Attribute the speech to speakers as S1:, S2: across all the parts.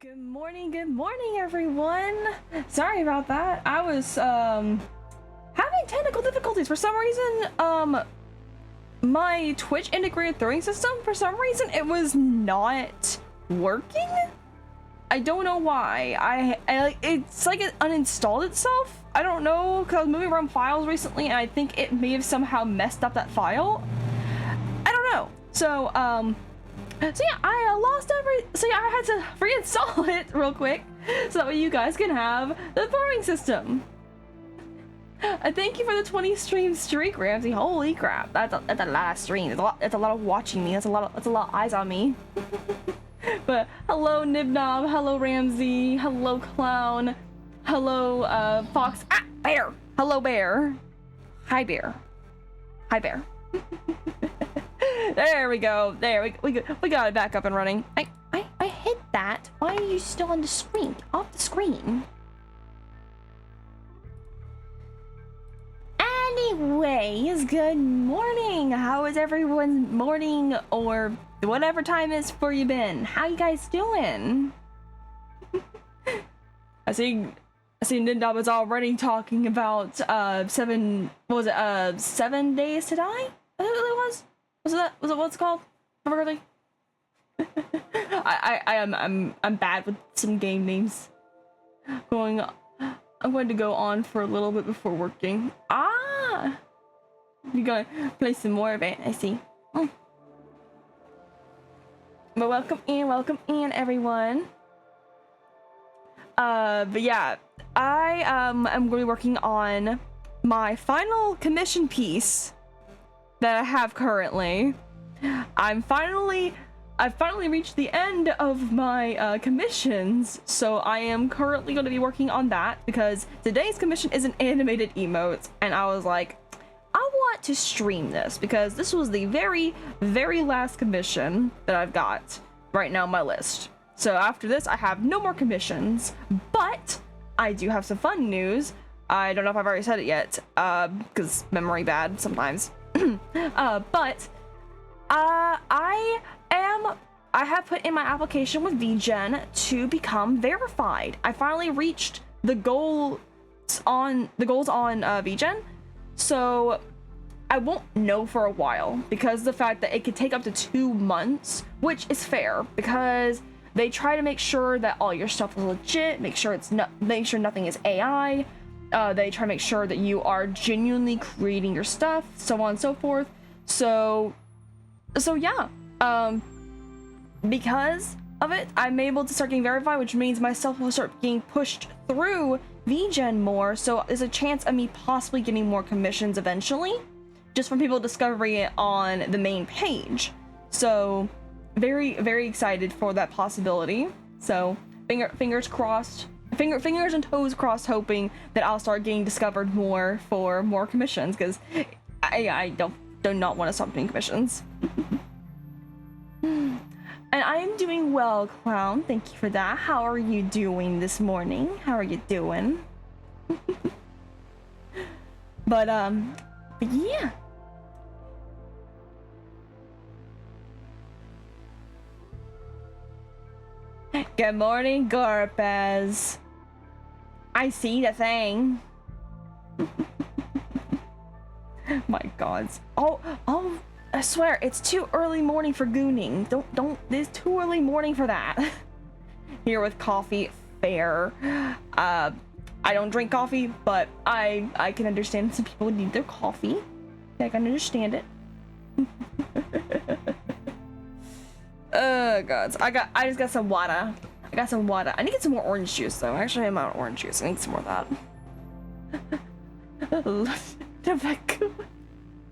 S1: Good morning, everyone. Sorry about that. I was having technical difficulties for some reason. My Twitch integrated throwing system, for some reason, it was not working. I don't know why. It's like it uninstalled itself. I don't know, because I was moving around files recently, and I think it may have somehow messed up that file. I don't know. So yeah, I lost so yeah, I had to reinstall it real quick so that way you guys can have the throwing system. Thank you for the 20 stream streak, Ramsey. Holy crap, that's a lot of streams. That's a lot of watching me. That's a lot of eyes on me. But hello Nibnob, hello Ramsey, hello Clown, hello Fox. Ah, Bear. Hello Bear. Hi Bear. Hi Bear. There we go. There we got it back up and running. I hit that. Why are you still on the screen? Off the screen. Anyways, good morning. How is everyone's morning or whatever time is for you been? How you guys doing? I see Nindab was already talking about 7 days to die? I think it was. Was it what's it called? Really? I'm bad with some game names. I'm going to go on for a little bit before working. Ah, you're gonna play some more of it. I see. But welcome in, everyone. But yeah, I am going to be working on my final commission piece that I have currently. I've finally reached the end of my commissions, so I am currently going to be working on that because today's commission is an animated emote, and I was like, I want to stream this because this was the very last commission that I've got right now on my list. So after this I have no more commissions, but I do have some fun news. I don't know if I've already said it yet, because memory bad sometimes. But I have put in my application with VGen to become verified. I finally reached the goals on VGen, so I won't know for a while because of the fact that it could take up to 2 months, which is fair because they try to make sure that all your stuff is legit, make sure nothing is AI. They try to make sure that you are genuinely creating your stuff, so on and so forth. So yeah, because of it, I'm able to start getting verified, which means my stuff will start being pushed through VGen more. So there's a chance of me possibly getting more commissions eventually, just from people discovering it on the main page. So very excited for that possibility. So fingers crossed. Fingers and toes crossed, hoping that I'll start getting discovered more for more commissions, because I do not want to stop doing commissions. And I am doing well, Clown. Thank you for that. How are you doing this morning? How are you doing? But yeah. Good morning, Garpez. I see the thing. My gods. Oh, I swear, it's too early morning for gooning. It's too early morning for that. Here with coffee, fair. I don't drink coffee, but I can understand some people need their coffee. I can understand it. Oh gods. I just got some water. I got some water. I need to get some more orange juice though. Actually, I'm out of orange juice. I need some more of that.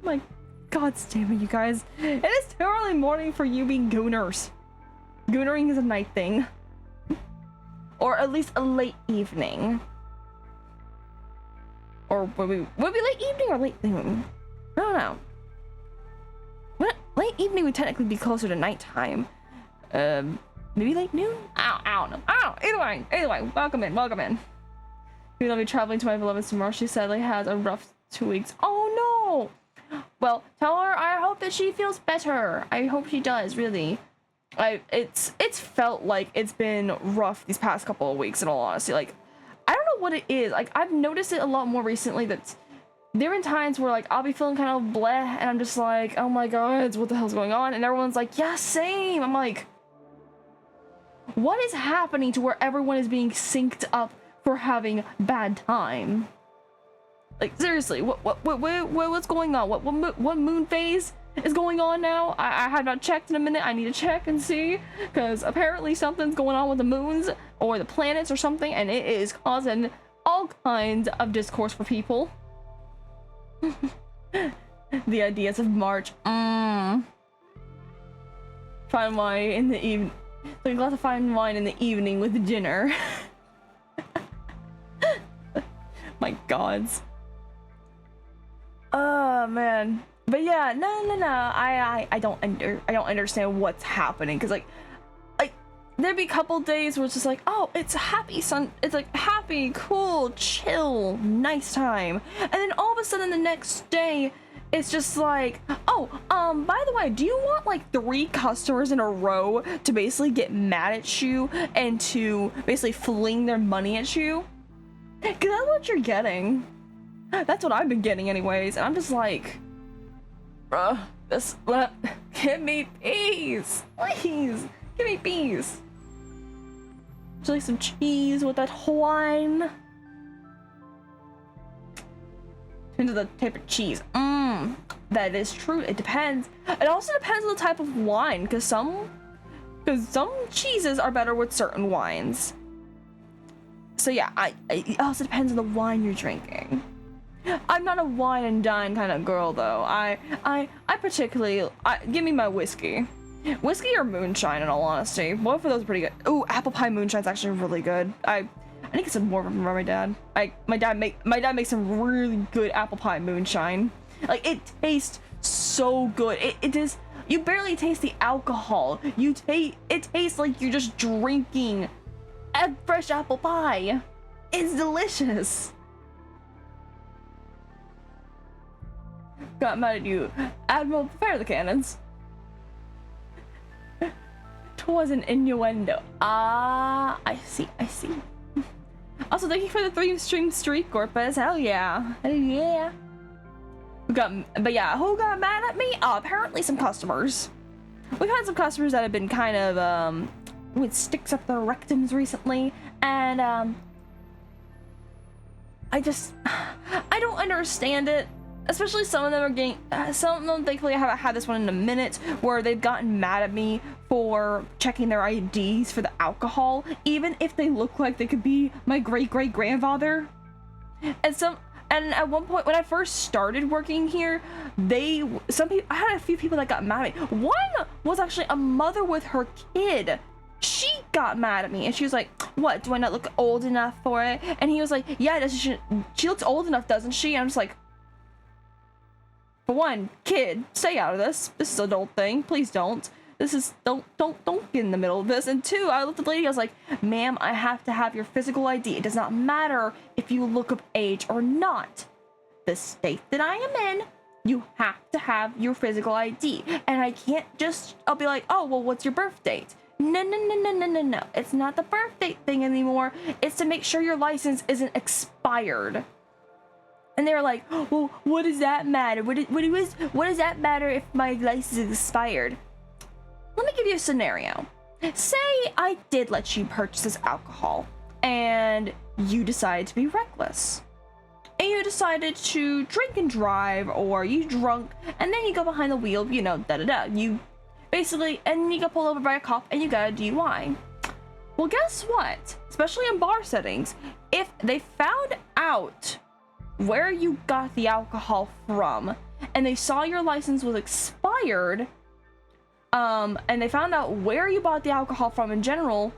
S1: My god damn it, you guys. It is too early morning for you being gooners. Goonering is a night thing. Or at least a late evening. Or would we late evening or late evening? I don't know. Late evening would technically be closer to nighttime. Maybe late noon? I don't know. Either way, welcome in. Even though I'll be traveling to my beloved tomorrow, she sadly has a rough 2 weeks. Oh no! Well, tell her I hope that she feels better. I hope she does, really. It's felt like it's been rough these past couple of weeks, in all honesty. Like, I don't know what it is. Like, I've noticed it a lot more recently that there have been times where, like, I'll be feeling kind of bleh, and I'm just like, oh my god, what the hell's going on? And everyone's like, yeah, same. I'm like, what is happening to where everyone is being synced up for having bad time? Like, seriously, what's going on? What moon phase is going on now? I have not checked in a minute. I need to check and see, because apparently something's going on with the moons or the planets or something, and it is causing all kinds of discourse for people. The ideas of March. Fine wine in the evening. So a glass of fine wine in the evening with dinner. My gods. Oh man. But yeah, no. I don't understand what's happening, because like there'd be a couple days where it's just like, oh, it's it's like happy, cool, chill, nice time. And then all of a sudden the next day, it's just like, oh, by the way, do you want like 3 customers in a row to basically get mad at you and to basically fling their money at you? Because that's what you're getting. That's what I've been getting anyways. And I'm just like, bruh, give me peace. Please, give me peace. Would you like some cheese with that wine? Into the type of cheese. That is true. It depends. It also depends on the type of wine, because some cheeses are better with certain wines. So yeah, it also depends on the wine you're drinking. I'm not a wine and dine kind of girl though. I particularly give me my whiskey. Whiskey or moonshine, in all honesty. Both of those are pretty good. Ooh, apple pie moonshine's actually really good. I need to get some more from my dad. My dad makes some really good apple pie moonshine. Like, it tastes so good. It is. You barely taste the alcohol. It tastes like you're just drinking a fresh apple pie. It's delicious. Got mad at you, Admiral. Prepare the cannons. 'Twas an innuendo. Ah, I see. Also, thank you for the 3-stream streak, Gorpus. Hell yeah. Who got mad at me? Apparently some customers. We've had some customers that have been kind of, with sticks up their rectums recently, and, I don't understand it. Especially some of them are getting, some of them, thankfully I haven't had this one in a minute, where they've gotten mad at me for checking their IDs for the alcohol, even if they look like they could be my great-great-grandfather. And at one point, when I first started working here, I had a few people that got mad at me. One was actually a mother with her kid. She got mad at me, and she was like, what, do I not look old enough for it? And he was like, yeah, she looks old enough, doesn't she? And I'm just like, for one, kid, stay out of this. This is an adult thing. Please don't. Don't get in the middle of this. And 2, I looked at the lady, I was like, ma'am, I have to have your physical ID. It does not matter if you look of age or not. The state that I am in, you have to have your physical ID. And I can't I'll be like, oh, well, what's your birth date? No. It's not the birth date thing anymore. It's to make sure your license isn't expired. And they were like, well, what does that matter? What does that matter if my license is expired? Let me give you a scenario. Say I did let you purchase this alcohol, and you decided to be reckless. And you decided to drink and drive, or you drunk, and then you go behind the wheel, You basically, and you got pulled over by a cop, and you got a DUI. Well, guess what? Especially in bar settings, if they found out where you got the alcohol from, and they saw your license was expired, and they found out where you bought the alcohol from in general,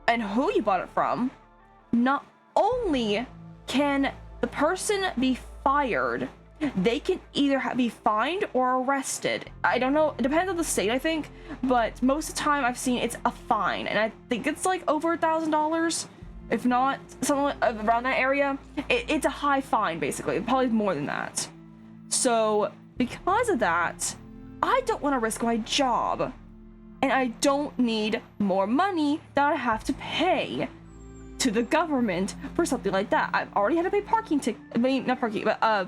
S1: and who you bought it from, not only can the person be fired, they can either be fined or arrested. I don't know, it depends on the state, I think, but most of the time I've seen it's a fine, and I think it's like over $1,000. If not, something around that area. It's a high fine, basically. Probably more than that. So, because of that, I don't want to risk my job. and I don't need more money that I have to pay to the government for something like that. I've already had to pay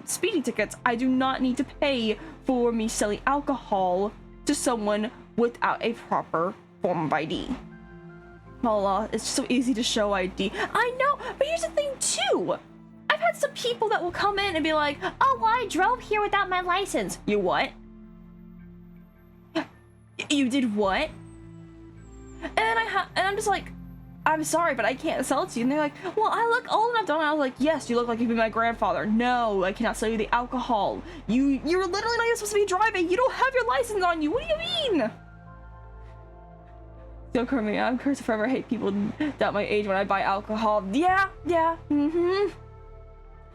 S1: speeding tickets. I do not need to pay for me selling alcohol to someone without a proper form of ID. Well, it's so easy to show ID. I know, but here's the thing too. I've had some people that will come in and be like, oh, well, I drove here without my license. You what? You did what? And I'm just like, I'm sorry, but I can't sell it to you. And they're like, well, I look old enough, don't I? I was like, yes, you look like you'd be my grandfather. No, I cannot sell you the alcohol. You're literally not even supposed to be driving. You don't have your license on you. What do you mean? Don't call me. I'm cursed forever. I hate people that my age when I buy alcohol. Yeah, mm-hmm.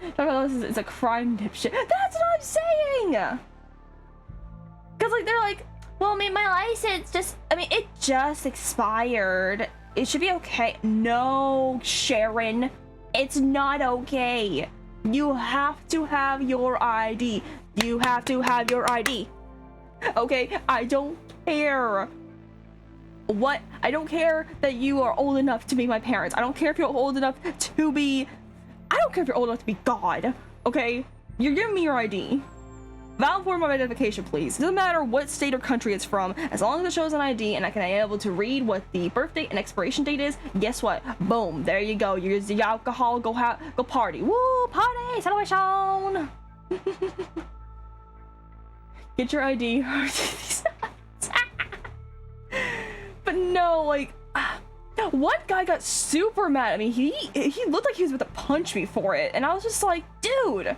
S1: It's a crime, dipshit. That's what I'm saying! Cause like, they're like, well, I mean, my license it just expired. It should be okay. No, Sharon, it's not okay. You have to have your ID. You have to have your ID. Okay, I don't care what. I don't care that you are old enough to be my parents. I don't care if you're old enough to be. I don't care if you're old enough to be God. Okay, you're giving me your ID. Valid form of identification, please. It doesn't matter what state or country it's from, as long as it shows an ID and I can be able to read what the birth date and expiration date is. Guess what? Boom, there you go. Use the alcohol, go party. Woo, party, celebration. Get your ID. But no, like, one guy got super mad at me. He looked like he was about to punch me for it, and I was just like, dude,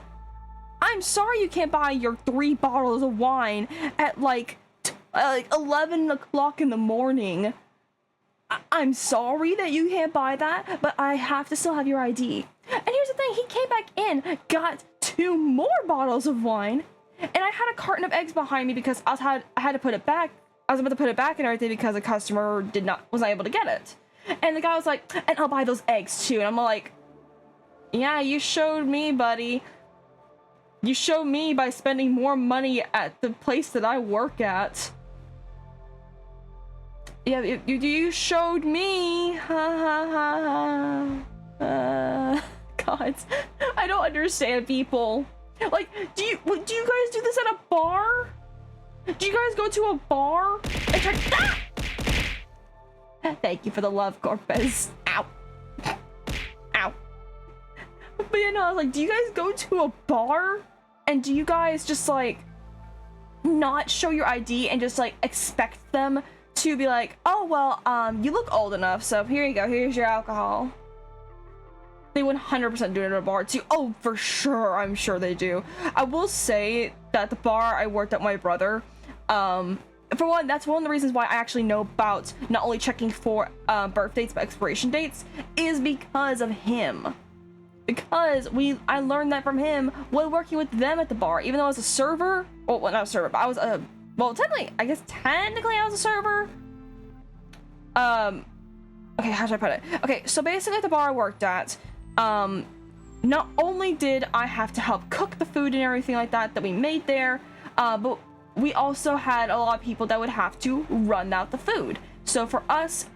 S1: I'm sorry you can't buy your 3 bottles of wine at like 11 o'clock in the morning. I'm sorry that you can't buy that, but I have to still have your ID. And here's the thing, he came back in, got 2 more bottles of wine, and I had a carton of eggs behind me because I had to put it back. I was about to put it back and everything because the customer was not able to get it. And the guy was like, and I'll buy those eggs too. And I'm like, yeah, you showed me, buddy. You showed me by spending more money at the place that I work at. Yeah, you showed me. Ha ha ha. God, I don't understand people. Like, do you guys do this at a bar? Do you guys go to a bar and try? Ah! Thank you for the love, Corpus. Ow. Ow. But yeah, no, I was like, do you guys go to a bar? And do you guys just like not show your ID and just like expect them to be like, oh, well, you look old enough, so here you go, here's your alcohol. They 100% do it at a bar too. Oh, for sure, I'm sure they do. I will say that the bar I worked at my brother, for one, that's one of the reasons why I actually know about not only checking for birth dates but expiration dates, is because of him. Because I learned that from him while working with them at the bar. Even though I was a server, well, not a server, but I was technically I was a server. Okay, how should I put it? Okay, so basically at the bar I worked at, not only did I have to help cook the food and everything like that we made there, but we also had a lot of people that would have to run out the food. So for us,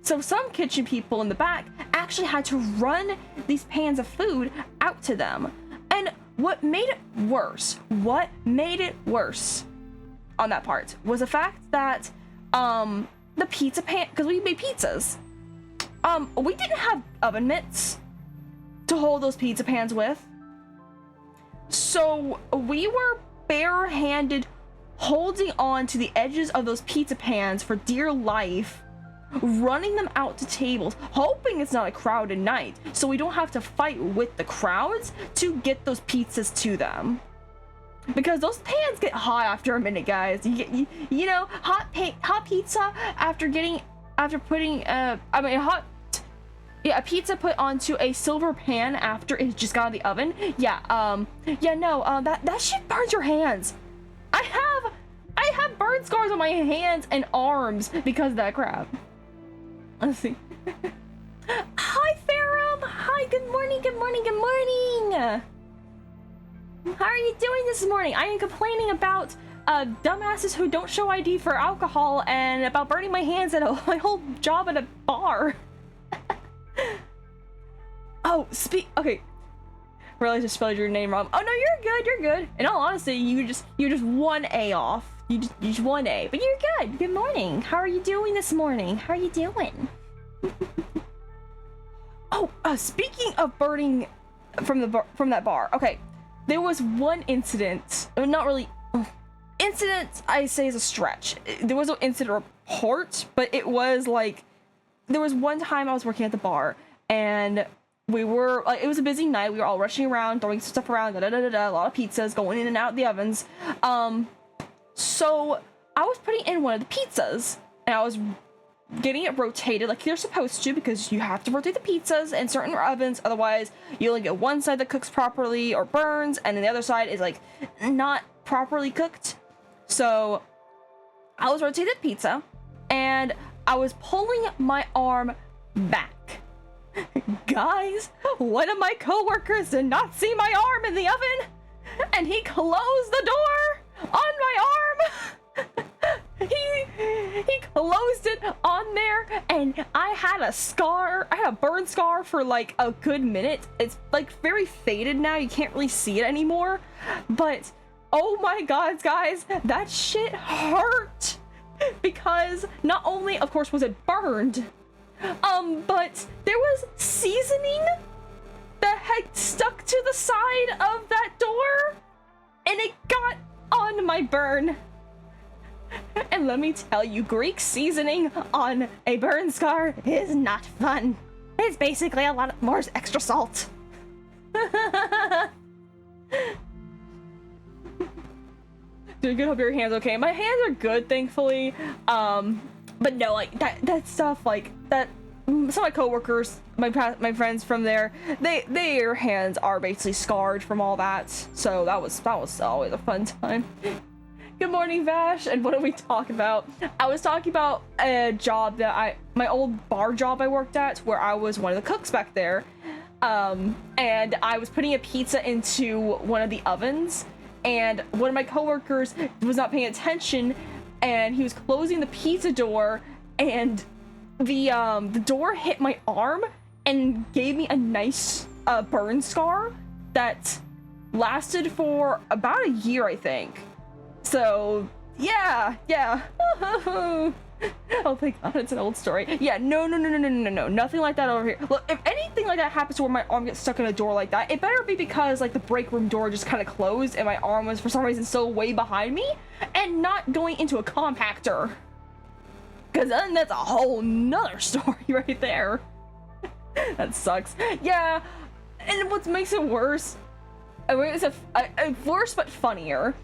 S1: so some kitchen people in the back actually had to run these pans of food out to them. And what made it worse on that part was the fact that the pizza pan, because we made pizzas, we didn't have oven mitts to hold those pizza pans with. So we were barehanded holding on to the edges of those pizza pans for dear life, running them out to tables, hoping it's not a crowded night so we don't have to fight with the crowds to get those pizzas to them. Because those pans get hot after a minute, guys. You know, hot pizza after putting a pizza put onto a silver pan after it just got out of the oven. That shit burns your hands. I have burn scars on my hands and arms because of that crap. Let's see. Hi, Ferrum. Hi, good morning. How are you doing this morning? I am complaining about dumbasses who don't show ID for alcohol and about burning my hands at my whole job at a bar. Oh, okay. Realize I spelled your name wrong. Oh no, you're good. In all honesty, you're just 1A off. You just 1A, but you're good. Good morning. How are you doing this morning? How are you doing? Oh, speaking of burning from that bar. Okay, there was one incident. Not really. Incident, I say, is a stretch. There was no incident report, but it was like there was one time I was working at the bar and we were like, it was a busy night. We were all rushing around, throwing stuff around, a lot of pizzas going in and out of the ovens. So I was putting in one of the pizzas and I was getting it rotated like you're supposed to, because you have to rotate the pizzas in certain ovens, otherwise you only get one side that cooks properly or burns, and then the other side is like not properly cooked. So I was rotating the pizza and I was pulling my arm back. Guys, one of my coworkers did not see my arm in the oven and he closed the door on my arm. He closed it on there and I had a burn scar for like a good minute. It's like very faded now, you can't really see it anymore, but oh my god, guys, that shit hurt, because not only of course was it burned, but there was seasoning that had stuck to the side of that door and it got on my burn. And let me tell you, Greek seasoning on a burn scar is not fun. It's basically a lot more extra salt. Dude, good, hope your hand's okay. My hands are good, thankfully. But no, like that stuff, like that. Some of my coworkers, my friends from there, their hands are basically scarred from all that. So that was always a fun time. Good morning, Vash. And what did we talk about? I was talking about a job that my old bar job I worked at, where I was one of the cooks back there. And I was putting a pizza into one of the ovens, and one of my coworkers was not paying attention, and he was closing the pizza door, and the door hit my arm and gave me a nice burn scar that lasted for about a year, I think. So yeah. Oh thank god, it's an old story. Yeah, no, nothing like that over here. Look, if anything like that happens to where my arm gets stuck in a door like that, it better be because like the break room door just kind of closed and my arm was for some reason still way behind me and not going into a compactor, because then that's a whole nother story right there. That sucks. Yeah, and what makes it worse, I mean, it's a worse but funnier.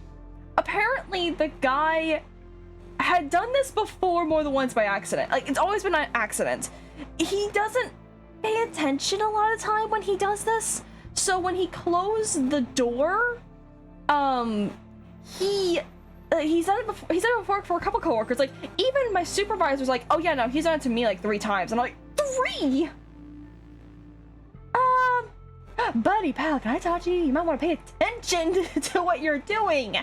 S1: Apparently the guy had done this before more than once by accident. Like, it's always been an accident. He doesn't pay attention a lot of time when he does this. So when he closed the door, he's done it before. He's done it before for a couple coworkers. Like, even my supervisor's like, oh yeah, no, he's done it to me like 3 times. And I'm like, 3? Buddy, pal, can I talk to you? You might want to pay attention to what you're doing.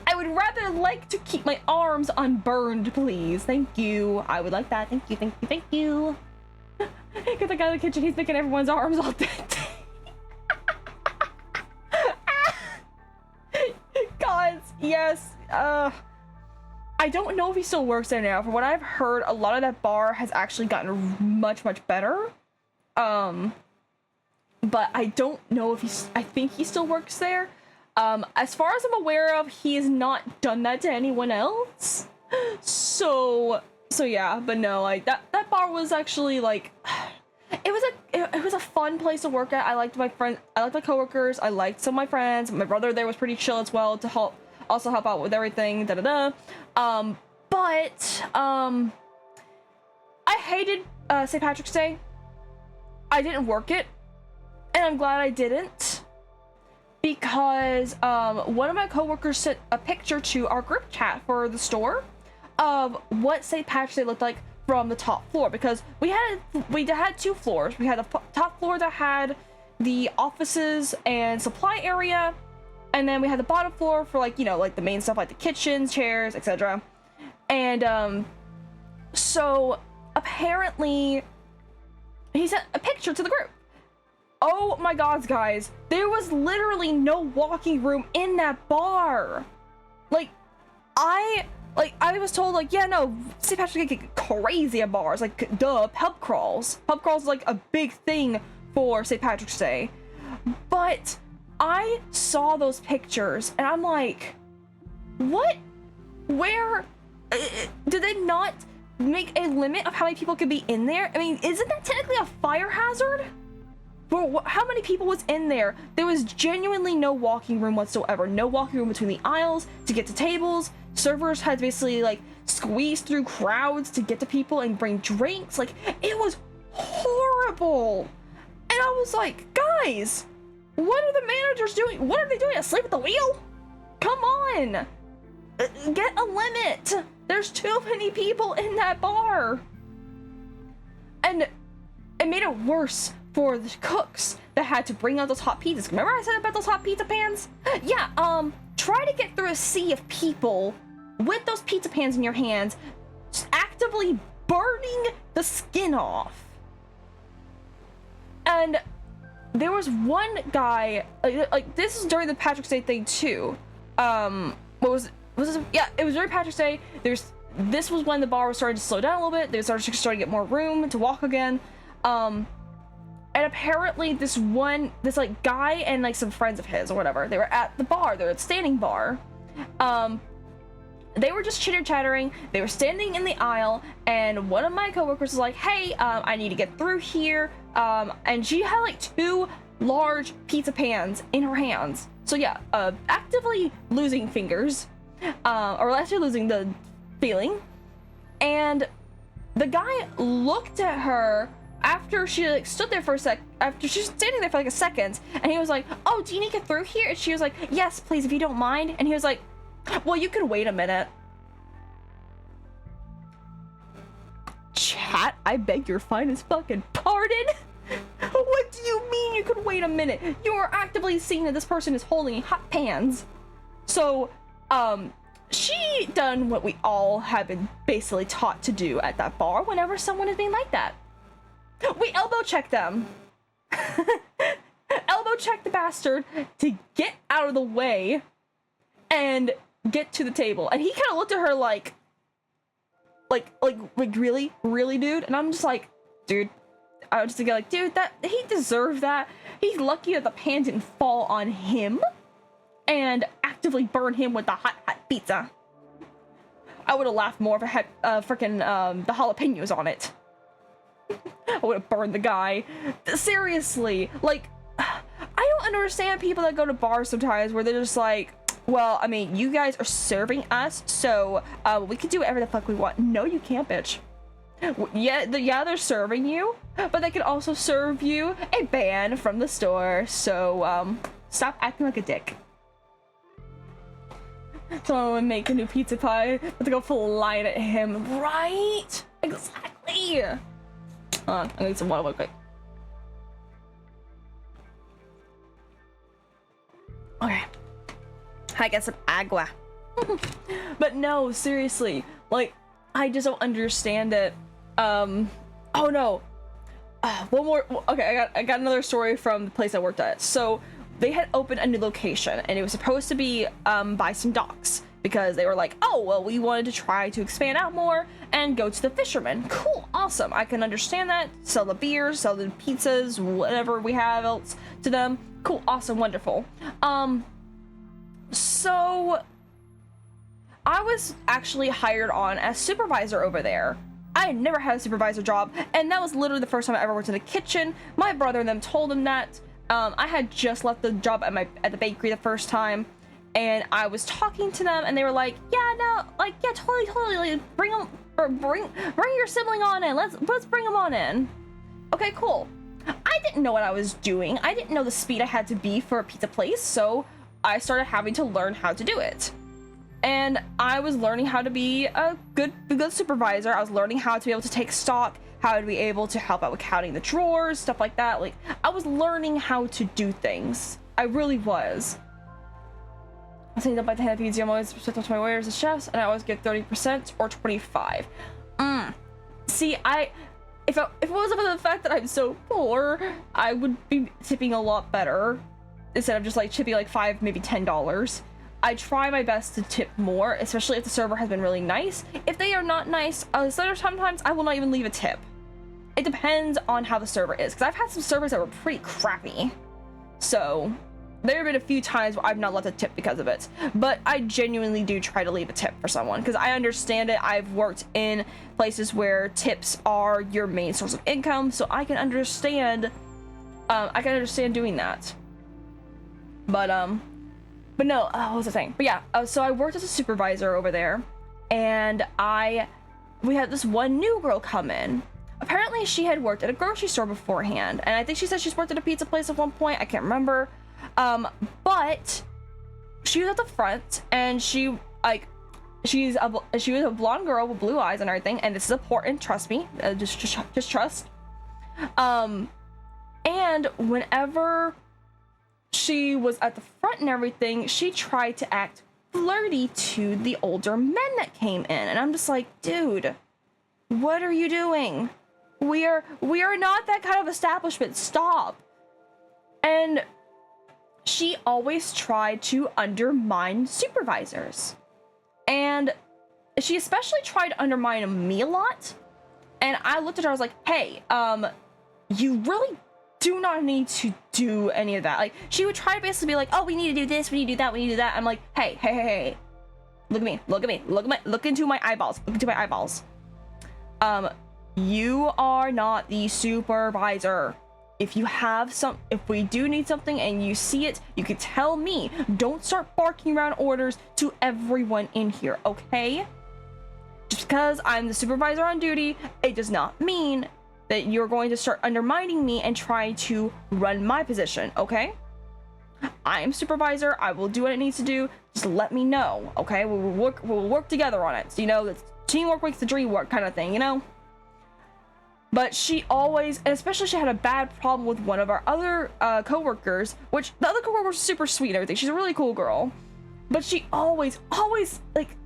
S1: I would rather like to keep my arms unburned, please. Thank you. I would like that. Thank you. Get the guy in the kitchen, he's making everyone's arms all dead. God, yes. I don't know if he still works there now. From what I've heard, a lot of that bar has actually gotten much better. But I don't know if I think he still works there. As far as I'm aware of, he has not done that to anyone else. So yeah, but no, like that bar was actually like, it was a fun place to work at. I liked my friends, I liked my coworkers, I liked some of my friends. My brother there was pretty chill as well to help out with everything. But I hated St. Patrick's Day. I didn't work it, and I'm glad I didn't. Because one of my coworkers sent a picture to our group chat for the store of what St. Patrick's Day looked like from the top floor, because we had 2 floors. We had the top floor that had the offices and supply area, And then we had the bottom floor for like, you know, like the main stuff like the kitchens, chairs, etc. And so apparently he sent a picture to the group. Oh my god, guys, there was literally no walking room in that bar. Like I was told, like, yeah, no, St. Patrick's Day get crazy at bars, like, duh, pub crawls. Pub crawls is like a big thing for St. Patrick's Day. But I saw those pictures and I'm like, what? Where? Did they not make a limit of how many people could be in there? I mean, isn't that technically a fire hazard? For how many people was in there? There was genuinely no walking room whatsoever. No walking room between the aisles to get to tables. Servers had to basically like squeeze through crowds to get to people and bring drinks. Like, it was horrible. And I was like, guys, what are the managers doing? What are they doing? Asleep at the wheel? Come on. Get a limit. There's too many people in that bar. And it made it worse for the cooks that had to bring out those hot pizzas. Remember I said about those hot pizza pans? Yeah, try to get through a sea of people with those pizza pans in your hands, actively burning the skin off. And there was one guy, like this is during the Patrick's Day thing too. What was this? Yeah, it was during Patrick's Day. This was when the bar was starting to slow down a little bit. They started to get more room to walk again. And apparently this like guy and like some friends of his or whatever, they were at the bar, they were at standing bar. They were just chitter-chattering, they were standing in the aisle, and one of my coworkers was like, hey, I need to get through here. And she had like 2 large pizza pans in her hands. So yeah, actively losing fingers, or actually losing the feeling. And the guy looked at her after she like stood there for a sec, after she was standing there for like a second, and he was like, oh, do you need to get through here? And she was like, yes, please, if you don't mind. And he was like, well, you can wait a minute. Chat, I beg your finest fucking pardon? What do you mean you could wait a minute? You are actively seeing that this person is holding hot pans. So, she done what we all have been basically taught to do at that bar whenever someone is being like that. We elbow check them. Elbow check the bastard to get out of the way and get to the table. And he kind of looked at her like really, really, dude. And I'm just like, dude, I was just thinking like, dude, that he deserved that. He's lucky that the pan didn't fall on him and actively burn him with the hot pizza. I would have laughed more if I had freaking the jalapenos on it. I would have burned the guy. Seriously, like, I don't understand people that go to bars sometimes where they're just like, well, I mean, you guys are serving us, so we can do whatever the fuck we want. No, you can't, bitch. Yeah, they're serving you, but they can also serve you a ban from the store, so stop acting like a dick. Someone would make a new pizza pie, but to go flying at him, right? Exactly. I need some water real quick. Okay. I get some agua. But no, seriously, like, I just don't understand it. Oh no. One more. Okay, I got another story from the place I worked at. So they had opened a new location, and it was supposed to be by some docks, because they were like, oh, well, we wanted to try to expand out more and go to the fishermen. Cool, awesome. I can understand that. Sell the beers, sell the pizzas, whatever we have else to them. Cool, awesome, wonderful. So I was actually hired on as supervisor over there. I had never had a supervisor job, and that was literally the first time I ever worked in the kitchen. My brother and them told him that. I had just left the job at the bakery the first time, and I was talking to them, and they were like, yeah, no, like, yeah, totally, like, bring your sibling on in. Let's bring him on in. Okay, cool. I didn't know what I was doing. I didn't know the speed I had to be for a pizza place, so I started having to learn how to do it. And I was learning how to be a good supervisor. I was learning how to be able to take stock, how to be able to help out with counting the drawers, stuff like that. Like, I was learning how to do things. I really was. I think that by the hand of pizza, I'm always respectful to my waiters and chefs, and I always get 30% or 25. See, if it wasn't for the fact that I'm so poor, I would be tipping a lot better instead of just like tipping like $5, maybe $10. I try my best to tip more, especially if the server has been really nice. If they are not nice, sometimes I will not even leave a tip. It depends on how the server is, because I've had some servers that were pretty crappy. So there have been a few times where I've not left a tip because of it, but I genuinely do try to leave a tip for someone because I understand it. I've worked in places where tips are your main source of income, so I can understand. Doing that. But no, what was the thing? But yeah, so I worked as a supervisor over there, and we had this one new girl come in. Apparently, she had worked at a grocery store beforehand, and I think she said she's worked at a pizza place at one point. I can't remember. But she was at the front, and she was a blonde girl with blue eyes and everything, and this is important, trust me, just trust. And whenever she was at the front and everything, she tried to act flirty to the older men that came in, and I'm just like, dude, what are you doing? We are not that kind of establishment, stop. And she always tried to undermine supervisors. And she especially tried to undermine me a lot. And I looked at her, I was like, hey, you really do not need to do any of that. Like, she would try to basically be like, oh, we need to do this, we need to do that, we need to do that. I'm like, hey. Look into my eyeballs. You are not the supervisor. If we do need something and you see it, you can tell me. Don't start barking around orders to everyone in here, okay? Just because I'm the supervisor on duty, it does not mean that you're going to start undermining me and trying to run my position, okay? I am supervisor. I will do what it needs to do. Just let me know, okay? We'll work together on it. So, teamwork makes the dream work kind of thing, But she always, and especially she had a bad problem with one of our other coworkers, which the other coworker was super sweet and everything. She's a really cool girl. But she always, like,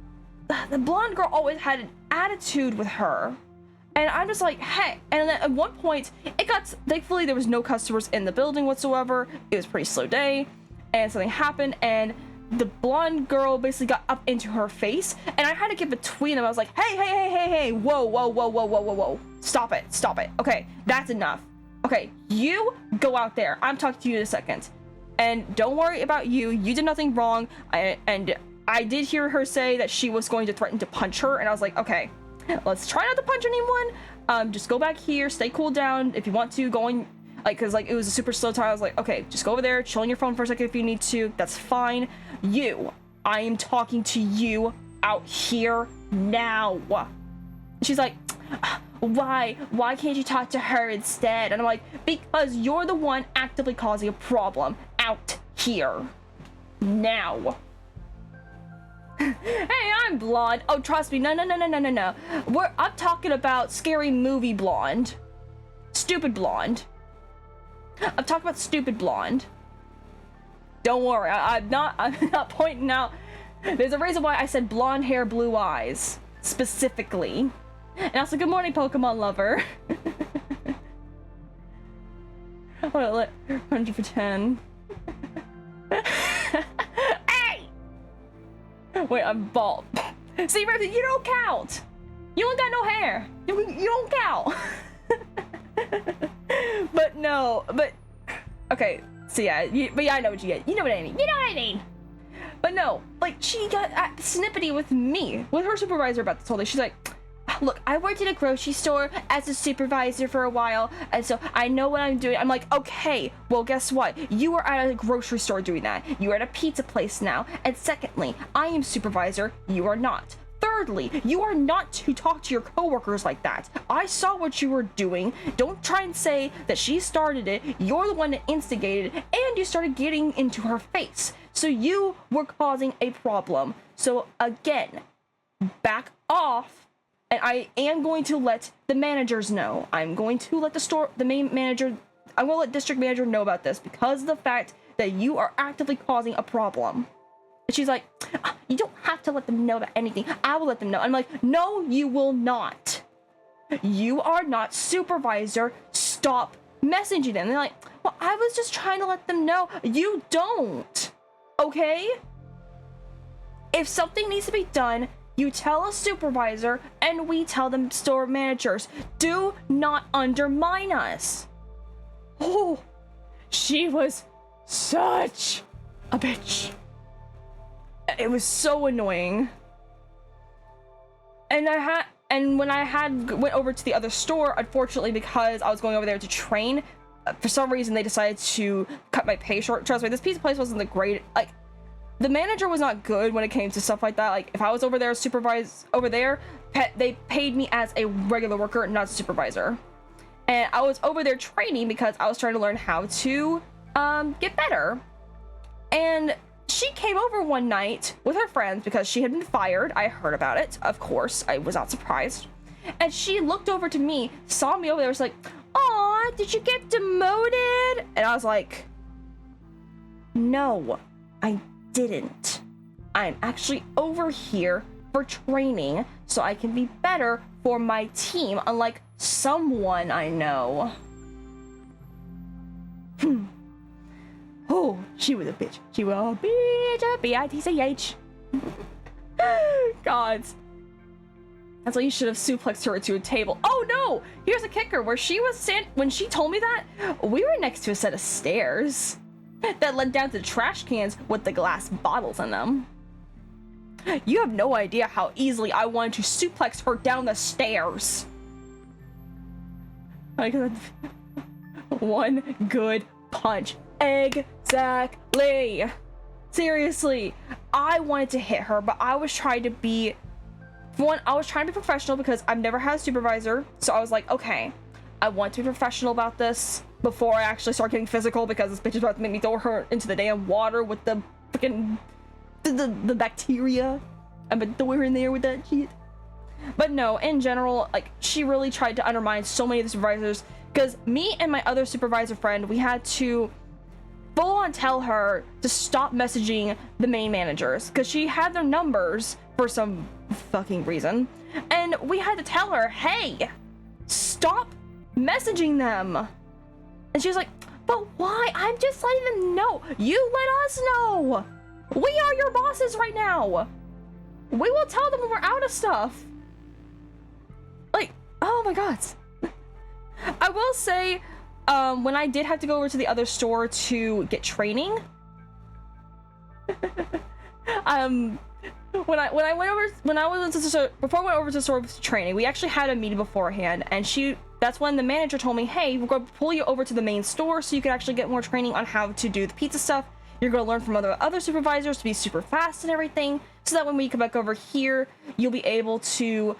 S1: the blonde girl always had an attitude with her. And I'm just like, hey. And then at one point, thankfully there was no customers in the building whatsoever. It was a pretty slow day. And something happened, and the blonde girl basically got up into her face, and I had to get between them. I was like, hey, whoa. Stop it. Okay, that's enough. Okay, you go out there. I'm talking to you in a second. And don't worry about you. You did nothing wrong. And I did hear her say that she was going to threaten to punch her, and I was like, okay, let's try not to punch anyone. Just go back here, stay cool down. If you want to, go on, because it was a super slow time. I was like, okay, just go over there, chill on your phone for a second if you need to. That's fine. I am talking to you out here now. She's like, why can't you talk to her instead? And I'm like, because you're the one actively causing a problem out here now. Hey, I'm blonde. Oh, trust me. No. I'm talking about Scary Movie blonde. Stupid blonde. I'm talking about stupid blonde. Don't worry. I'm not pointing out. There's a reason why I said blonde hair, blue eyes. Specifically. And also, good morning, Pokemon lover. 100 for 10. Hey! Wait, I'm bald. See, Ripsy, you don't count. You ain't got no hair. You don't count. But okay. So yeah, I know what you get. You know what I mean. But no, like, she got snippety with me, with her supervisor about this whole thing. She's like, look, I worked at a grocery store as a supervisor for a while, and so I know what I'm doing. I'm like, okay, well, guess what? You are at a grocery store doing that. You are at a pizza place now. And secondly, I am supervisor. You are not. Thirdly, you are not to talk to your coworkers like that. I saw what you were doing. Don't try and say that she started it. You're the one that instigated it, and you started getting into her face. So you were causing a problem. So again, back off. And I am going to let the managers know. I'm going to let the main manager, I'm going to let district manager know about this because of the fact that you are actively causing a problem. And she's like, you don't have to let them know about anything. I will let them know. I'm like, no, you will not. You are not supervisor. Stop messaging them. And they're like, well, I was just trying to let them know. You don't. Okay? If something needs to be done, you tell a supervisor and we tell them store managers. Do not undermine us. Oh, she was such a bitch. It was so annoying. And when I went over to the other store, unfortunately, because I was going over there to train, for some reason they decided to cut my pay short. Trust me, this pizza place wasn't the great. Like, the manager was not good when it came to stuff like that. Like, if I was over there they paid me as a regular worker, not a supervisor. And I was over there training because I was trying to learn how to get better. And she came over one night with her friends because she had been fired. I heard about it, of course. I was not surprised. And she looked over to me, saw me over there, was like, "Aw, did you get demoted?" And I was like, "No, I didn't. I'm actually over here for training so I can be better for my team, unlike someone I know." Oh, she was a bitch. She was a bitch, a B-I-T-C-H. God. That's why you should have suplexed her to a table. Oh no! Here's a kicker. Where she was when she told me that, we were next to a set of stairs that led down to the trash cans with the glass bottles in them. You have no idea how easily I wanted to suplex her down the stairs. Like, one good punch. Exactly. Seriously, I wanted to hit her, but I was trying to be professional because I've never had a supervisor. So I was like, okay, I want to be professional about this before I actually start getting physical, because this bitch is about to make me throw her into the damn water with the freaking the bacteria. I'm gonna throw her in there with that shit. But no, in general, like, she really tried to undermine so many of the supervisors, because me and my other supervisor friend, we had to full on tell her to stop messaging the main managers because she had their numbers for some fucking reason, and we had to tell her, hey, stop messaging them. And she was like, but why? I'm just letting them know. You let us know. We are your bosses right now. We will tell them when we're out of stuff. Like, oh my god. I will say, when I did have to go over to the other store to get training, before I went over to the store for training, we actually had a meeting beforehand, and that's when the manager told me, hey, we're going to pull you over to the main store so you can actually get more training on how to do the pizza stuff. You're going to learn from other supervisors to be super fast and everything, so that when we come back over here, you'll be able to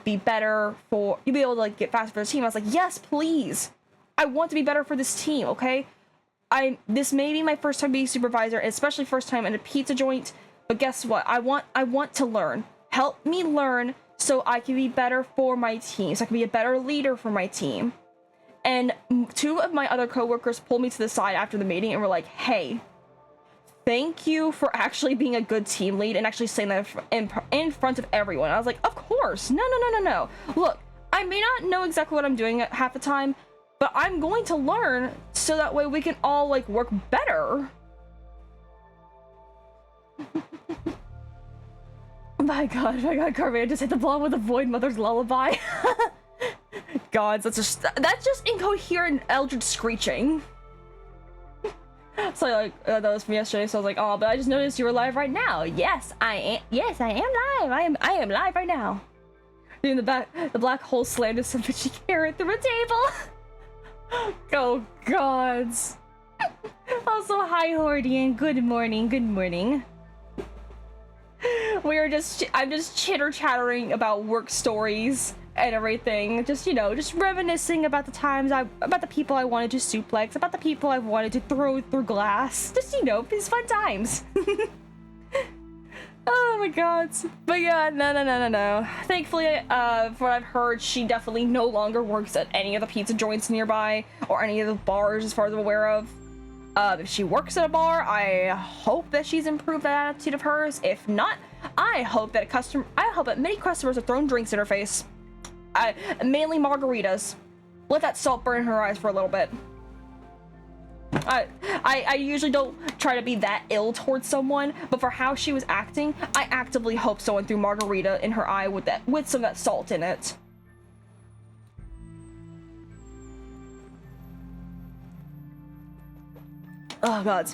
S1: be better you'll be able to, like, get faster for the team. I was like, yes, please. I want to be better for this team, okay? This may be my first time being supervisor, especially first time in a pizza joint, but guess what? I want to learn. Help me learn so I can be better for my team, so I can be a better leader for my team. And two of my other coworkers pulled me to the side after the meeting and were like, hey, thank you for actually being a good team lead and actually saying that in front of everyone. I was like, of course. No. Look, I may not know exactly what I'm doing at half the time, but I'm going to learn so that way we can all, like, work better. My god, Carmen just hit the blonde with a Void Mother's lullaby. God, that's just incoherent eldritch screeching. So, like, that was from yesterday, so I was like, oh, but I just noticed you were live right now. Yes, I am. Yes, I am live. I am live right now. In the back, the black hole slammed some bitchy carrot through a table. Oh, gods. Also, hi, Hordian. Good morning. I'm just chitter-chattering about work stories and everything. Just, just reminiscing about the times about the people I wanted to suplex, about the people I wanted to throw through glass. Just, it's fun times. Oh my god. But yeah, no. Thankfully, from what I've heard, she definitely no longer works at any of the pizza joints nearby or any of the bars as far as I'm aware of. If she works at a bar, I hope that she's improved that attitude of hers. If not, I hope that many customers are throwing drinks in her face. Mainly margaritas. Let that salt burn in her eyes for a little bit. I usually don't try to be that ill towards someone, but for how she was acting, I actively hope someone threw margarita in her eye with some of that salt in it. Oh god.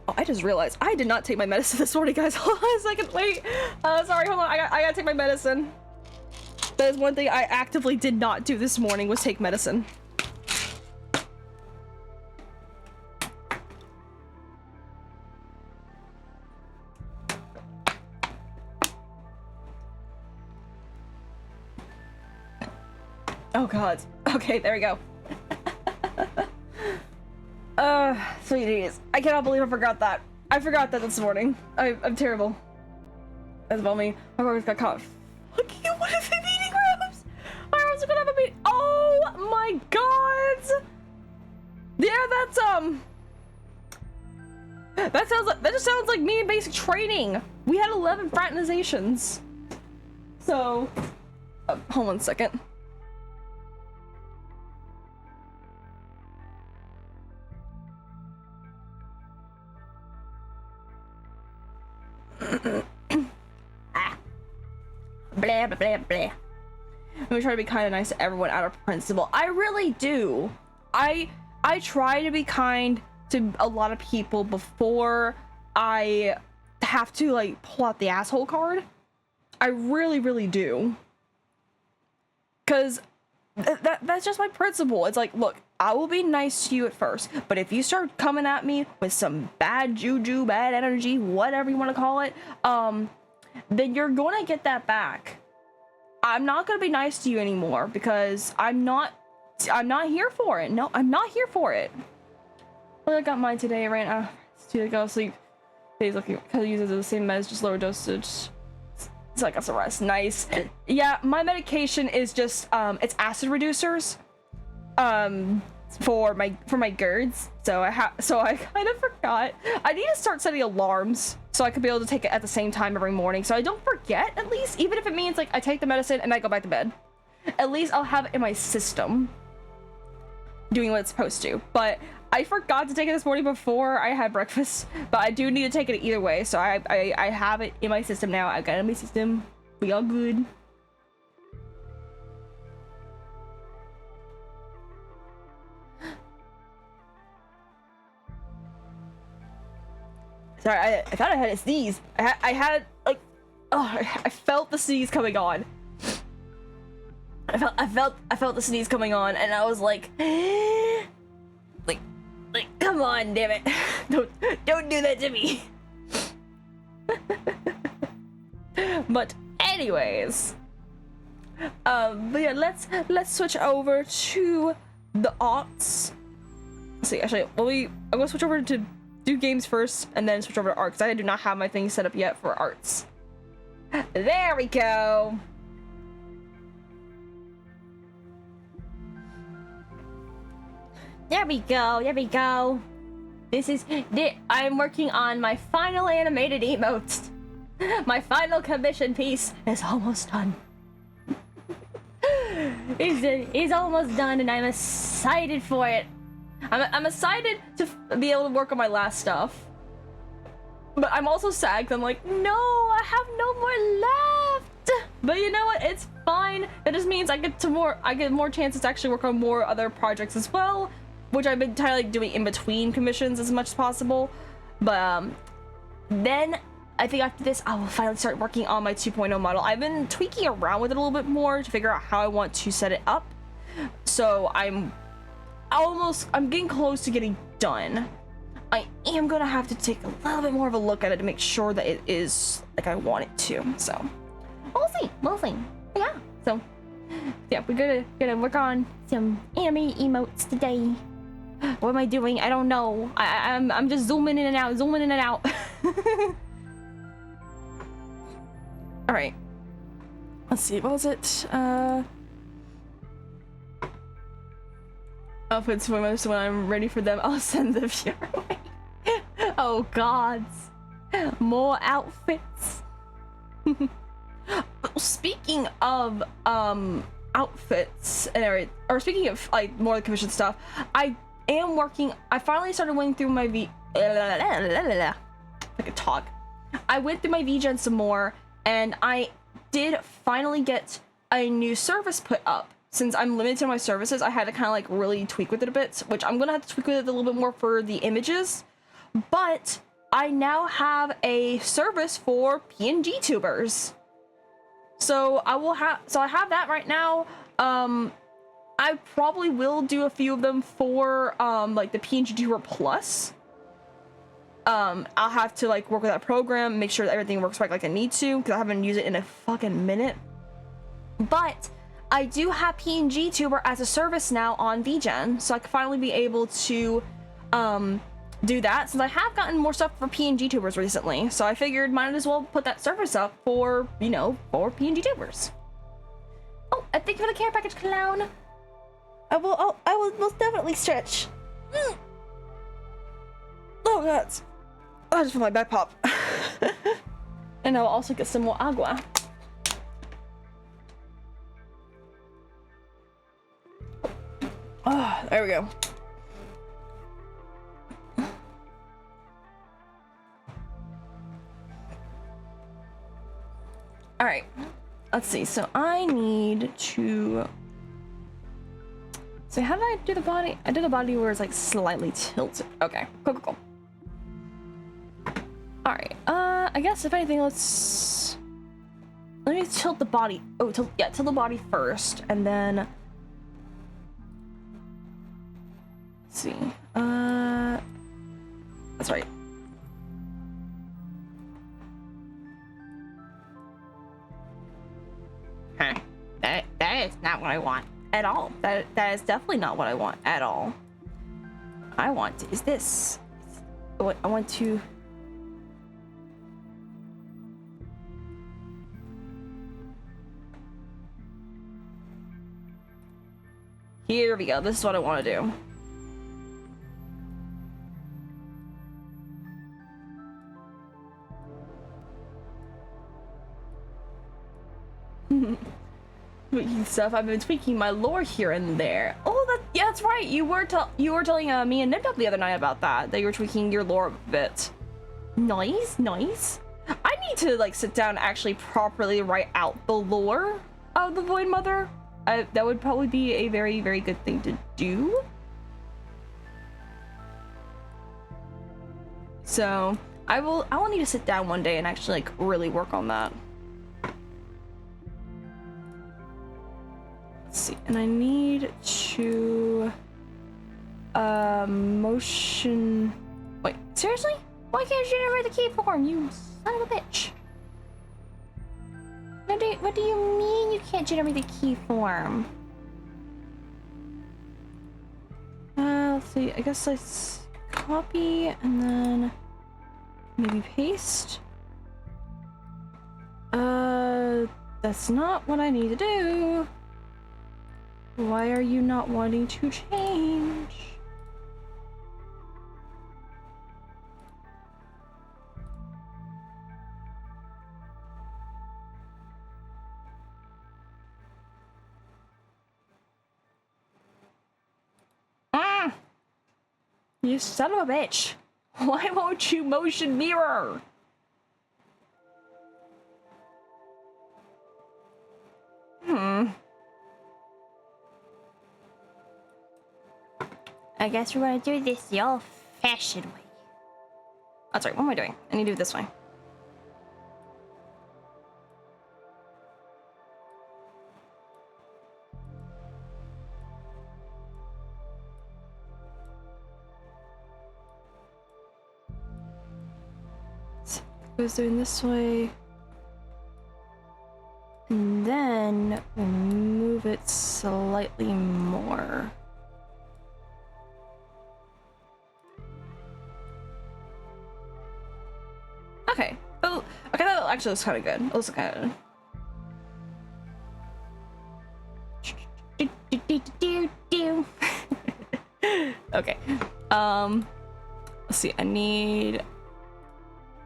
S1: Oh, I just realized I did not take my medicine this morning, guys. Hold on a second. Wait. Sorry. Hold on. I gotta take my medicine. That is one thing I actively did not do this morning, was take medicine. Oh god. Okay, there we go. Sweeties. I cannot believe I forgot that. I forgot that this morning. I'm terrible. That's about me. My brother's got caught. Look at you, what is it eating grams? My arms are gonna have a beat. Oh my god! Yeah, that just sounds like me in basic training. We had 11 fraternizations. So, hold on a second. Blah, blah, blah, blah. We try to be kind of nice to everyone out of principle. I really do. I try to be kind to a lot of people before I have to, like, pull out the asshole card. I really, really do. Because that's just my principle. It's like, look, I will be nice to you at first, but if you start coming at me with some bad juju, bad energy, whatever you want to call it, then you're gonna get that back. I'm not gonna be nice to you anymore because I'm not here for it. No, I'm not here for it. Well, I got mine today right now. It's too late to go to sleep. He's looking because it uses the same meds, just lower dosage. So I got some rest. Nice. Yeah, my medication is just it's acid reducers. For my GERDs. So I kind of forgot. I need to start setting alarms so I could be able to take it at the same time every morning, so I don't forget, at least, even if it means like I take the medicine and I go back to bed. At least I'll have it in my system doing what it's supposed to. But I forgot to take it this morning before I had breakfast, but I do need to take it either way, so I have it in my system now. I got it in my system. We all good. Sorry, I thought I had a sneeze. I had like, oh, I felt the sneeze coming on. I felt the sneeze coming on, and I was like, come on, damn it, don't do that to me. But anyways, but yeah, let's switch over to the arts. Let's see, actually, I'm gonna switch over to do games first and then switch over to art because I do not have my thing set up yet for arts. There we go. There we go. I'm working on my final animated emotes. My final commission piece is almost done. It's almost done and I'm excited for it. I'm excited to be able to work on my last stuff, but I'm also sad because I'm like, no, I have no more left. But you know what? It's fine. That just means I get more chances to actually work on more other projects as well, which I've been kind of like doing in between commissions as much as possible. But then I think after this, I will finally start working on my 2.0 model. I've been tweaking around with it a little bit more to figure out how I want to set it up. So I'm getting close to getting done. I am gonna have to take a little bit more of a look at it to make sure that it is like I want it to. So we'll see. Yeah. So yeah, we're gonna work on some anime emotes today. What am I doing? I don't know. I'm just zooming in and out. All right. Let's see. What was it? outfits for most when I'm ready for them. I'll send the viewer away. Oh gods, more outfits. Speaking of outfits or speaking of like more commission stuff, I finally started going through my I could talk. I went through my VGen some more, and I did finally get a new service put up. Since I'm limited to my services, I had to kind of like really tweak with it a bit, which I'm gonna have to tweak with it a little bit more for the images. But I now have a service for PNG tubers. So I have that right now. I probably will do a few of them for like the PNG Tuber Plus. I'll have to like work with that program, make sure that everything works right like I need to, because I haven't used it in a fucking minute. But I do have PNG Tuber as a service now on VGen, so I can finally be able to do that, since I have gotten more stuff for PNG tubers recently. So I figured might as well put that service up for, you know, for PNG tubers. Oh, I thank you for the care package, clown. I will most definitely stretch. Oh god, I just feel my back pop. And I'll also get some more agua. Oh, there we go. All right, let's see. So I need to. So how did I do the body? I did the body where it's like slightly tilted. Okay, cool. All right. I guess if anything, let me tilt the body. Oh, tilt the body first, and then. Let's see. That's right. Huh. That is not what I want at all. That is definitely not what I want at all. I want is this. What I want to. Here we go. This is what I want to do. Tweaking stuff. I've been tweaking my lore here and there. Oh, that's right. You were telling me and Nibdog the other night about that you were tweaking your lore a bit. Nice. I need to like sit down and actually properly write out the lore of the Void Mother. That would probably be a very, very good thing to do. So I will need to sit down one day and actually like really work on that. Let's see, and I need to motion. Wait, seriously? Why can't you generate the keyform, you son of a bitch? What do you mean you can't generate the keyform? Let's see. I guess let's copy and then maybe paste. That's not what I need to do. Why are you not wanting to change? You son of a bitch. Why won't you motion mirror? I guess we're gonna do this the old-fashioned way. That's right, what am I doing? I need to do it this way. Goes doing this way, and then we'll move it slightly more. Okay. Oh, okay. That actually looks kind of good. It looks kind of. Okay. Let's see. I need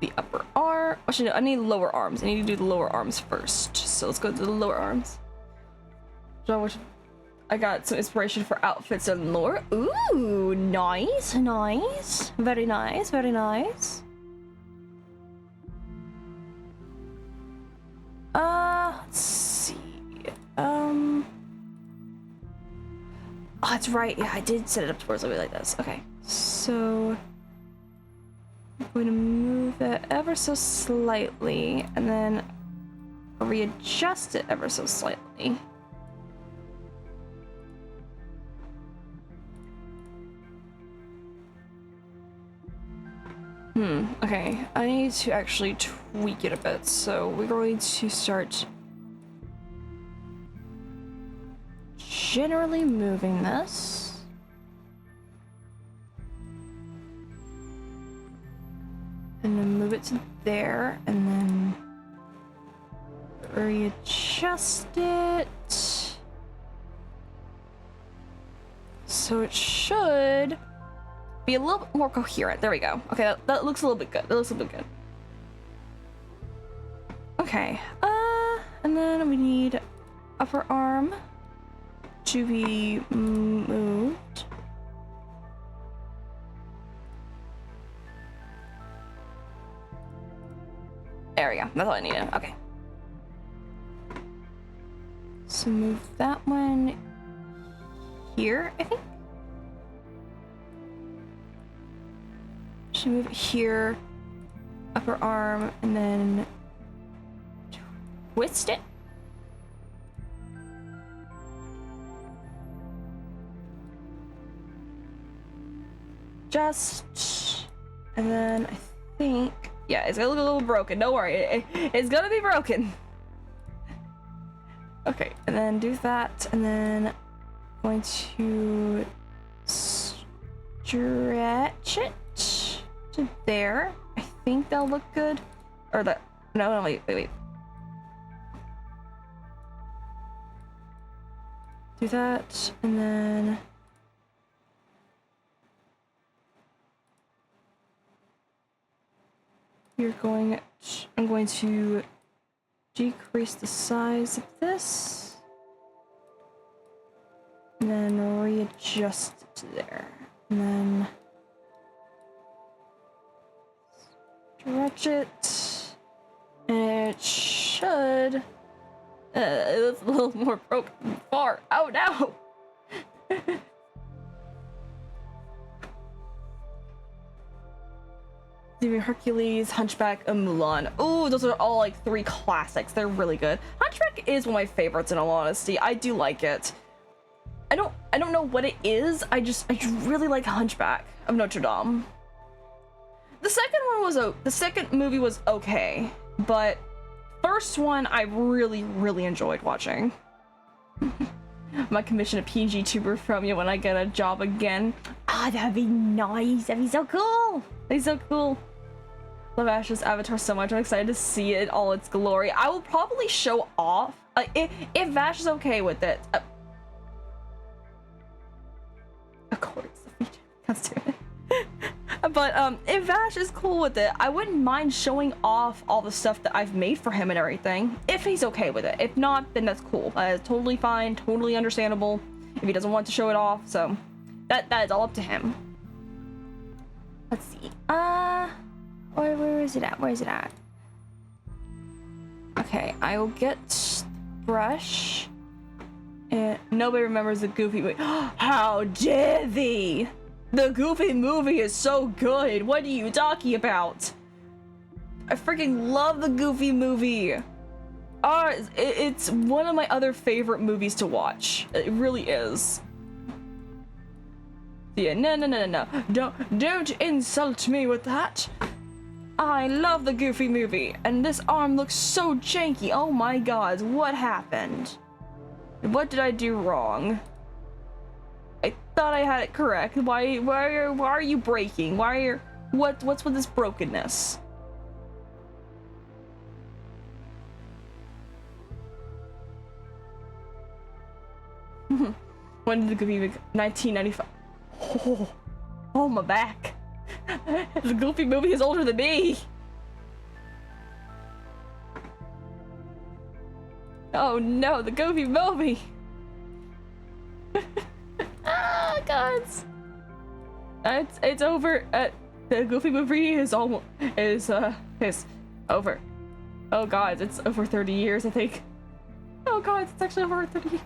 S1: the upper arm. Actually, no, I need lower arms. I need to do the lower arms first. So let's go to the lower arms. So I got some inspiration for outfits and lore. Ooh, nice, nice. Very nice, very nice. Let's see. Oh, that's right. Yeah, I did set it up towards like this. Okay, so I'm going to move it ever so slightly and then readjust it ever so slightly. Okay, I need to actually tweak it a bit, so we're going to start generally moving this. And then move it to there, and then readjust it. So it should be a little bit more coherent. There we go. Okay, that looks a little bit good. That looks a little bit good. Okay, and then we need upper arm to be moved. There we go. That's all I needed. Okay. So move that one here, I think. Should move it here, upper arm, and then twist it. Just, and then I think, yeah, it's gonna look a little broken. Don't worry, it's gonna be broken. Okay, and then do that, and then I'm going to stretch it to there. I think that'll look good. Or that, no, wait. Do that, and then I'm going to decrease the size of this, and then readjust it to there, and then stretch it, and it should, it's a little more broken far. Oh no! Hercules, Hunchback, and Mulan. Ooh, those are all like 3 classics. They're really good. Hunchback is one of my favorites in all honesty. I do like it. I don't know what it is. I just really like Hunchback of Notre Dame. The second movie was okay, but first one I really enjoyed watching. I might commission a PNG tuber from you when I get a job again. Ah, that'd be nice. That'd be so cool. That'd be so cool. Love Ash's avatar so much. I'm excited to see it in all its glory. I will probably show off if Vash is okay with it. Of course, let's do it. But if Vash is cool with it, I wouldn't mind showing off all the stuff that I've made for him and everything, if he's okay with it. If not, then that's cool. Totally fine, totally understandable if he doesn't want to show it off, so that is all up to him. Let's see. Where is it at? Where is it at? Okay, I will get the brush. And nobody remembers the Goofy movie. How dare thee! The Goofy movie is so good. What are you talking about? I freaking love the Goofy movie. It's one of my other favorite movies to watch. It really is. Yeah, no. Don't insult me with that. I love the Goofy movie, and this arm looks so janky. Oh my god, what happened? What did I do wrong? I thought I had it correct. Why are you breaking? What's with this brokenness? When did the Goofy make 1995? Oh. Oh, my back. The Goofy movie is older than me. Oh no, the Goofy movie. Ah, gods. It's over. The Goofy movie is over. Oh god, it's over 30 years, I think. Oh god, it's actually over 30.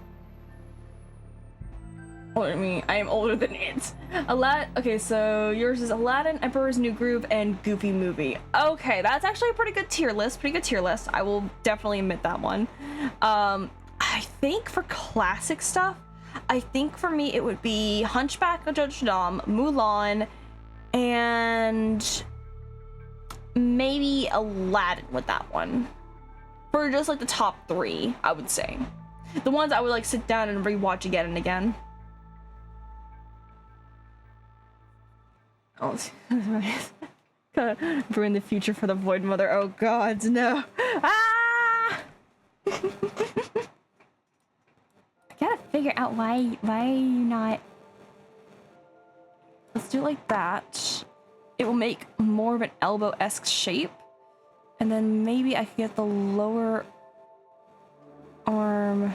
S1: Older than me. I am older than it. Okay, so yours is Aladdin, Emperor's New Groove, and Goofy movie. Okay, that's actually a pretty good tier list. I will definitely admit that one. I think for classic stuff, I think for me it would be Hunchback of Notre Dame, Mulan, and maybe Aladdin with that one. For just like the top 3, I would say. The ones I would like sit down and rewatch again and again. Oh, gonna ruin the future for the Void Mother. Oh god, no. Ah! I gotta figure out why you not. Let's do it like that. It will make more of an elbow-esque shape. And then maybe I could get the lower arm.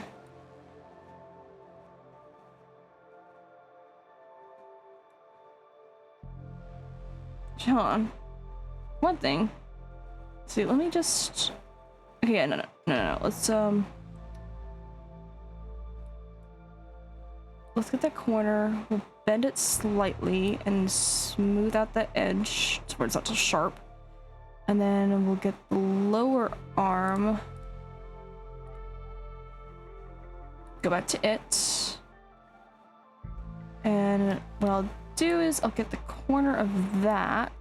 S1: Hold on. One thing. Let's see, let me just. Okay, yeah, no. Let's get that corner. We'll bend it slightly and smooth out the edge so it's not too sharp. And then we'll get the lower arm. Go back to it. And what I'll do is I'll get the corner of that.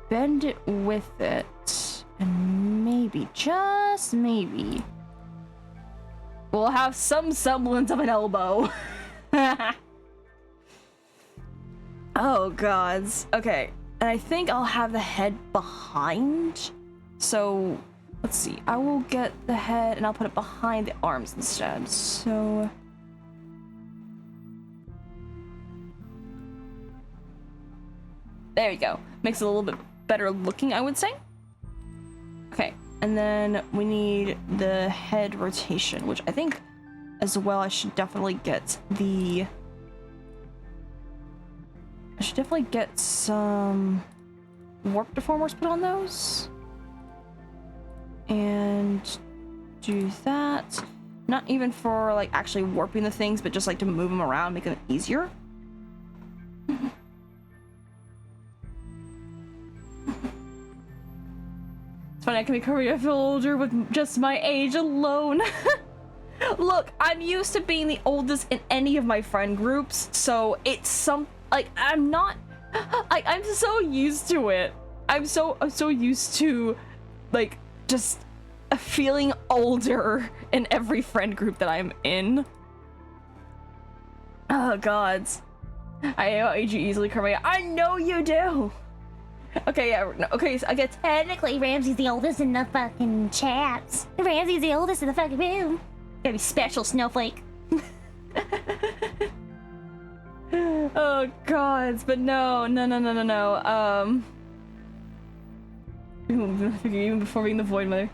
S1: Bend it with it. And maybe, just maybe, we'll have some semblance of an elbow. Oh gods. Okay, and I think I'll have the head behind. So let's see, I will get the head and I'll put it behind the arms instead. So there we go. Makes it a little bit better looking, I would say. Okay, and then we need the head rotation, which I think as well I should definitely get the... I should definitely get some warp deformers put on those. And do that. Not even for like actually warping the things, but just like to move them around, make them easier. It's funny, I can be Korea, I feel older with just my age alone. Look, I'm used to being the oldest in any of my friend groups, so it's like I'm so used to it. I'm so used to like just feeling older in every friend group that I'm in. Oh gods. I age you easily, Korea. I know you do. Okay, yeah, no, okay, so I guess
S2: technically Ramsey's the oldest in the fucking chats. Ramsey's the oldest in the fucking room. Gotta be special, snowflake.
S1: Oh gods, but no. Even before being the Void Mother.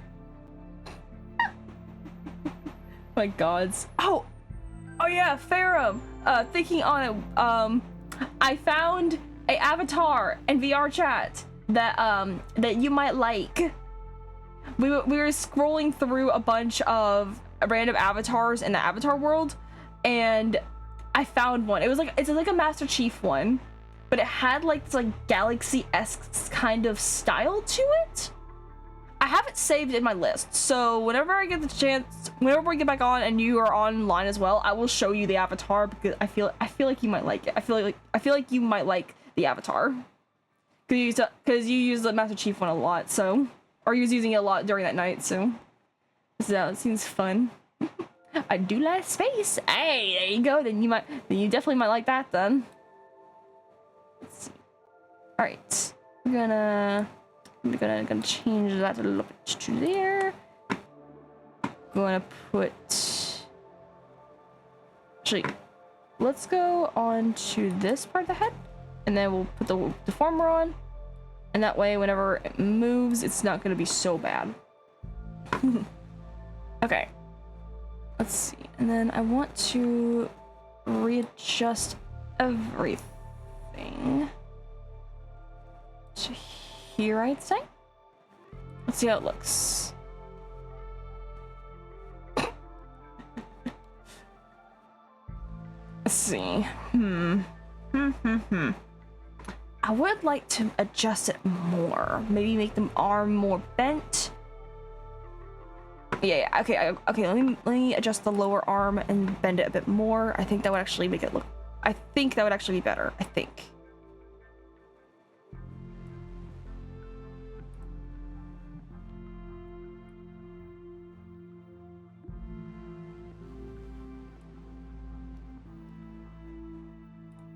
S1: My gods. Oh yeah, Farum. Thinking on it, I found a avatar in VR chat that you might like. We were scrolling through a bunch of random avatars in the Avatar world, and I found one. It's like a Master Chief one, but it had like this like galaxy-esque kind of style to it. I have it saved in my list, so whenever I get the chance, whenever we get back on and you are online as well, I will show you the avatar because I feel like you might like it. I feel like you might like the avatar because you use the Master Chief one a lot, so, or you was using it a lot during that night, so it seems fun. I do like space. Hey, there you go. Then you definitely might like that then. Let's see. All right, we're gonna change that a little bit to there. Gonna put Actually, let's go on to this part of the head, and then we'll put the deformer on, and that way whenever it moves, it's not going to be so bad. Okay, let's see. And then I want to readjust everything to here, I'd say. Let's see how it looks. Let's see. I would like to adjust it more. Maybe make the arm more bent. Yeah, okay, okay. Let me adjust the lower arm and bend it a bit more. I think that would actually make it look. I think that would actually be better. I think.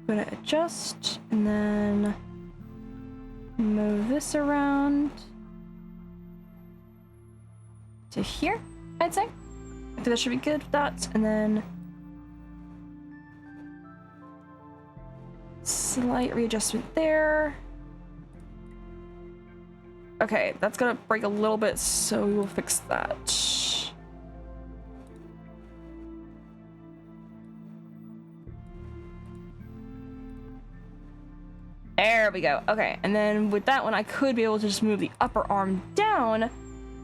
S1: I'm gonna adjust and then move this around to here, I'd say. I think that should be good with that. And then slight readjustment there. Okay, that's gonna break a little bit, so we will fix that. There we go. Okay, and then with that one, I could be able to just move the upper arm down.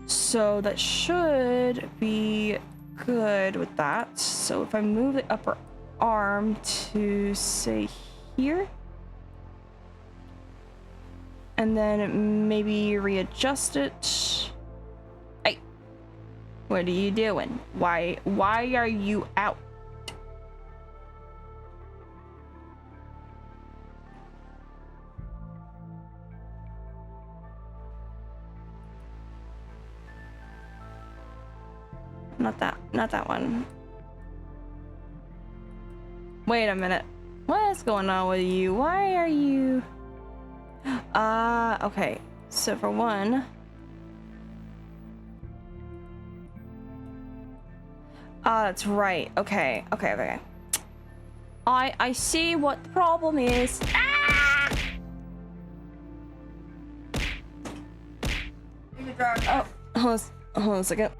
S1: So that should be good with that. So if I move the upper arm to, say, here, and then maybe readjust it. Hey, what are you doing? Why are you out? Not that one. Wait a minute. What is going on with you? Why are you... okay. So for one... that's right. Okay. I see what the problem is. Ah! Oh, hold on a second.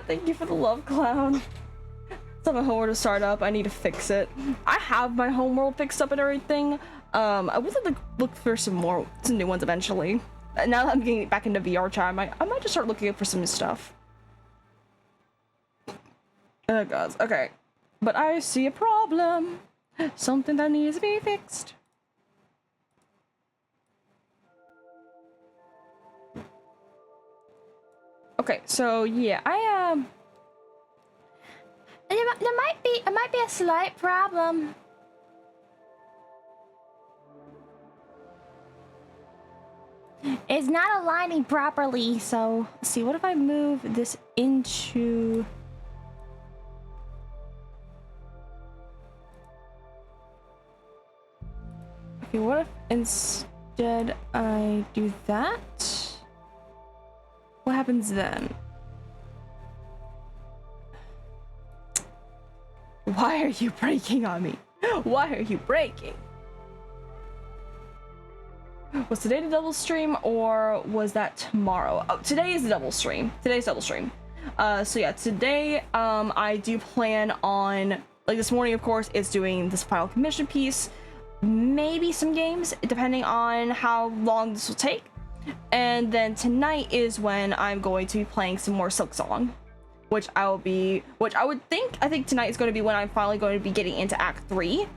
S1: Thank you for the love, clown. So my homeworld to start up. I need to fix it. I have my homeworld fixed up and everything. I would like to look for some new ones eventually. Now that I'm getting back into VR chat, I might just start looking for some new stuff. Oh god. Okay, but I see a problem. Something that needs to be fixed. Okay, so yeah,
S2: There might be a slight problem. It's not aligning properly, so
S1: let's see, what if I move this into... Okay, what if instead I do that? What happens then? Why are you breaking on me? Why are you breaking? Was today the double stream or was that tomorrow? Oh, today is the double stream. Today's double stream. So yeah, today I do plan on, like this morning of course, it's doing this final commission piece. Maybe some games, depending on how long this will take. And then tonight is when I'm going to be playing some more Silksong, I think tonight is going to be when I'm finally going to be getting into Act 3,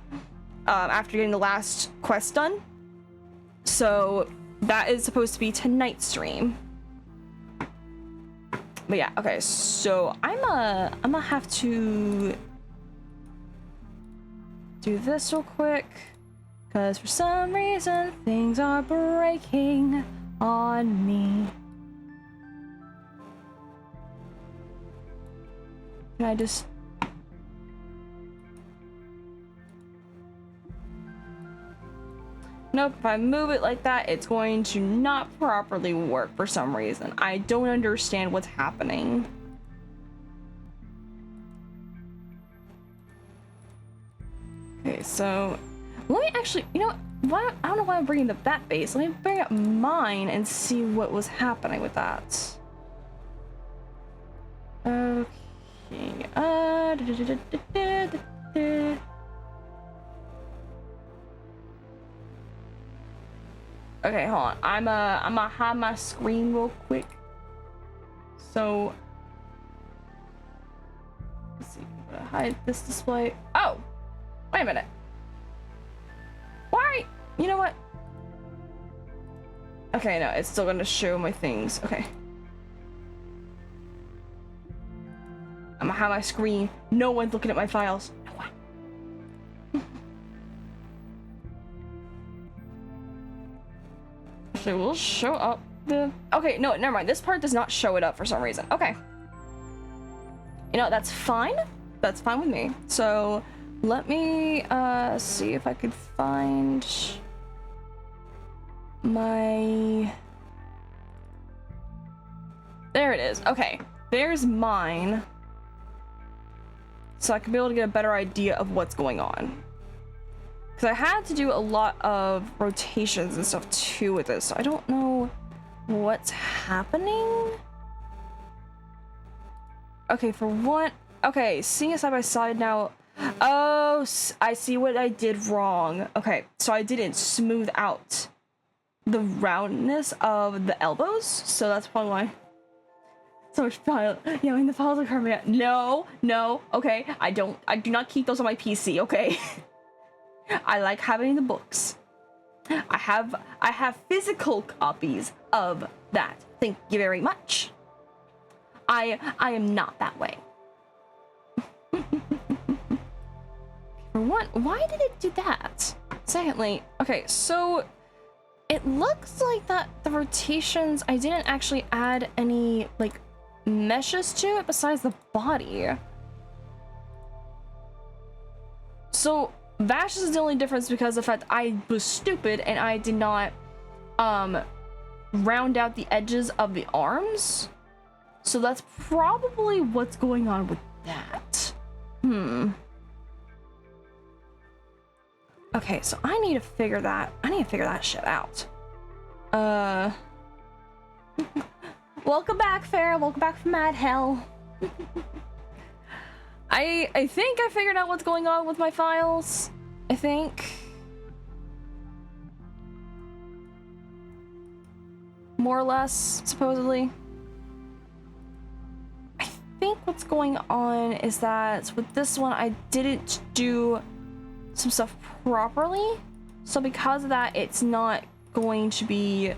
S1: after getting the last quest done. So that is supposed to be tonight's stream. But yeah, okay, so I'm gonna have to do this real quick, because for some reason things are breaking on me. Can I just... Nope, if I move it like that, it's going to not properly work for some reason. I don't understand what's happening. Okay, so let me actually, you know, why, I don't know why I'm bringing up that base. Let me bring up mine and see what was happening with that. Okay. Okay, hold on. I'm gonna hide my screen real quick. So, let's see. I'm gonna hide this display. Oh, wait a minute. Why? You know what? Okay, no, it's still gonna show my things. Okay. I'm gonna hide my screen. No one's looking at my files. No one. So we'll show up the... Okay, no, never mind. This part does not show it up for some reason. Okay. You know, that's fine. That's fine with me. So let me see if I could find my... There it is. Okay. There's mine. So I can be able to get a better idea of what's going on. Because I had to do a lot of rotations and stuff too with this, so I don't know what's happening. Okay, for one... Okay, seeing it side by side now... Oh, I see what I did wrong. Okay, so I didn't smooth out the roundness of the elbows, so that's probably why. So much file. Yeah, in the files are coming out. No, okay. I do not keep those on my PC, okay? I like having the books. I have physical copies of that. Thank you very much. I am not that way. For one, why did it do that? Secondly, okay, so it looks like that the rotations, I didn't actually add any like meshes to it besides the body. So Vash is the only difference because of the fact I was stupid and I did not round out the edges of the arms. So that's probably what's going on with that. Okay, so I need to figure that shit out. Welcome back, Farah. Welcome back from Mad Hell. I think I figured out what's going on with my files. I think. More or less, supposedly. I think what's going on is that with this one, I didn't do some stuff properly. So because of that, it's not going to be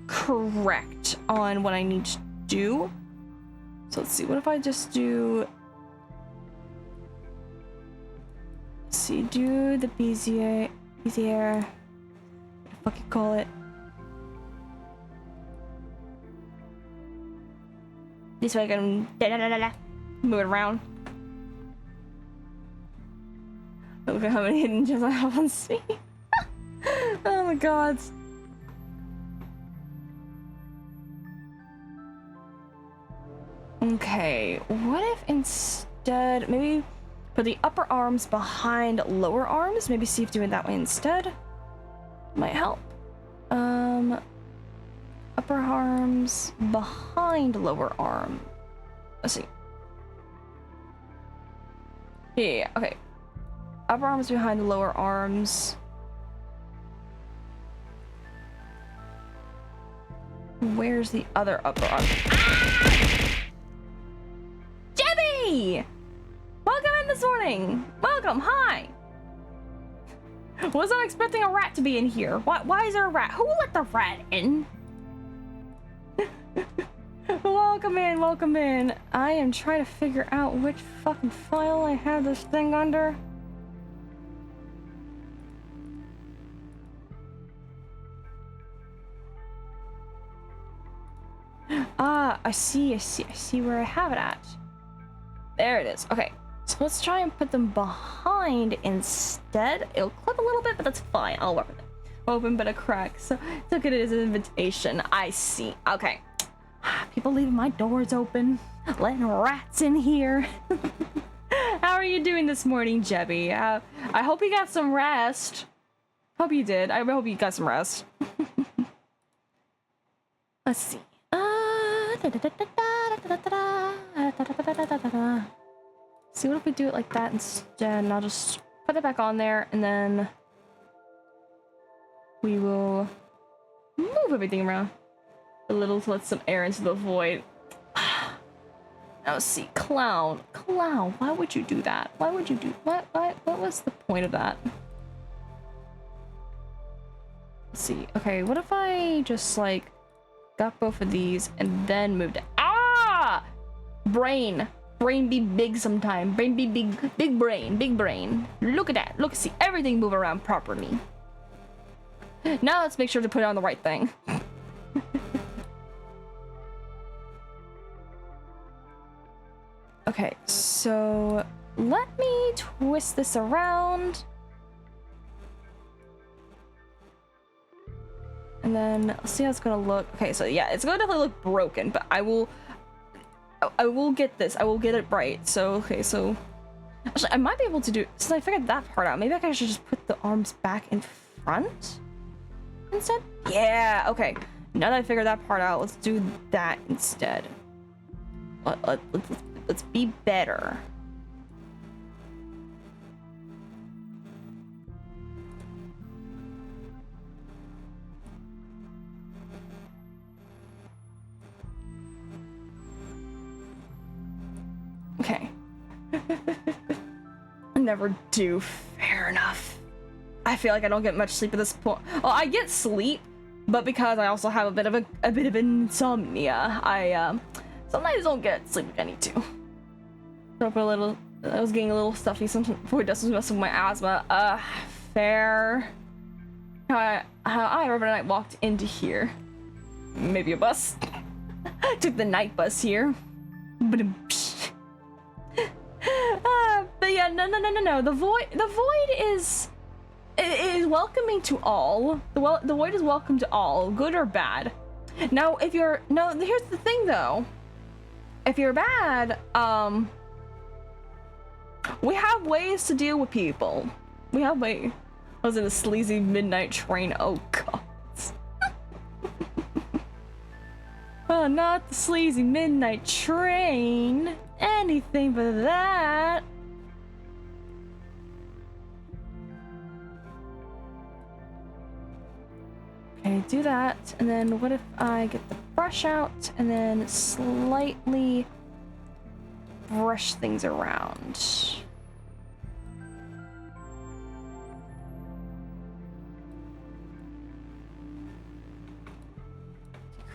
S1: correct on what I need to do. So let's see, what if I just do... Let's see, do the Bezier, what the fuck you call it? This way I can move it around. Look at how many hidden gems I have on Steam. Oh my god. Okay, what if instead, maybe put the upper arms behind lower arms? Maybe see if doing it that way instead might help. Upper arms behind lower arm. Let's see. Yeah, okay. Upper arms behind the lower arms. Where's the other upper arm? Ah! Jebby! Welcome in this morning. Welcome, hi. Wasn't expecting a rat to be in here. Why is there a rat? Who let the rat in? Welcome in, welcome in. I am trying to figure out which fucking file I have this thing under. Ah, I see where I have it at. There it is. Okay, so let's try and put them behind instead. It'll clip a little bit, but that's fine. I'll work with it. open but a crack, so took it as an invitation. I see. Okay. People leaving my doors open, letting rats in here. How are you doing this morning, Jebby? I hope you got some rest. Hope you did. I hope you got some rest. Let's see. See, what if we do it like that instead? And I'll just put it back on there, and then we will move everything around a little to let some air into the void. Now see, clown, why would you do that? Why would you do what was the point of that? Let's see. Okay, what if I just like got both of these and then moved it? Brain be big sometime. Brain be big brain. Look at that. Look, see everything move around properly. Now let's make sure to put it on the right thing. Okay, so let me twist this around. And then let's see how it's gonna look. Okay, so yeah, it's gonna definitely look broken, but I will get this. I will get it right. So, okay, so actually I might be able to do, since I figured that part out, maybe I should just put the arms back in front instead? Yeah, okay. Now that I figured that part out, let's do that instead. Let's be better. Okay. I never do. Fair enough. I feel like I don't get much sleep at this point. Well, I get sleep, but because I also have a bit of insomnia, I sometimes don't get sleep like I need to. So I was getting a little stuffy sometimes before it does mess with my asthma. Fair. How I overnight walked into here. Maybe a bus. Took the night bus here. But yeah, no. The void is welcoming to all. The void is welcome to all, good or bad. Now, here's the thing though. If you're bad, we have ways to deal with people. I was in a sleazy midnight train. Oh god. Oh, not the sleazy midnight train. Anything but that. Okay, do that. And then what if I get the brush out and then slightly brush things around?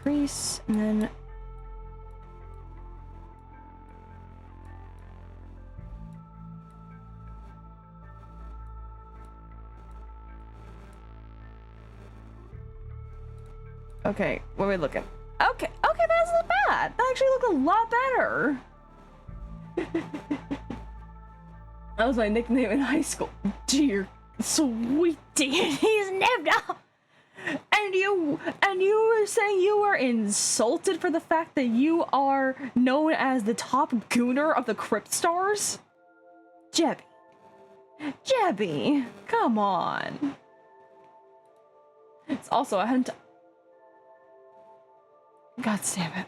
S1: Decrease, and then okay, what are we looking? Okay, that's not bad. That actually looked a lot better. That was my nickname in high school. Dear sweet deities, Nebda. And you were saying you were insulted for the fact that you are known as the top gooner of the Crypt Stars? Jebby, come on. It's also a hunt. God damn it.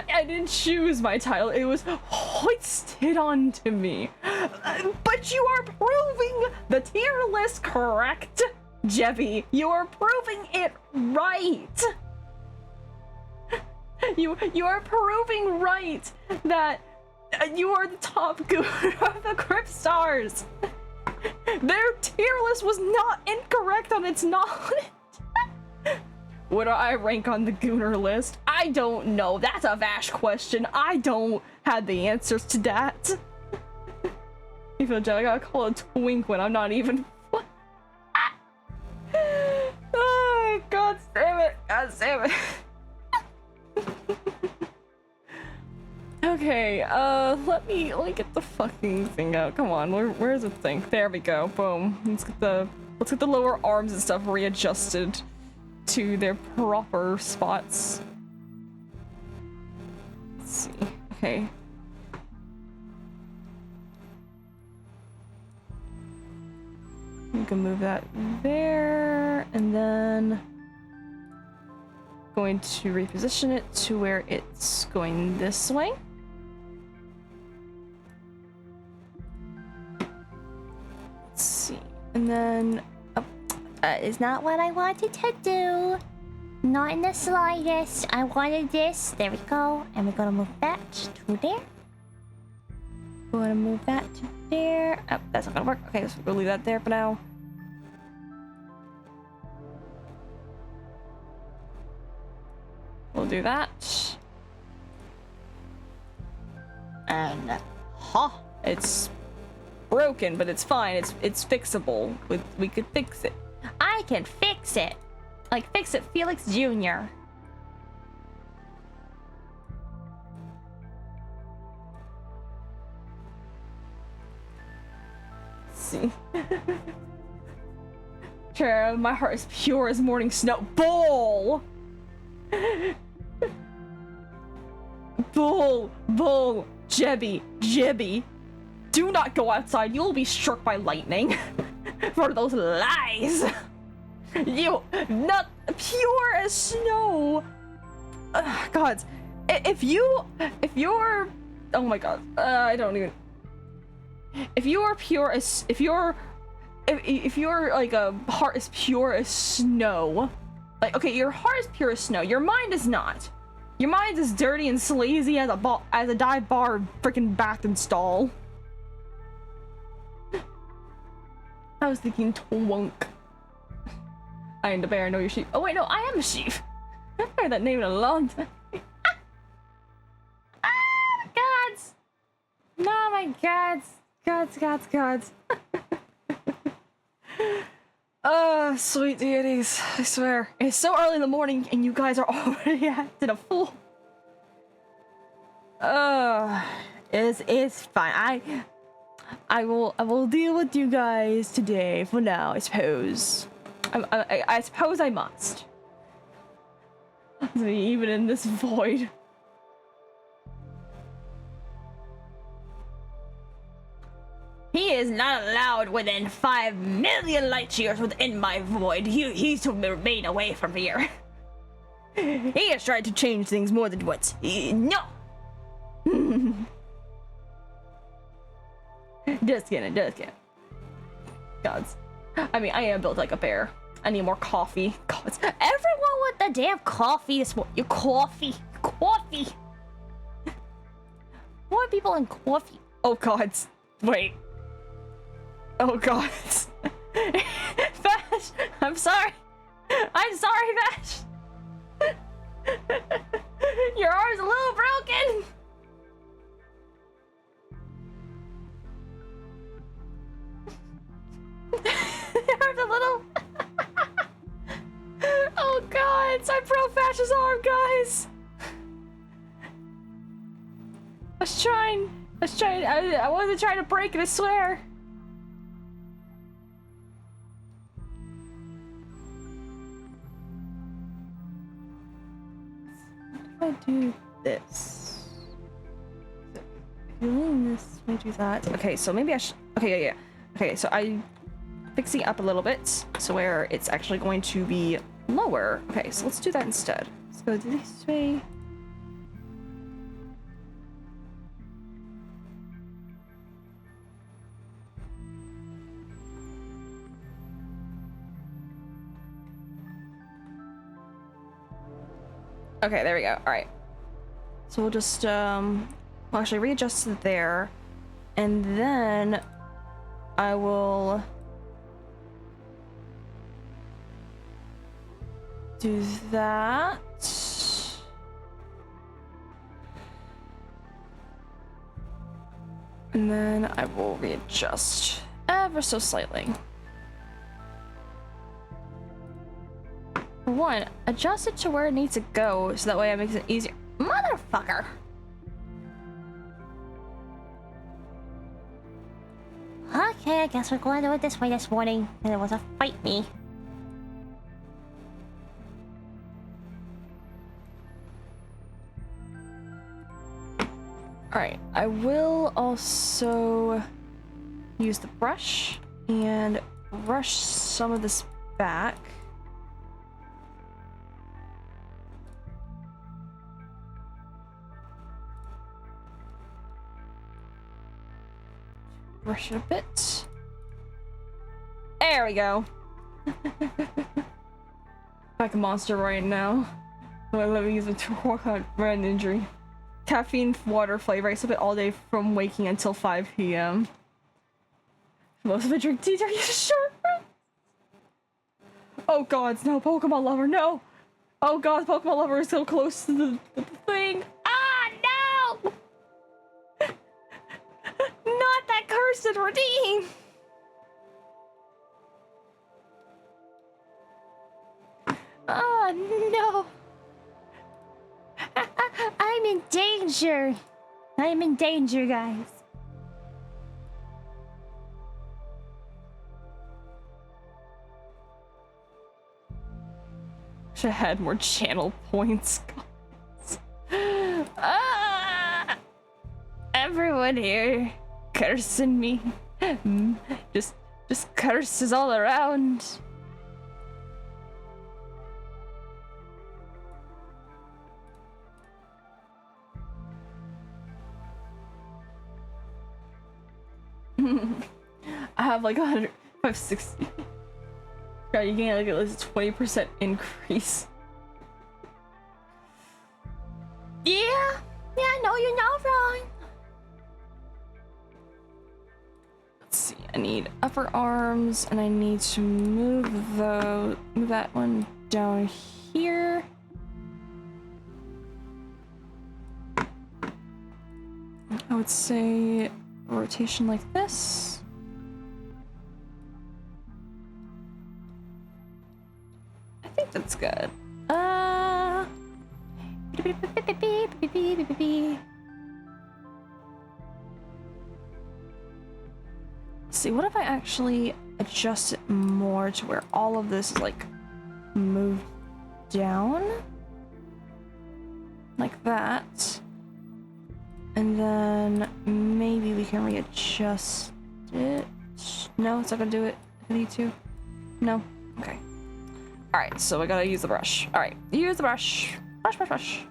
S1: I didn't choose my title, it was hoisted onto me. But you are proving the tier list correct, Jebby. You are proving it right. You are proving right that you are the top gooner of the Crypt Stars. Their tier list was not incorrect on its knowledge. What do I rank on the gooner list? I don't know. That's a Vash question. I don't have the answers to that. You feel jelly? I gotta call a twink when I'm not even. Oh, God damn it. Okay, let me get the fucking thing out. Come on, where's the thing? There we go. Boom. Let's get the lower arms and stuff readjusted to their proper spots. Let's see. Okay. You can move that there, and then going to reposition it to where it's going this way. Let's see, and then
S2: that is not what I wanted to do. Not in the slightest. I wanted this. There we go. And we're gonna move that to there. We're gonna move that to there.
S1: Oh, that's not gonna work. Okay, so we'll leave that there for now. We'll do that. And it's broken, but it's fine. It's fixable. We could fix it.
S2: I can fix it. Like fix it, Felix Jr.
S1: See. Sure, my heart is pure as morning snow. Bull! Bull! Jebby. Do not go outside. You will be struck by lightning. For those lies. You, not pure as snow. God, if you're, oh my God, I don't even. If you are pure as, if you're like a heart as pure as snow, like okay, your heart is pure as snow. Your mind is not. Your mind is dirty and sleazy as a dive bar freaking bath and stall. I was thinking twunk. I ain't the bear, I know you're sheep. Oh wait, no, I am a sheep. I haven't heard that name in a long time.
S2: Gods! No, my gods. Gods.
S1: Sweet deities, I swear. It's so early in the morning and you guys are already acting a fool. It's fine. I will deal with you guys today for now, I suppose. I suppose I must. Even in this void.
S2: He is not allowed within 5 million light years within my void. He's to remain away from here.
S1: He has tried to change things more than once. No! Just kidding. Gods. I mean, I am built like a bear. I need more coffee. Gods.
S2: Everyone with the damn coffee this morning. Your coffee. More people in coffee.
S1: Oh, gods. Wait. Oh, gods. Vash! I'm sorry, Vash! Your arm's a little broken! Your arm's a little... Oh, gods! I broke Vash's arm, guys! I wasn't trying to break it, I swear! I do this. Doing this, I do that. Okay, so maybe I should. Okay, yeah. Okay, so I fixing it up a little bit so where it's actually going to be lower. Okay, so let's do that instead. Let's go this way. Okay, there we go. All right. So we'll just we'll actually readjust it there, and then I will do that. And then I will readjust ever so slightly. For one, adjust it to where it needs to go so that way it makes it easier. Motherfucker!
S2: Okay, I guess we're going to do it this way this morning. And it was a fight me.
S1: Alright, I will also use the brush and brush some of this back. Brush it a bit. There we go. Like a monster right now. Let me use it to work on brain injury. Caffeine water flavor. I sip it all day from waking until 5 p.m. Most of it drink tea. Are you sure? Oh god, no, Pokemon lover, no! Oh god, Pokemon lover is so close to the thing. Ah, no! Not that cursed redeem!
S2: Oh no! I'm in danger! I'm in danger, guys.
S1: Should have had more channel points. Ah! Everyone here cursing me. Just curses all around. I have like 560. God, you gain like at least a 20% increase.
S2: Yeah, no, you're not wrong.
S1: Let's see, I need upper arms and I need to move that one down here. I would say rotation like this. I think that's good. Let's see, what if I actually adjust it more to where all of this is like moved down? Like that. And then maybe we can readjust it. No, it's not gonna do it. I need to. No. Okay. Alright, so I gotta use the brush. Alright, use the brush. Brush.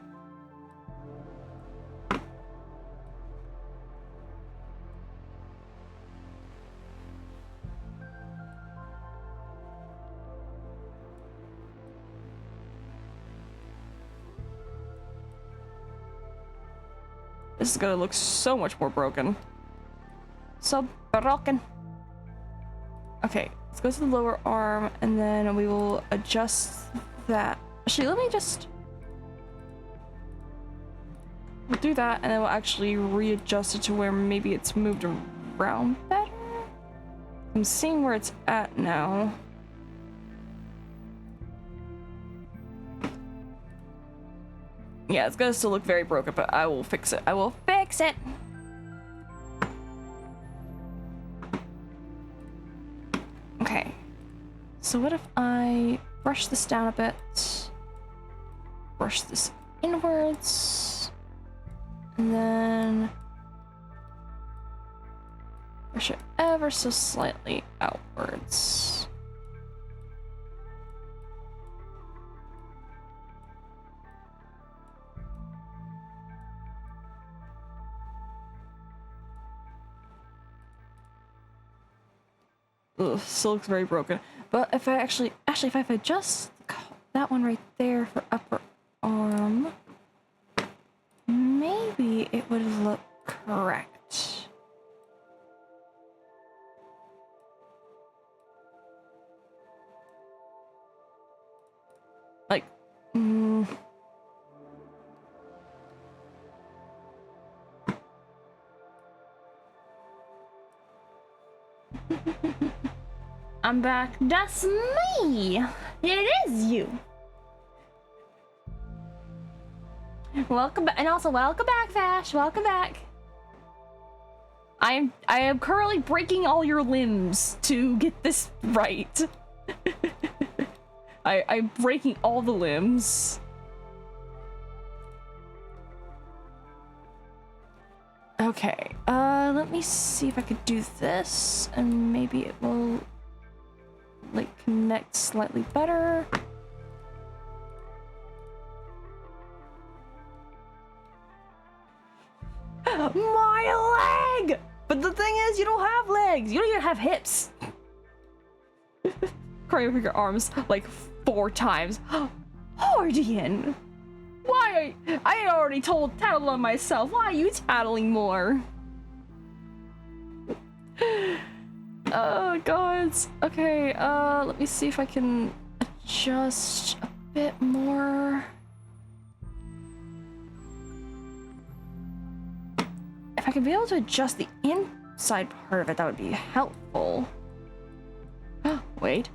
S1: This is gonna look so much more broken. So broken. Okay, let's go to the lower arm and then we will adjust that. Actually, let me just... We'll do that and then we'll actually readjust it to where maybe it's moved around better. I'm seeing where it's at now. Yeah, it's gonna still look very broken, but I will fix it. I will fix it! Okay. So what if I brush this down a bit? Brush this inwards. And then... brush it ever so slightly outwards. Ugh, still looks very broken. But if I actually if I adjust that one right there for upper arm, maybe it would look correct. Like, I'm back.
S2: That's me. It is you. Welcome back, and also welcome back, Vash. Welcome back.
S1: I am currently breaking all your limbs to get this right. I'm breaking all the limbs. Okay, let me see if I could do this, and maybe it will, like, connect slightly better. My leg! But the thing is, you don't have legs. You don't even have hips. Crying over your arms like 4 times. Hordian! Why? I already tattled on myself. Why are you tattling more? Oh, gods. Okay, let me see if I can adjust a bit more. If I could be able to adjust the inside part of it, that would be helpful. Wait.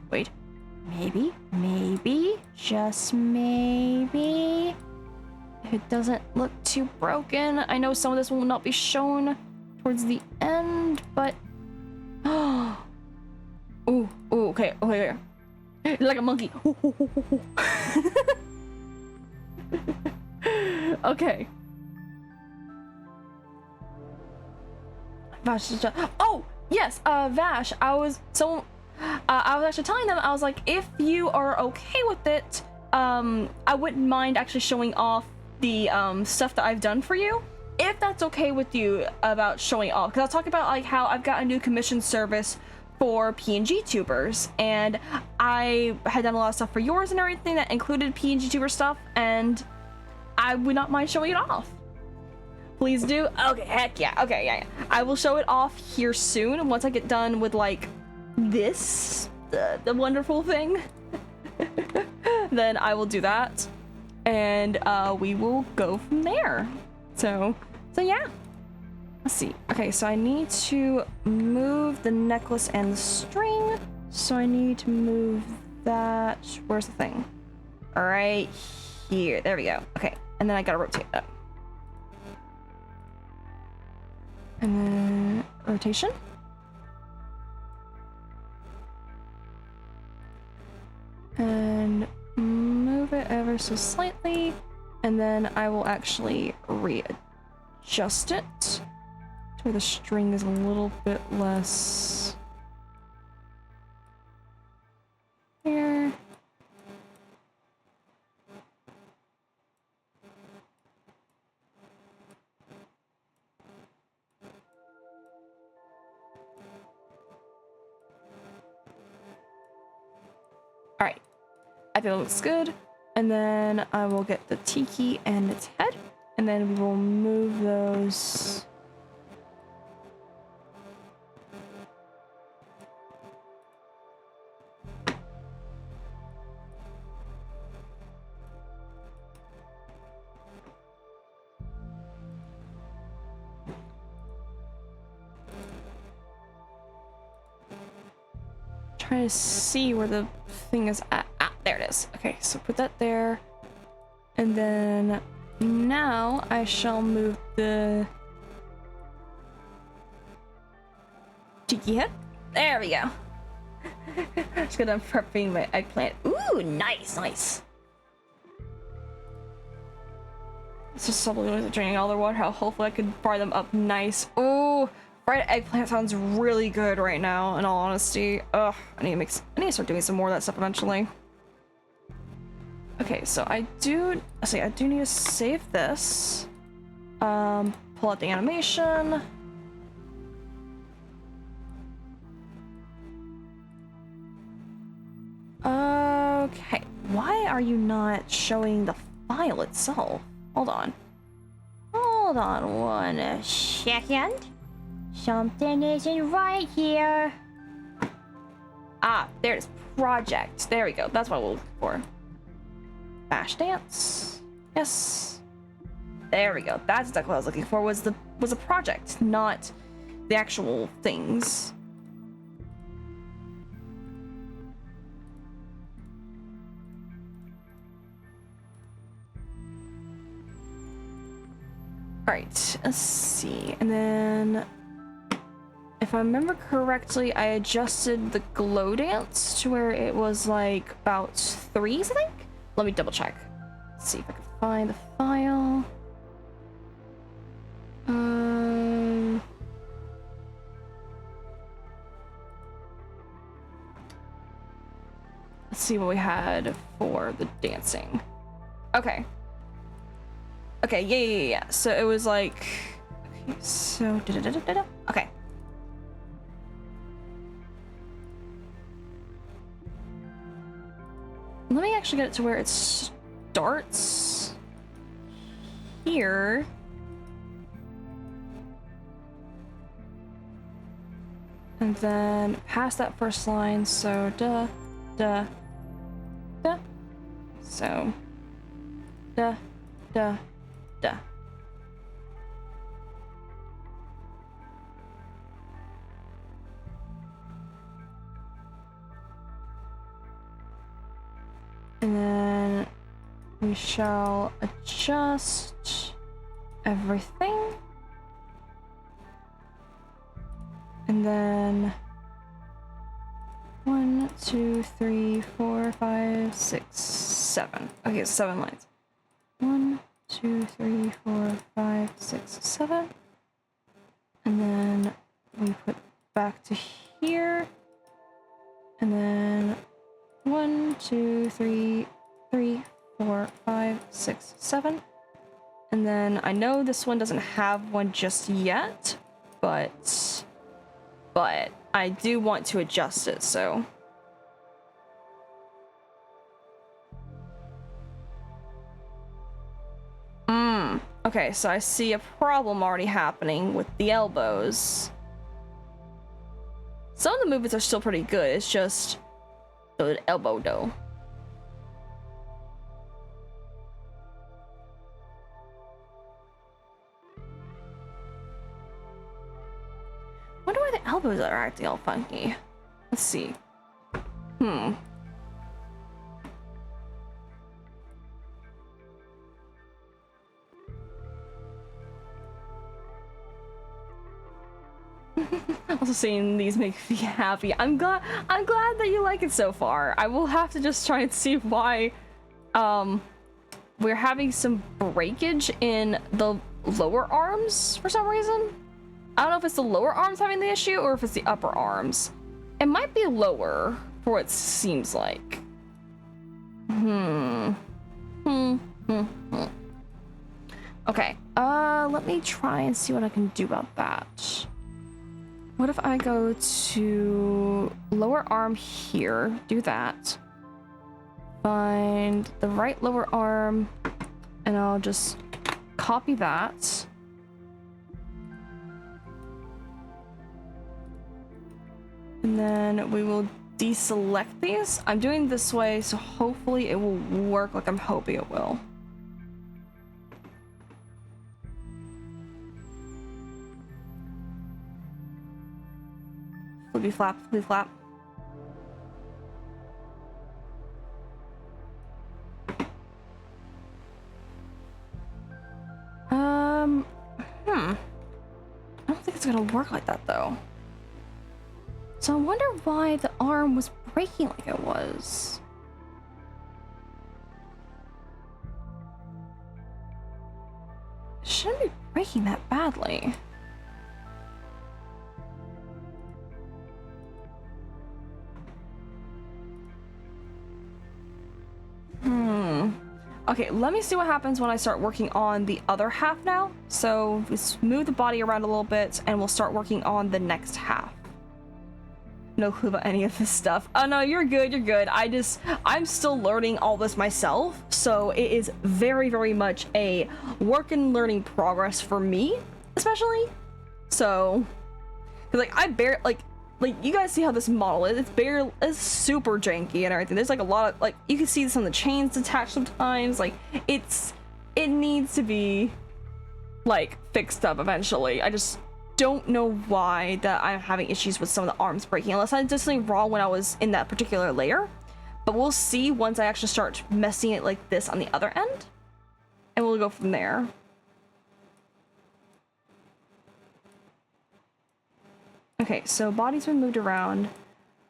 S1: Maybe, just maybe. If it doesn't look too broken. I know some of this will not be shown towards the end, but... Ooh, okay. Like a monkey. Okay. Vash is just, oh yes, Vash. I was actually telling them, I was like, if you are okay with it, I wouldn't mind actually showing off the stuff that I've done for you, if that's okay with you about showing off. Because I'll talk about like how I've got a new commission service for PNG tubers, and I had done a lot of stuff for yours and everything that included PNG tuber stuff, and I would not mind showing it off. Please do. Okay, heck yeah. Okay, yeah. I will show it off here soon once I get done with like this, the wonderful thing. Then I will do that, and we will go from there. So yeah. Let's see. Okay, so I need to move the necklace and the string. So I need to move that. Where's the thing? All right, here. There we go. Okay, and then I gotta rotate that. And then rotation. And move it ever so slightly. And then I will actually readjust it to where the string is a little bit less there. All right, I think it looks good. And then I will get the tiki and its head, and then we will move those. Trying to see where the thing is at. Ah, there it is. Okay, so put that there. And then now I shall move the tiki head. There we go. Just gonna prepping my eggplant. Ooh, nice. It's just something with draining all their water. How hopefully I can fry them up nice. Oh, fried eggplant sounds really good right now, in all honesty. Ugh, I need to start doing some more of that stuff eventually. Okay, so I do need to save this. Pull out the animation. Okay, why are you not showing the file itself? Hold on one second. Something isn't right here. Ah, there it is. Project. There we go. That's what we're looking for. Bash dance. Yes. There we go. That's exactly what I was looking for. Was a project, not the actual things. All right. Let's see. And then if I remember correctly, I adjusted the glow dance to where it was like about 3s, I think? Let me double check. Let's see if I can find the file. Let's see what we had for the dancing. Okay. Okay, yeah. So it was like, okay, so okay. Let me actually get it to where it starts here. And then past that first line, so duh. So duh. And then we shall adjust everything. And then 1, 2, 3, 4, 5, 6, 7. Okay, 7 lines. 1, 2, 3, 4, 5, 6, 7. And then we put back to here. And then 1, 2, 3, 4, 5, 6, 7. And then I know this one doesn't have one just yet, but I do want to adjust it, so. Okay, so I see a problem already happening with the elbows. Some of the movements are still pretty good, it's just the elbow though. Wonder why the elbows are acting all funky. Let's see. Also seeing these make me happy. I'm glad that you like it so far. I will have to just try and see why we're having some breakage in the lower arms for some reason. I don't know if it's the lower arms having the issue or if it's the upper arms. It might be lower for what it seems like. Okay, let me try and see what I can do about that. What if I go to lower arm here, do that. Find the right lower arm, and I'll just copy that. And then we will deselect these. I'm doing this way, so hopefully it will work like I'm hoping it will. Flippy flap, flippy flap. I don't think it's gonna work like that though. So I wonder why the arm was breaking like it was. It shouldn't be breaking that badly. Okay, let me see what happens when I start working on the other half now. So let's move the body around a little bit and we'll start working on the next half. No clue about any of this stuff. Oh no, you're good, you're good. I'm still learning all this myself. So it is very, very much a work and learning progress for me, especially. So, like you guys see how this model is. It's super janky and everything. There's like a lot of, like, you can see this on the chains detached sometimes. Like, it needs to be like fixed up eventually. I just don't know why that I'm having issues with some of the arms breaking, unless I did something wrong when I was in that particular layer. But we'll see once I actually start messing it like this on the other end, and we'll go from there. Okay, so body's been moved around.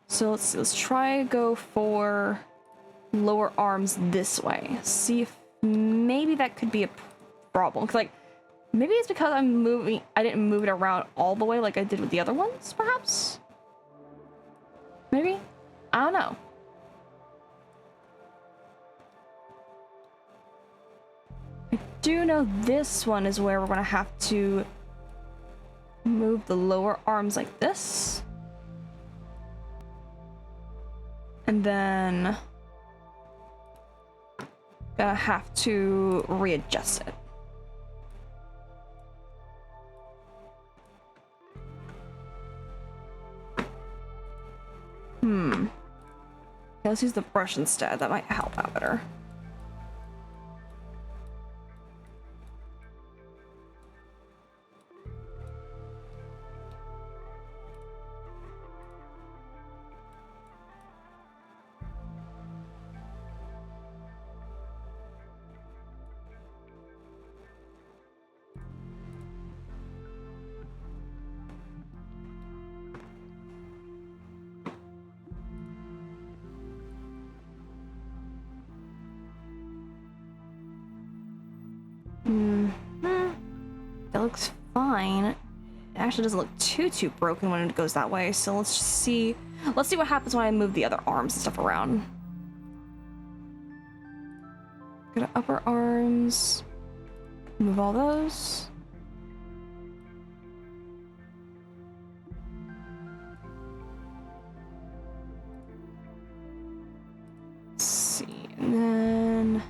S1: So let's try to go for lower arms this way. See if maybe that could be a problem. 'Cause, like, maybe it's because I didn't move it around all the way like I did with the other ones, perhaps? Maybe? I don't know. I do know this one is where we're gonna have to move the lower arms like this. And then gonna have to readjust it. Okay, let's use the brush instead. That might help out better. That looks fine. It actually doesn't look too broken when it goes that way. So let's just see. Let's see what happens when I move the other arms and stuff around. Go to upper arms. Move all those. Let's see, and then.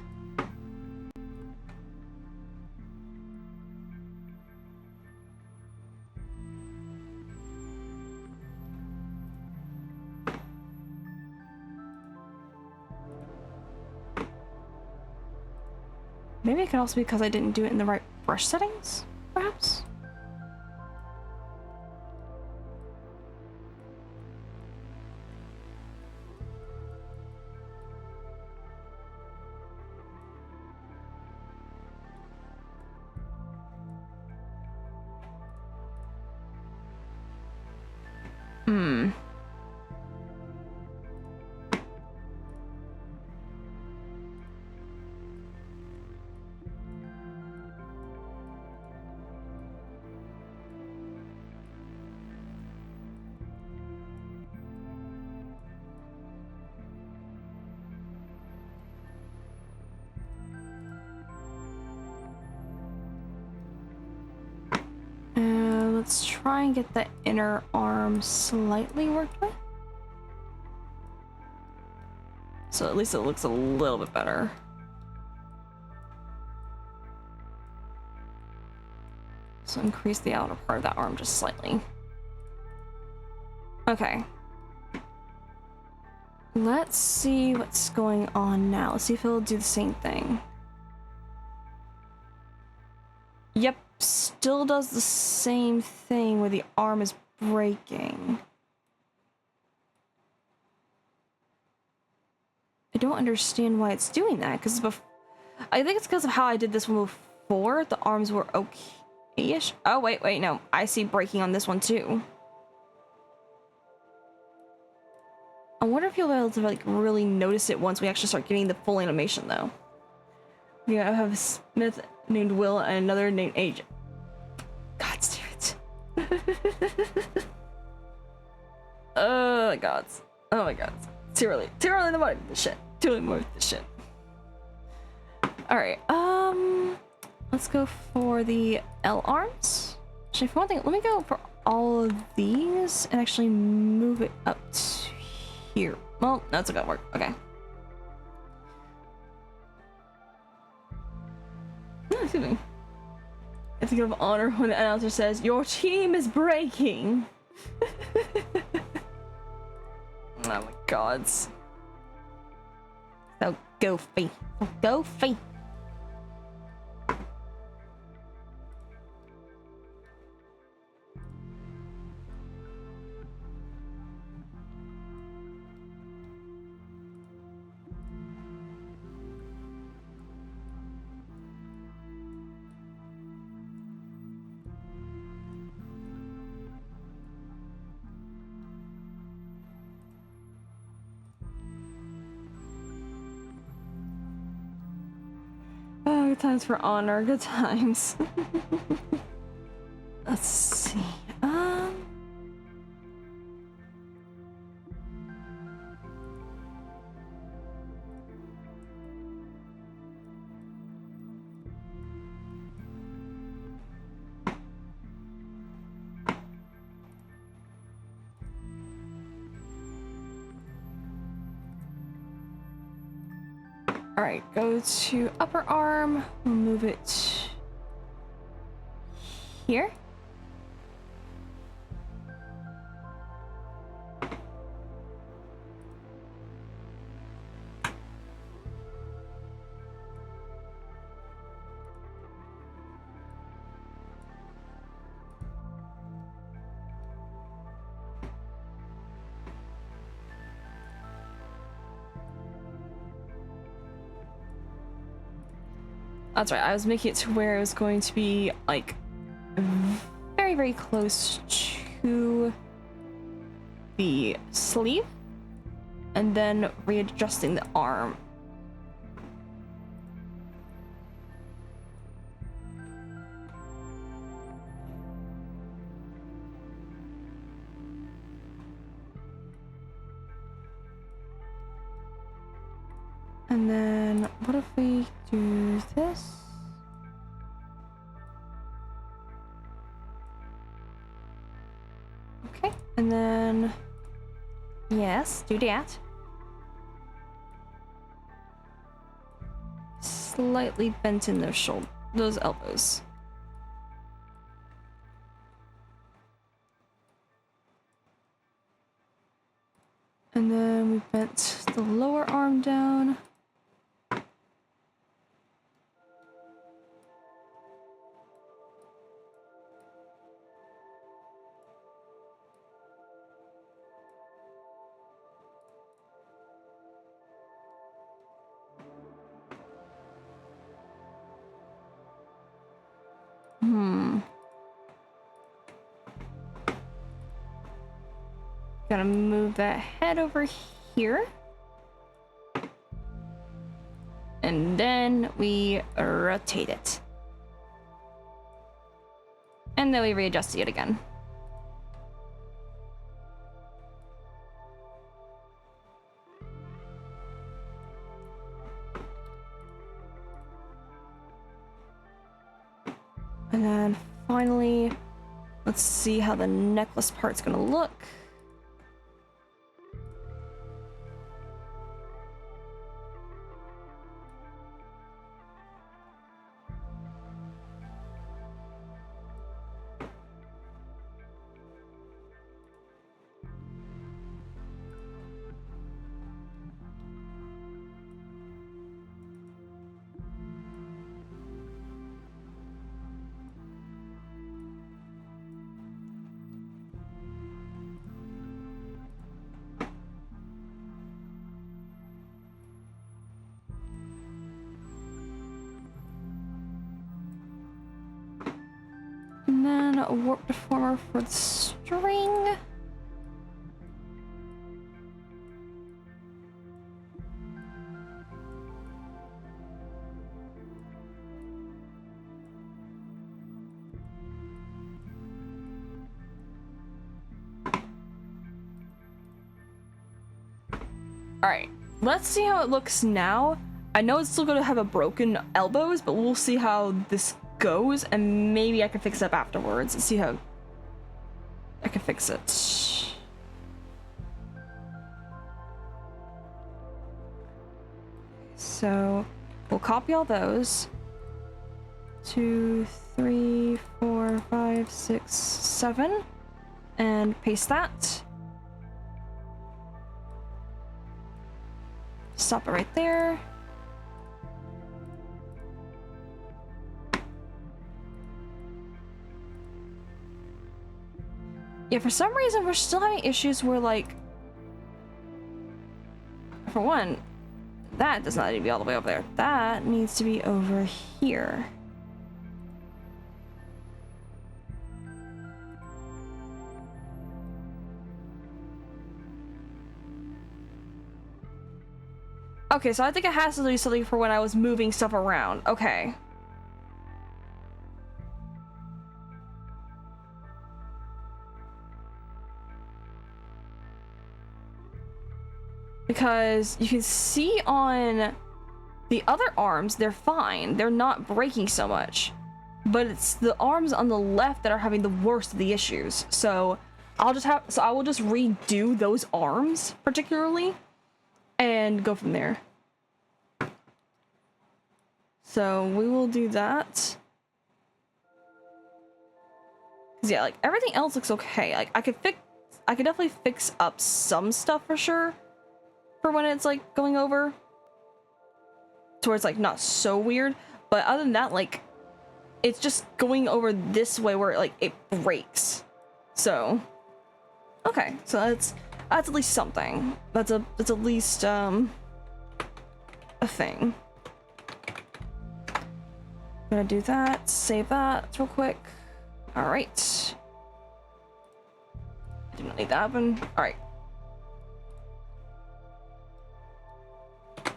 S1: Maybe it could also be because I didn't do it in the right brush settings, perhaps? Let's try and get the inner arm slightly worked with. So at least it looks a little bit better. So increase the outer part of that arm just slightly. Okay. Let's see what's going on now. Let's see if it'll do the same thing. Yep, still does the same thing where the arm is breaking. I don't understand why it's doing that, because I think it's because of how I did this one before. The arms were okay-ish. Oh, wait, no. I see breaking on this one, too. I wonder if you'll be able to, like, really notice it once we actually start getting the full animation, though. Yeah, I have a Smith named Will and another named Agent. God damn it. Oh my god. Oh my god. Too early. Too early in the morning. Shit. Too early in the morning. Shit. Alright, let's go for the L arms. Actually, for one thing, let me go for all of these and actually move it up to here. Well, that's gonna work. Okay. Oh, excuse me. I have to give honor when the announcer says, "Your team is breaking." Oh my gods. So goofy. So goofy. good times for honor. Good times. Let's see. Alright, go to upper arm. We'll move it here. That's right, I was making it to where it was going to be, like, very, very close to the sleeve, and then readjusting the arm. And then, what if we do this? Okay, and then, yes, do that. Slightly bent in those elbows. And then we bent the lower arm down. Gonna move that head over here. And then we rotate it. And then we readjust it again. And then finally, let's see how the necklace part's gonna look. And then a warp deformer for the string. Alright, let's see how it looks now. I know it's still gonna have a broken elbows, but we'll see how this goes, and maybe I can fix it up afterwards and see how I can fix it. So we'll copy all those. 2, 3, 4, 5, 6, 7, and paste that. Stop it right there. Yeah, for some reason we're still having issues where, like, for one, that does not need to be all the way over there. That needs to be over here. Okay, so I think it has to do something for when I was moving stuff around. Okay. Because you can see on the other arms, they're fine. They're not breaking so much. But it's the arms on the left that are having the worst of the issues. So I will just redo those arms particularly and go from there. So we will do that. Cause yeah, like everything else looks okay. Like I could definitely fix up some stuff for sure. For when it's like going over. To where it's like not so weird. But other than that, like it's just going over this way where like it breaks. So okay, so that's at least something. That's at least a thing. I'm gonna do that, save that real quick. Alright. I do not need that happen. Alright.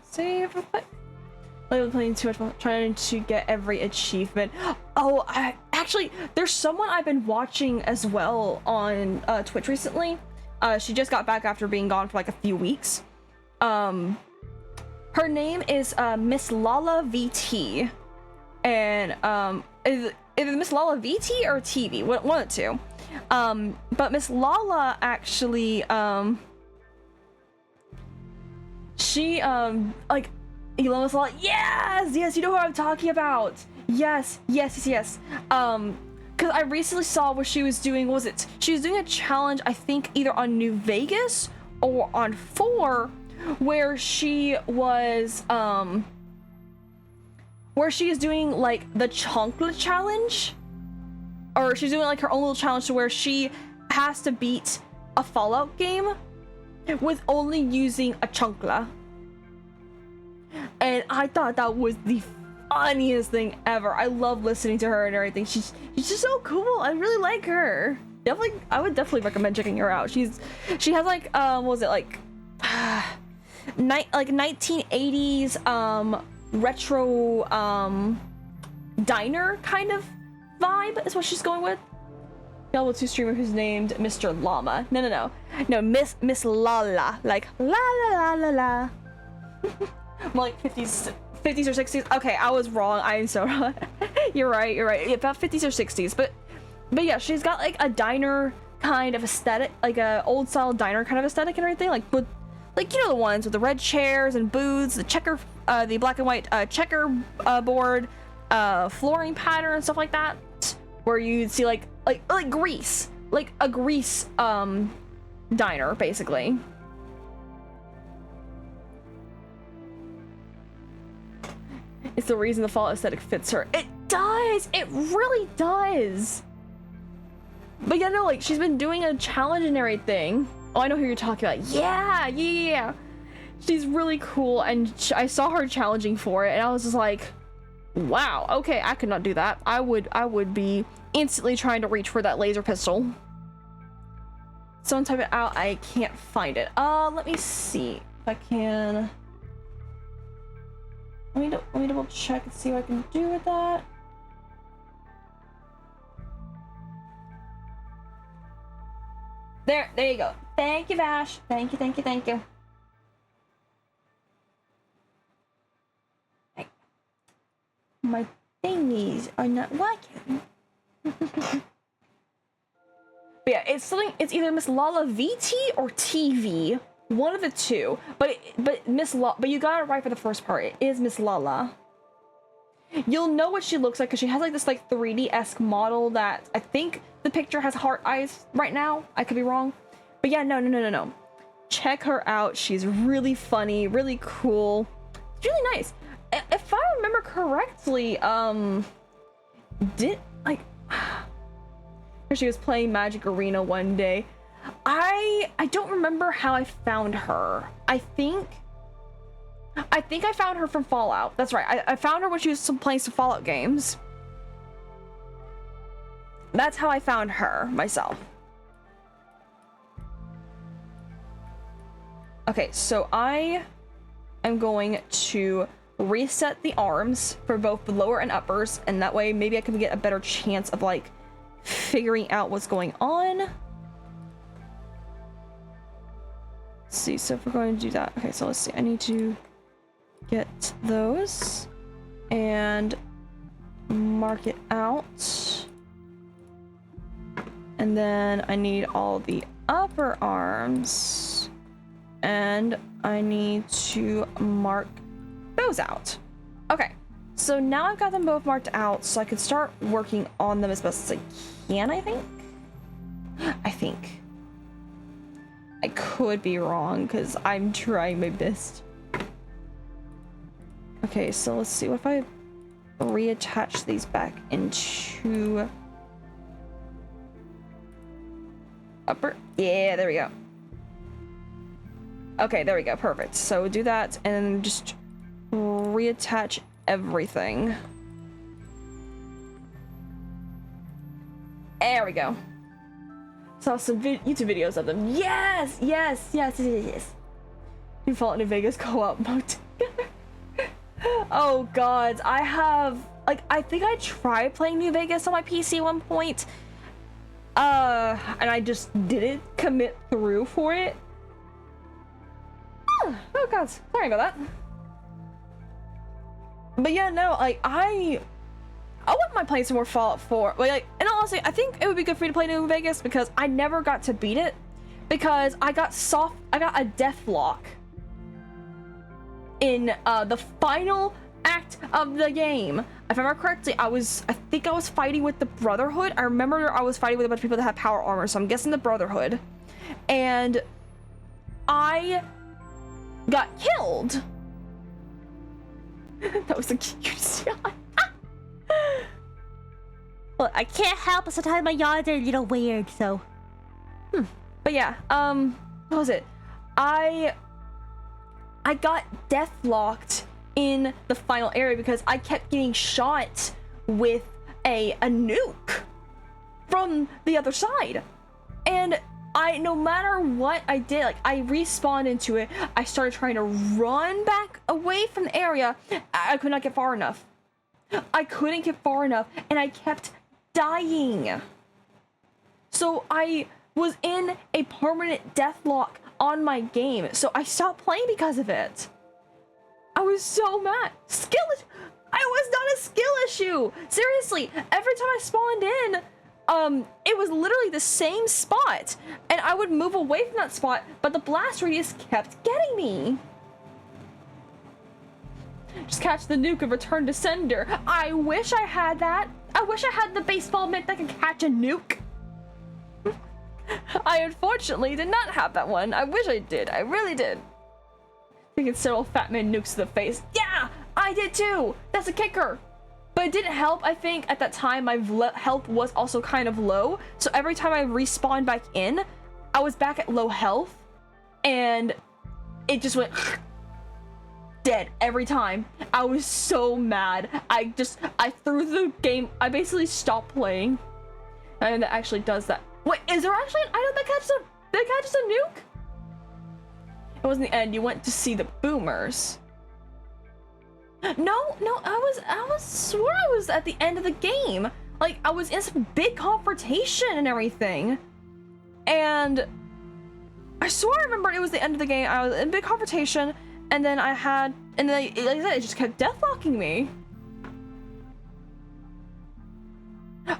S1: Save real quick. I've been playing too much, trying to get every achievement. Oh, actually, there's someone I've been watching as well on Twitch recently. She just got back after being gone for like a few weeks. Her name is Miss Lala VT, and is either Miss Lala VT or TV, one of the two. But Miss Lala actually, she like. Elon was like, yes, you know who I'm talking about. Yes. Because I recently saw what she was doing. What was it? She was doing a challenge, I think, either on New Vegas or on 4, where she was doing like the Chonkla challenge, or she's doing like her own little challenge to where she has to beat a Fallout game with only using a Chonkla. And I thought that was the funniest thing ever. I love listening to her and everything. She's just so cool. I really like her. Definitely, I would definitely recommend checking her out. She has like what was it, like 1980s retro diner kind of vibe is what she's going with. Diablo 2 streamer who's named Mr. Llama. No, Miss Lala, like la la la la la. More like 50s or 60s. Okay, I was wrong. I am so wrong. You're right. Yeah, about 50s or 60s. But yeah, she's got like a diner kind of aesthetic, like a old style diner kind of aesthetic and everything. Like with, like, you know, the ones with the red chairs and booths, the black and white checker board, flooring pattern and stuff like that. Where you'd see like Greece, like a Greece diner basically. It's the reason the Fallout aesthetic fits her. It does! It really does! But yeah, no, like, she's been doing a challenge and everything. Oh, I know who you're talking about. Yeah! She's really cool, and I saw her challenging for it, and I was just like, wow, okay, I could not do that. I would be instantly trying to reach for that laser pistol. Someone type it out, I can't find it. Let me see if I can... Let me double check and see what I can do with that. There you go. Thank you, Vash. Thank you. My thingies are not working. But yeah, it's either Miss Lala VT or TV. One of the two, but you got it right for the first part. It is Miss Lala. You'll know what she looks like because she has like this like 3D-esque model that I think the picture has heart eyes right now. I could be wrong, but yeah, no. Check her out. She's really funny, really cool. It's really nice. If I remember correctly, she was playing Magic Arena one day. I don't remember how I found her. I think I found her from Fallout. That's right. I found her when she was playing some Fallout games. That's how I found her myself. Okay, so I I'm going to reset the arms for both the lower and uppers, and that way maybe I can get a better chance of like figuring out what's going on. Let's see, so if we're going to do that, okay, so let's see, I need to get those and mark it out, and then I need all the upper arms, and I need to mark those out. Okay, so now I've got them both marked out, so I can start working on them as best as I can, I think. I could be wrong, because I'm trying my best. Okay, so let's see, what if I reattach these back into upper? Yeah, there we go. Okay, there we go, perfect. So do that, and then just reattach everything. There we go. Saw some YouTube videos of them. Yes. You Fallout New Vegas co-op mode together. Oh god, I think I tried playing New Vegas on my PC at one point. And I just didn't commit through for it. Oh god, sorry about that. But yeah, no, like I wouldn't mind playing some more Fallout 4. Like, and honestly, I think it would be good for me to play New Vegas because I never got to beat it because I got a death lock in the final act of the game. If I remember correctly, I think I was fighting with the Brotherhood. I remember I was fighting with a bunch of people that had power armor, so I'm guessing the Brotherhood. And I got killed. That was the cutest yawn.
S2: Well, I can't help it. Sometimes my yawns are a little weird, so.
S1: But yeah, what was it? I got deathlocked in the final area because I kept getting shot with a nuke from the other side. And no matter what I did, like I respawned into it, I started trying to run back away from the area. I could not get far enough. I couldn't get far enough, and I kept dying. So I was in a permanent deathlock on my game, so I stopped playing because of it. I was so mad. I was not a skill issue. Seriously, every time I spawned in, it was literally the same spot, and I would move away from that spot, but the blast radius kept getting me. Just catch the nuke and return to sender. I wish I had that. I wish I had the baseball mitt that could catch a nuke. I unfortunately did not have that one. I wish I did. I really did. I think it's several fat man nukes to the face. Yeah, I did too. That's a kicker. But it didn't help. I think at that time my health was also kind of low. So every time I respawned back in, I was back at low health. And it just went dead every time. I was so mad. I threw the game. I basically stopped playing. And that actually does that. Wait, is there actually an item that catches a nuke? It wasn't the end. You went to see the boomers. No, I swore I was at the end of the game. Like, I was in some big confrontation and everything. And I swore I remembered it was the end of the game. I was in big confrontation, and then like I said, it just kept deathlocking me.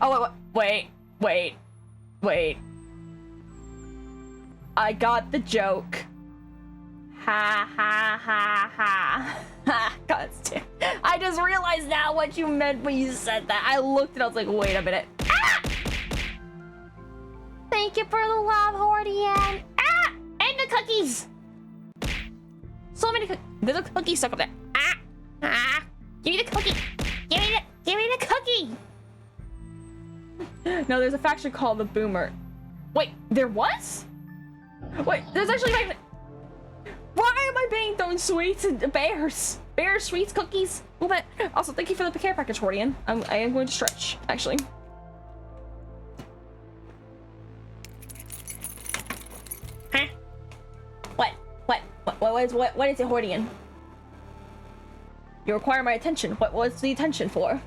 S1: Oh, wait. I got the joke. Ha ha ha ha. God damn. I just realized now what you meant when you said that. I looked and I was like, wait a minute. Ah!
S2: Thank you for the love, Hordian.
S1: Ah! And the cookies! So many cookies. There's a cookie stuck up there. Ah! Ah! Give me the cookie! Give me the cookie! No, there's a faction called the Boomer. Wait, there was? Wait, there's actually like... Why am I being thrown sweets and bears? Bears, sweets, cookies. Well, that. Also, thank you for the care package, Hordian. I am going to stretch, actually. Huh? What is it, Hordian? You require my attention. What's the attention for?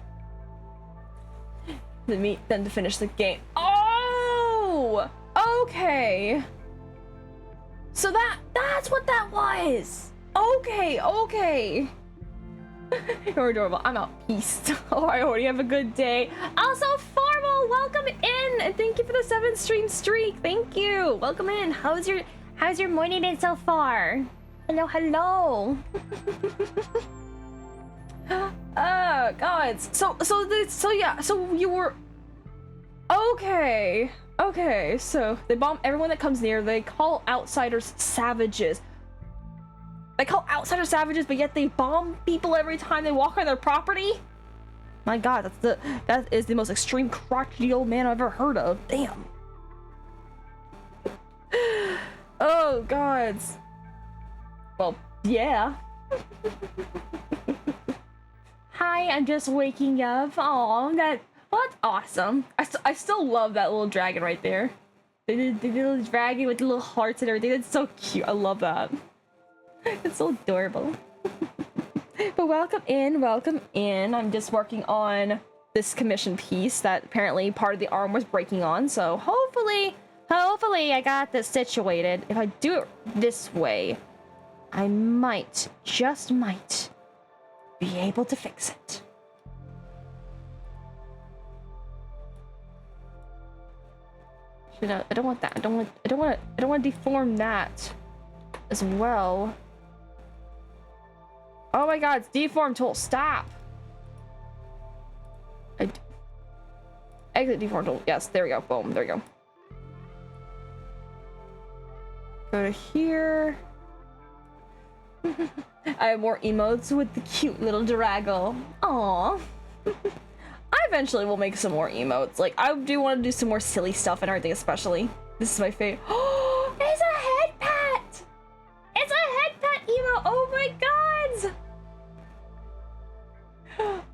S1: Then to finish the game. Oh! Okay. So that's what that was. Okay, okay. You're adorable. I'm out. Peace. Oh, I already have a good day. Also, Formal, welcome in, and thank you for the 7-stream streak. Thank you. Welcome in. How's your morning been so far? Hello, hello. Oh God. So you were okay. Okay. So they bomb everyone that comes near. They call outsiders savages. They call outsiders savages, but yet they bomb people every time they walk on their property. My God, that is the most extreme crotchety old man I've ever heard of. Damn. Oh God. Well, yeah. Hi, I'm just waking up. Oh, that's awesome. I still love that little dragon right there. The little dragon with the little hearts and everything. That's so cute. I love that. It's so adorable. But welcome in, welcome in. I'm just working on this commission piece that apparently part of the arm was breaking on. So hopefully I got this situated. If I do it this way, I might, just might, be able to fix it. I don't want that. I don't want to deform that as well. Oh my God, it's deform tool. Stop. Exit deform tool. Yes, there we go. Boom. There we go. Go to here. I have more emotes with the cute little Drago. Aww. I eventually will make some more emotes. Like, I do want to do some more silly stuff and everything, especially. This is my favorite. Oh, it's a head pat! It's a head pat emote! Oh my God!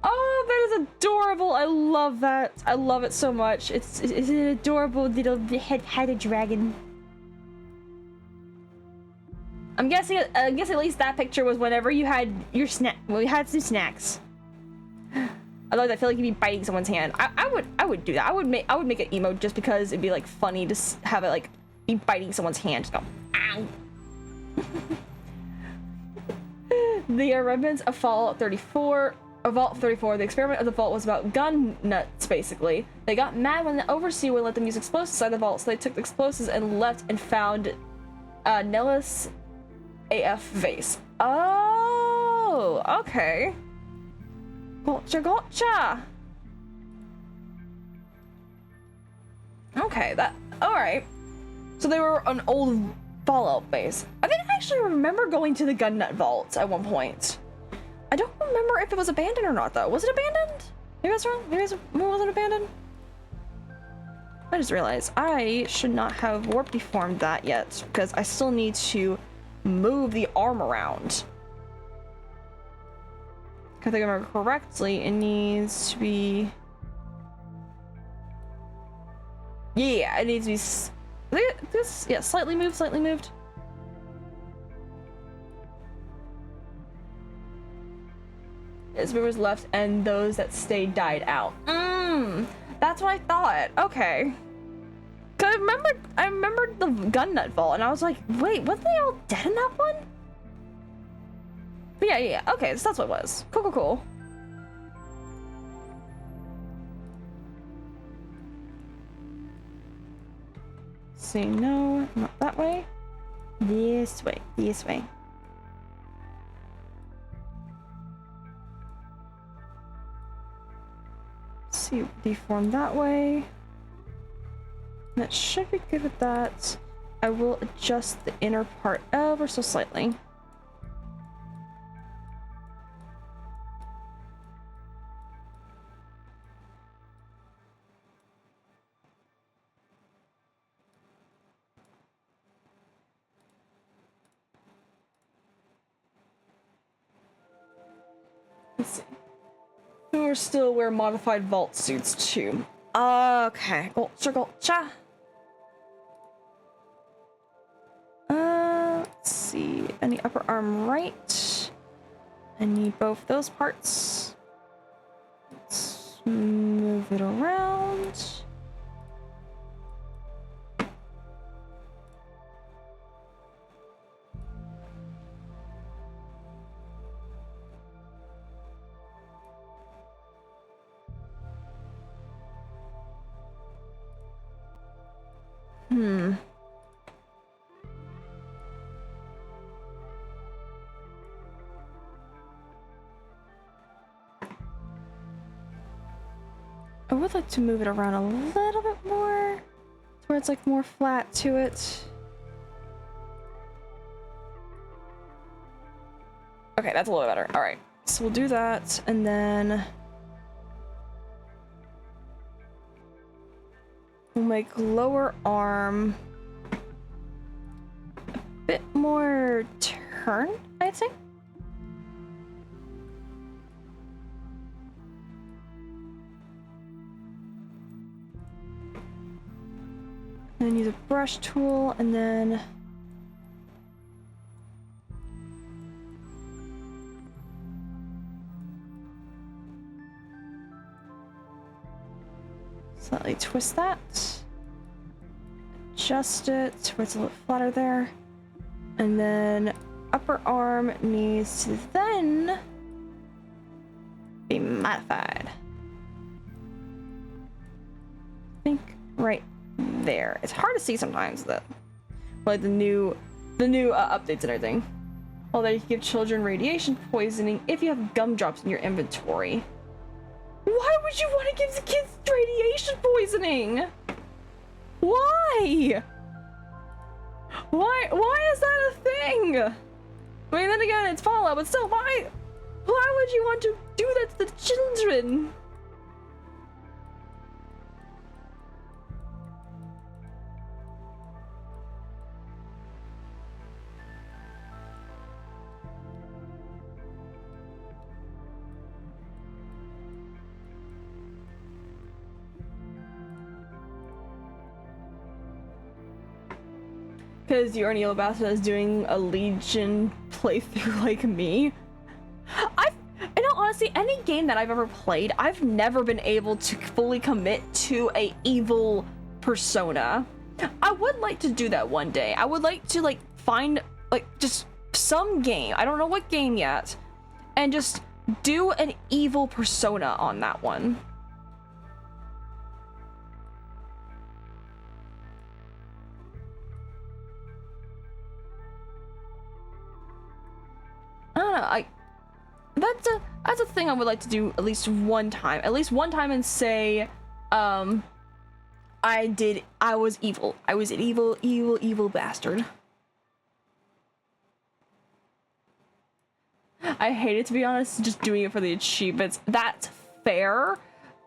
S1: Oh, that is adorable. I love that. I love it so much. It's an adorable little head-headed dragon. I'm guessing at least that picture was whenever you had your snack. Well, you had some snacks. Otherwise, I feel like you'd be biting someone's hand. I would do that. I would make an emote just because it'd be like funny to have it like be biting someone's hand. Just go, ow. The remnants of Fallout 34. Vault 34, the experiment of the vault was about gun nuts, basically. They got mad when the overseer would let them use explosives inside the vault, so they took the explosives and left and found Nellis AF vase. Oh, okay. Gotcha. Okay, alright. So they were an old Fallout base. I think I actually remember going to the gun nut vault at one point. I don't remember if it was abandoned or not, though. Was it abandoned? Maybe I was wrong. Maybe it wasn't abandoned. I just realized I should not have warp deformed that yet, because I still need to move the arm around. If I remember correctly, it needs to be... Yeah, it needs to be... Yeah, slightly moved. Its members left and those that stayed died out. That's what I thought. Okay. Cause I remembered the gun nut vault and I was like, wait, weren't they all dead in that one? But yeah. Okay, so that's what it was. Cool. See, no, not that way. This way. See, deform that way. That should be good with that. I will adjust the inner part ever so slightly. Let's see. Or still wear modified vault suits too. Okay, gotcha. Let's see. Any upper arm right? I need both those parts. Let's move it around. I would like to move it around a little bit more to where it's like more flat to it. Okay, that's a little better. All right, so we'll do that, and then we'll make lower arm a bit more turn, I'd say. And then use a brush tool, and then slightly twist that. Adjust it where it's a little flatter there. And then upper arm needs to then be modified. I think right there. It's hard to see sometimes that, like the new updates and everything. Although you can give children radiation poisoning if you have gumdrops in your inventory. Why would you want to give the kids radiation poisoning? Why? Why is that a thing? I mean, then again, it's Fallout, but still, why would you want to do that to the children? Because you Yellow Bastard is doing a Legion playthrough like me. In all honesty, any game that I've ever played, I've never been able to fully commit to a evil persona. I would like to do that one day. I would like to find just some game, I don't know what game yet, and just do an evil persona on that one. I don't know, that's a thing I would like to do at least one time and say, I was evil. I was an evil bastard. I hate it, to be honest, just doing it for the achievements. That's fair.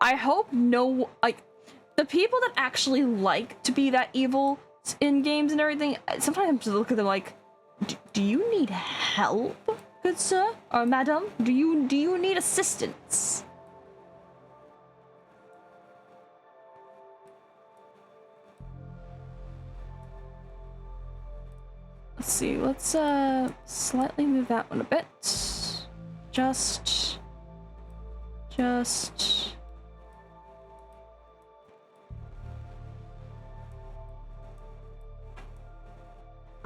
S1: I hope the people that actually like to be that evil in games and everything, sometimes I just look at them like, do you need help, good sir or madam? Do you need assistance? Let's see, let's slightly move that one a bit. Just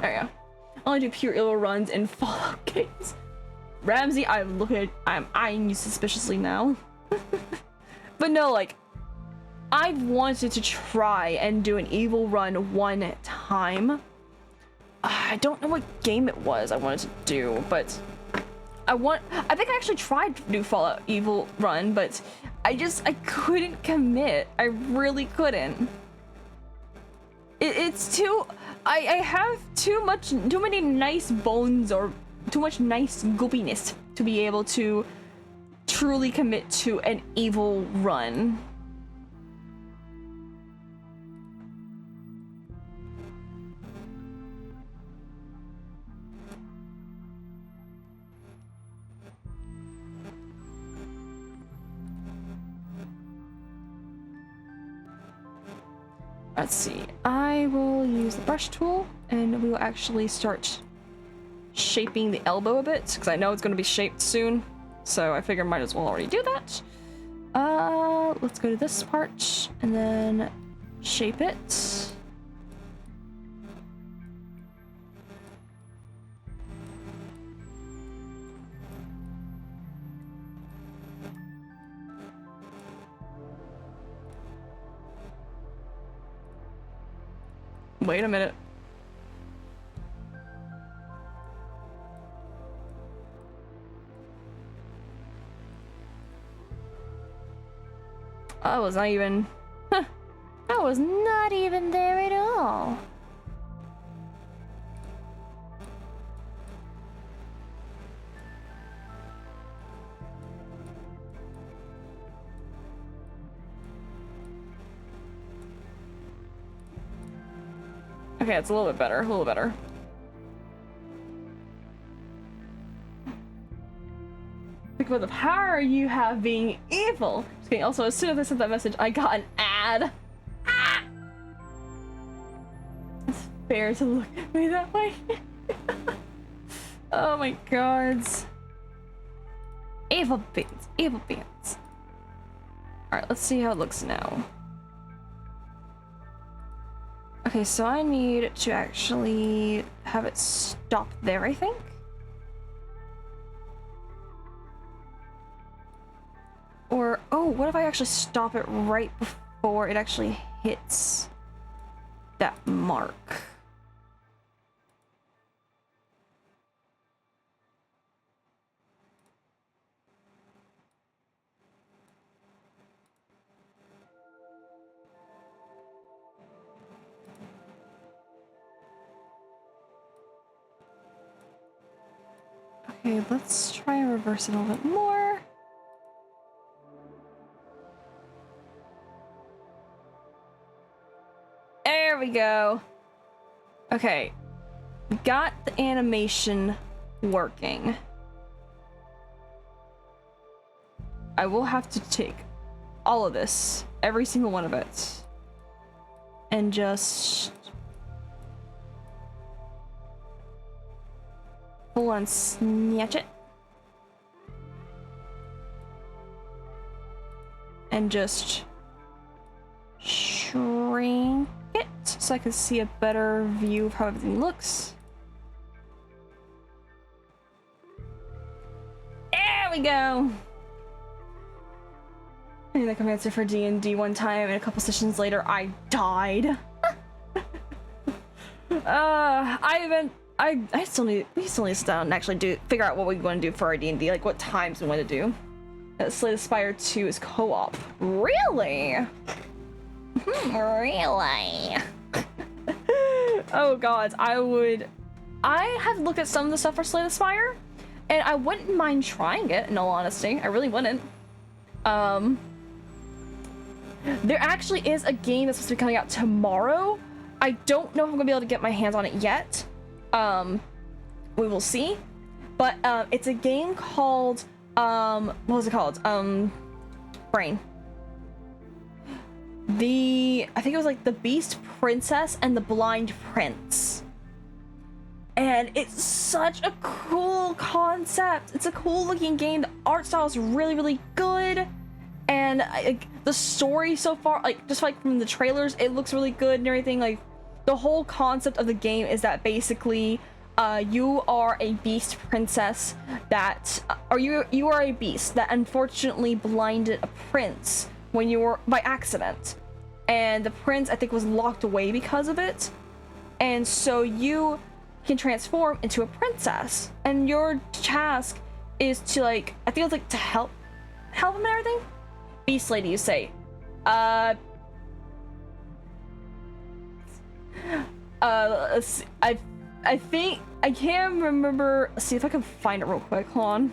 S1: there you go. I only do pure evil runs in Fallout games. Ramsey, I'm eyeing you suspiciously now. But no, I've wanted to try and do an evil run one time. I don't know what game it was I wanted to do, but I think I actually tried to do Fallout evil run, but I couldn't commit. I really couldn't. It's too, I have too many nice bones or too much nice goopiness to be able to truly commit to an evil run. Let's see, I will use the brush tool and we will actually start shaping the elbow a bit, because I know it's going to be shaped soon. So I figured might as well already do that. Let's go to this part and then shape it. Wait a minute. I was not even... Huh.
S2: I was not even there at all.
S1: Okay, it's a little bit better, a little better. Think about the power you have being evil. Just kidding. Also, as soon as I sent that message, I got an ad. Ah! It's fair to look at me that way. Oh my god. Evil beans, evil beans. Alright, let's see how it looks now. Okay, so I need to actually have it stop there, I think. Or, oh, what if I actually stop it right before it actually hits that mark? Okay, let's try and reverse it a little bit more. There we go. Okay, got the animation working. I will have to take all of this, every single one of it, and just full on snatch it. And just shrink it so I can see a better view of how everything looks. There we go. I think I answer for D&D one time, and a couple sessions later, I died. We still need to sit down and actually figure out what we want to do for our D&D, like what times we want to do. Slay the Spire 2 is co-op. Really?
S2: Really?
S1: Oh god, I have looked at some of the stuff for Slay the Spire, and I wouldn't mind trying it, in all honesty. I really wouldn't. There actually is a game that's supposed to be coming out tomorrow. I don't know if I'm gonna be able to get my hands on it yet. We will see. But it's a game called what was it called? Brain. I think it was like The Beast Princess and the Blind Prince. And it's such a cool concept. It's a cool looking game. The art style is really, really good. And the story so far, like just like from the trailers, it looks really good and everything. Like the whole concept of the game is that basically you are a beast princess that, or you are a beast that unfortunately blinded a prince when you were by accident, and the prince I think was locked away because of it, and so you can transform into a princess, and your task is to like, I think it's like to help him and everything. Beast lady, you say. I think I can't remember. Let's see if I can find it real quick. Hold on.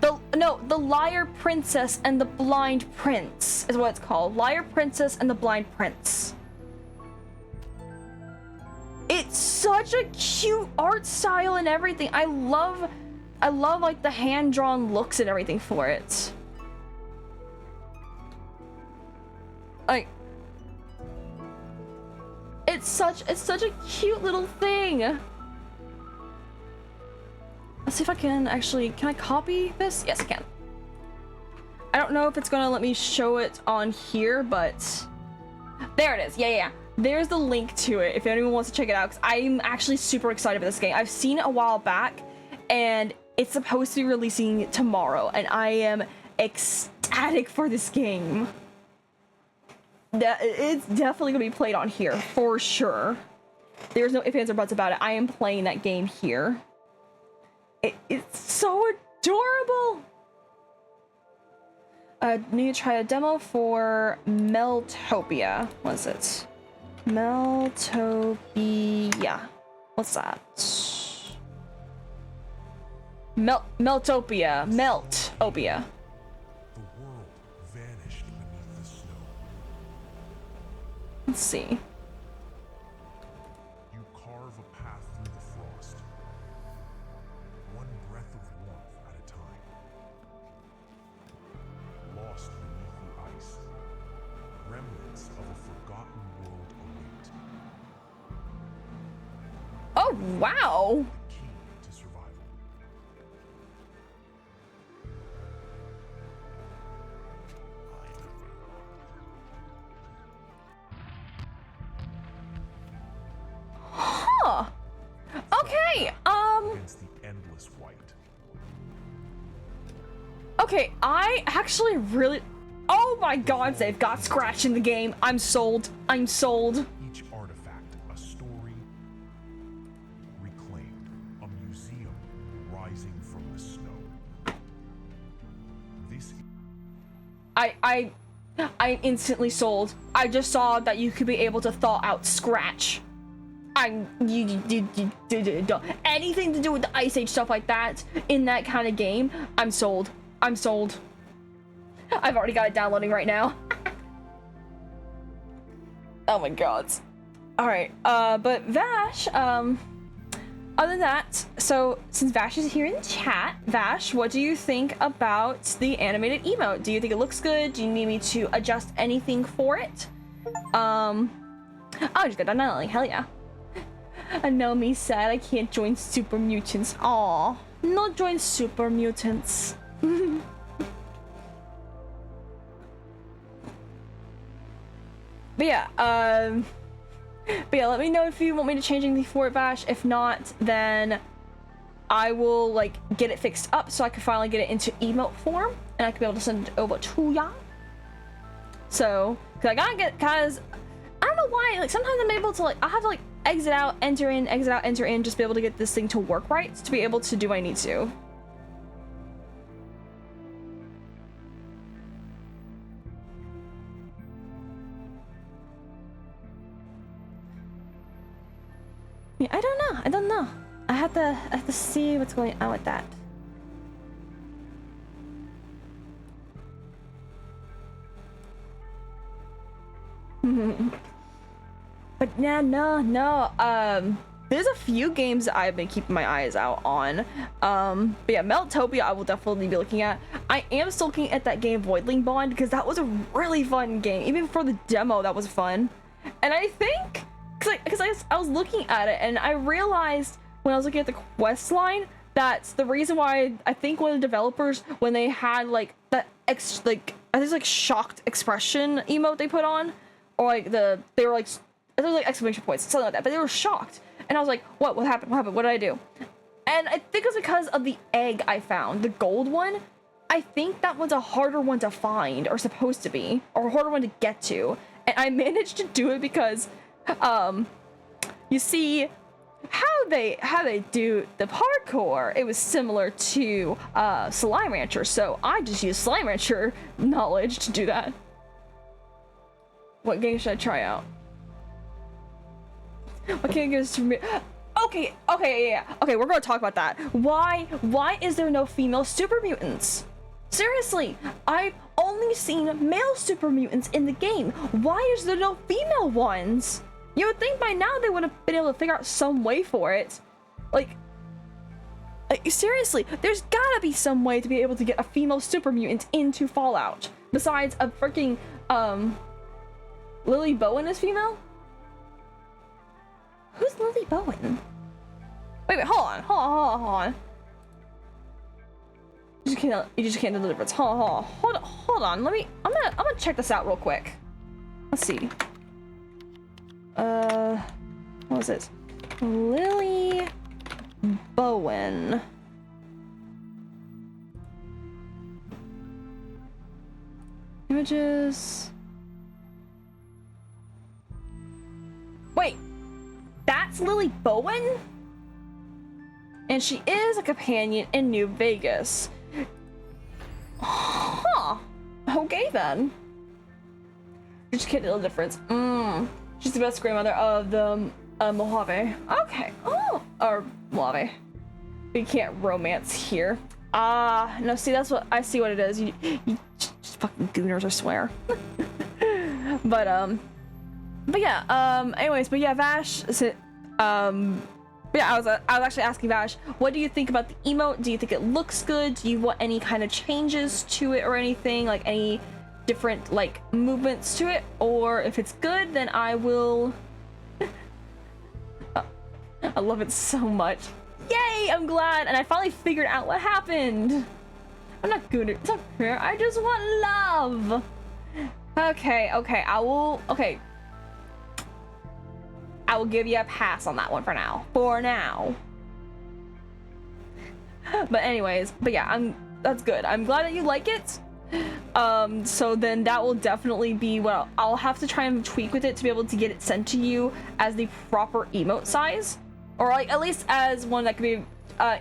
S1: The Liar Princess and the Blind Prince is what it's called. Liar Princess and the Blind Prince. It's such a cute art style and everything. I love like the hand-drawn looks and everything for it. Like, it's such a cute little thing. see if I can actually, can I copy this? Yes, I can. I don't know if it's gonna let me show it on here, but there it is. Yeah. There's the link to it if anyone wants to check it out, because I'm actually super excited for this game. I've seen it a while back, and it's supposed to be releasing tomorrow, and I am ecstatic for this game. It's definitely gonna be played on here for sure. There's no ifs, ands, or buts about it. I am playing that game here. It's so adorable. Need to try a demo for Meltopia. What is it? Meltopia. What's that? Meltopia. Meltopia.
S3: The world vanished beneath the snow.
S1: Let's see.
S3: You carve a path through the frost, one breath of warmth at a time. Lost beneath the ice, remnants of a forgotten world await.
S1: Oh, wow.
S3: Key to survival.
S1: Huh. Okay,
S3: Against the endless white.
S1: okay, I actually really... Oh my god, they've got Scratch in the game. I'm sold. I'm sold.
S3: Each artifact a story reclaimed, a museum rising from the snow. This
S1: I'm instantly sold. I just saw that you could be able to thaw out Scratch. Anything to do with the Ice Age stuff like that in that kind of game, I'm sold. I'm sold. I've already got it downloading right now. Oh my god. Alright, but Vash, other than that, so since Vash is here in the chat, Vash, what do you think about the animated emote? Do you think it looks good? Do you need me to adjust anything for it? Oh, I just got done downloading, hell yeah. I know me sad I can't join Super Mutants. Aw, not join Super Mutants. But yeah, let me know if you want me to change anything for it, Vash. If not, then I will like get it fixed up so I can finally get it into emote form and I can be able to send it over to ya. So, cause I don't know why, like sometimes I'm able to like, I have to like exit out, enter in, exit out, enter in, just be able to get this thing to work right, to be able to do what I need to. Yeah, I don't know. I have to see what's going on with that. But yeah, no. There's a few games that I've been keeping my eyes out on. But yeah, Meltopia I will definitely be looking at. I am still looking at that game Voidling Bond because that was a really fun game. Even for the demo, that was fun. And I think, because I was looking at it and I realized when I was looking at the quest line that the reason why I think one of the developers, when they had like that I think it's like shocked expression emote they put on, or like they were like, there was like exclamation points, something like that, but they were shocked. And I was like, what happened? What did I do? And I think it was because of the egg I found, the gold one. I think that one's a harder one to find, or supposed to be, or a harder one to get to. And I managed to do it because, you see, how they do the parkour, it was similar to Slime Rancher, so I just used Slime Rancher knowledge to do that. What game should I try out? What game goes to me? Okay, yeah. Okay, we're gonna talk about that. Why is there no female super mutants? Seriously, I've only seen male super mutants in the game. Why is there no female ones? You would think by now they would have been able to figure out some way for it. Like seriously, there's gotta be some way to be able to get a female super mutant into Fallout. Besides a freaking, Lily Bowen is female? Who's Lily Bowen? Wait, hold on. You just can't tell the difference. Hold on. I'm gonna check this out real quick. Let's see. What was it? Lily Bowen. Images. Wait, that's Lily Bowen? And she is a companion in New Vegas. Huh. Okay then. You just can't tell the difference. She's the best grandmother of the Mojave. Okay. Oh. Or Mojave. You can't romance here. No, see, that's what I see what it is. You just fucking gooners, I swear. But yeah, anyways, but yeah, Vash, yeah, I was actually asking Vash, what do you think about the emote? Do you think it looks good? Do you want any kind of changes to it or anything? Like any different like movements to it? Or if it's good, then I will... I love it so much. Yay, I'm glad. And I finally figured out what happened. I'm not good at it. I just want love. Okay, I will give you a pass on that one for now. But anyways, but yeah, that's good. I'm glad that you like it. So then that will definitely be what I'll have to try and tweak with it to be able to get it sent to you as the proper emote size, or like at least as one that can be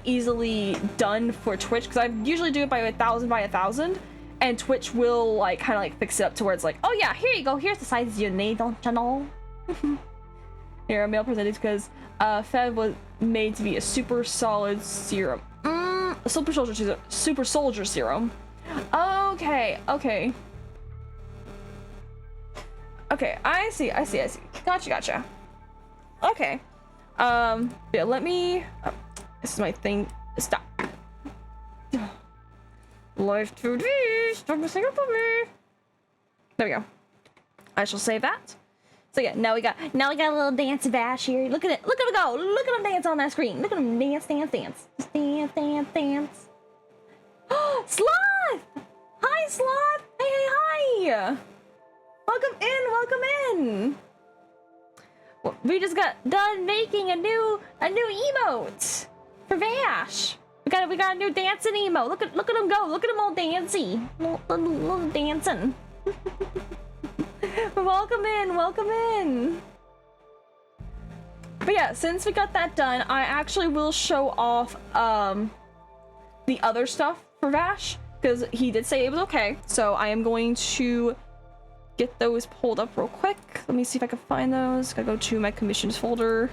S1: easily done for Twitch, because I usually do it by 1,000 by 1,000, and Twitch will like kind of like fix it up to where it's like, oh yeah, here you go, here's the size you need, don't you know? Here, a male presented because Fed was made to be a super solid serum. Super soldier serum. Okay. Okay, I see. Gotcha. Okay. Yeah, let me... this is my thing. Stop. Life 2D. Stop messing up on me. There we go. I shall save that. So yeah, now we got a little dance Vash here. Look at it. Look at him go. Look at him dance on that screen. Look at him dance. Just dance. Sloth! Hi, Sloth! Hey! Welcome in! Well, we just got done making a new emote for Vash. We got a new dancing emote. Look at him go. Look at him all dancey. Little dancing. Welcome in. But yeah, since we got that done, I actually will show off the other stuff for Vash, because he did say it was okay. So I am going to get those pulled up real quick. Let me see if I can find those. Gotta go to my commissions folder.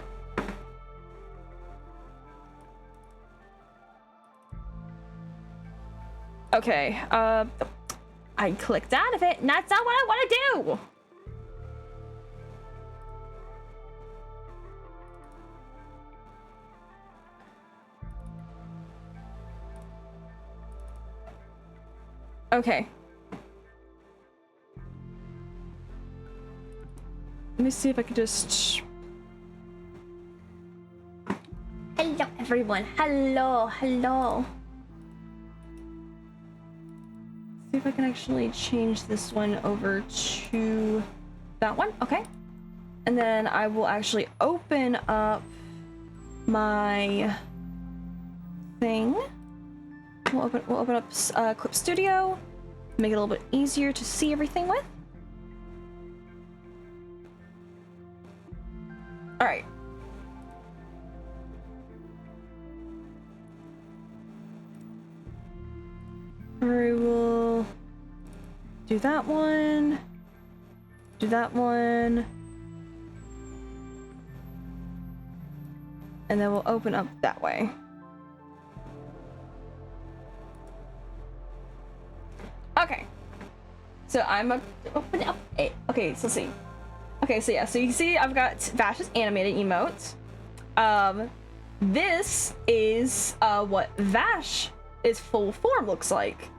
S1: Okay, I clicked out of it, and that's not what I want to do. Okay. Let me see if I can just...
S2: Hello, everyone. Hello.
S1: See if I can actually change this one over to that one. Okay. And then I will actually open up my thing. We'll open up Clip Studio, make it a little bit easier to see everything with. All right. I will do that one. And then we'll open up that way. Okay. So I'm gonna open up it. Okay, so let's see. Okay, so yeah, so you see I've got Vash's animated emote. This is what Vash is full form looks like.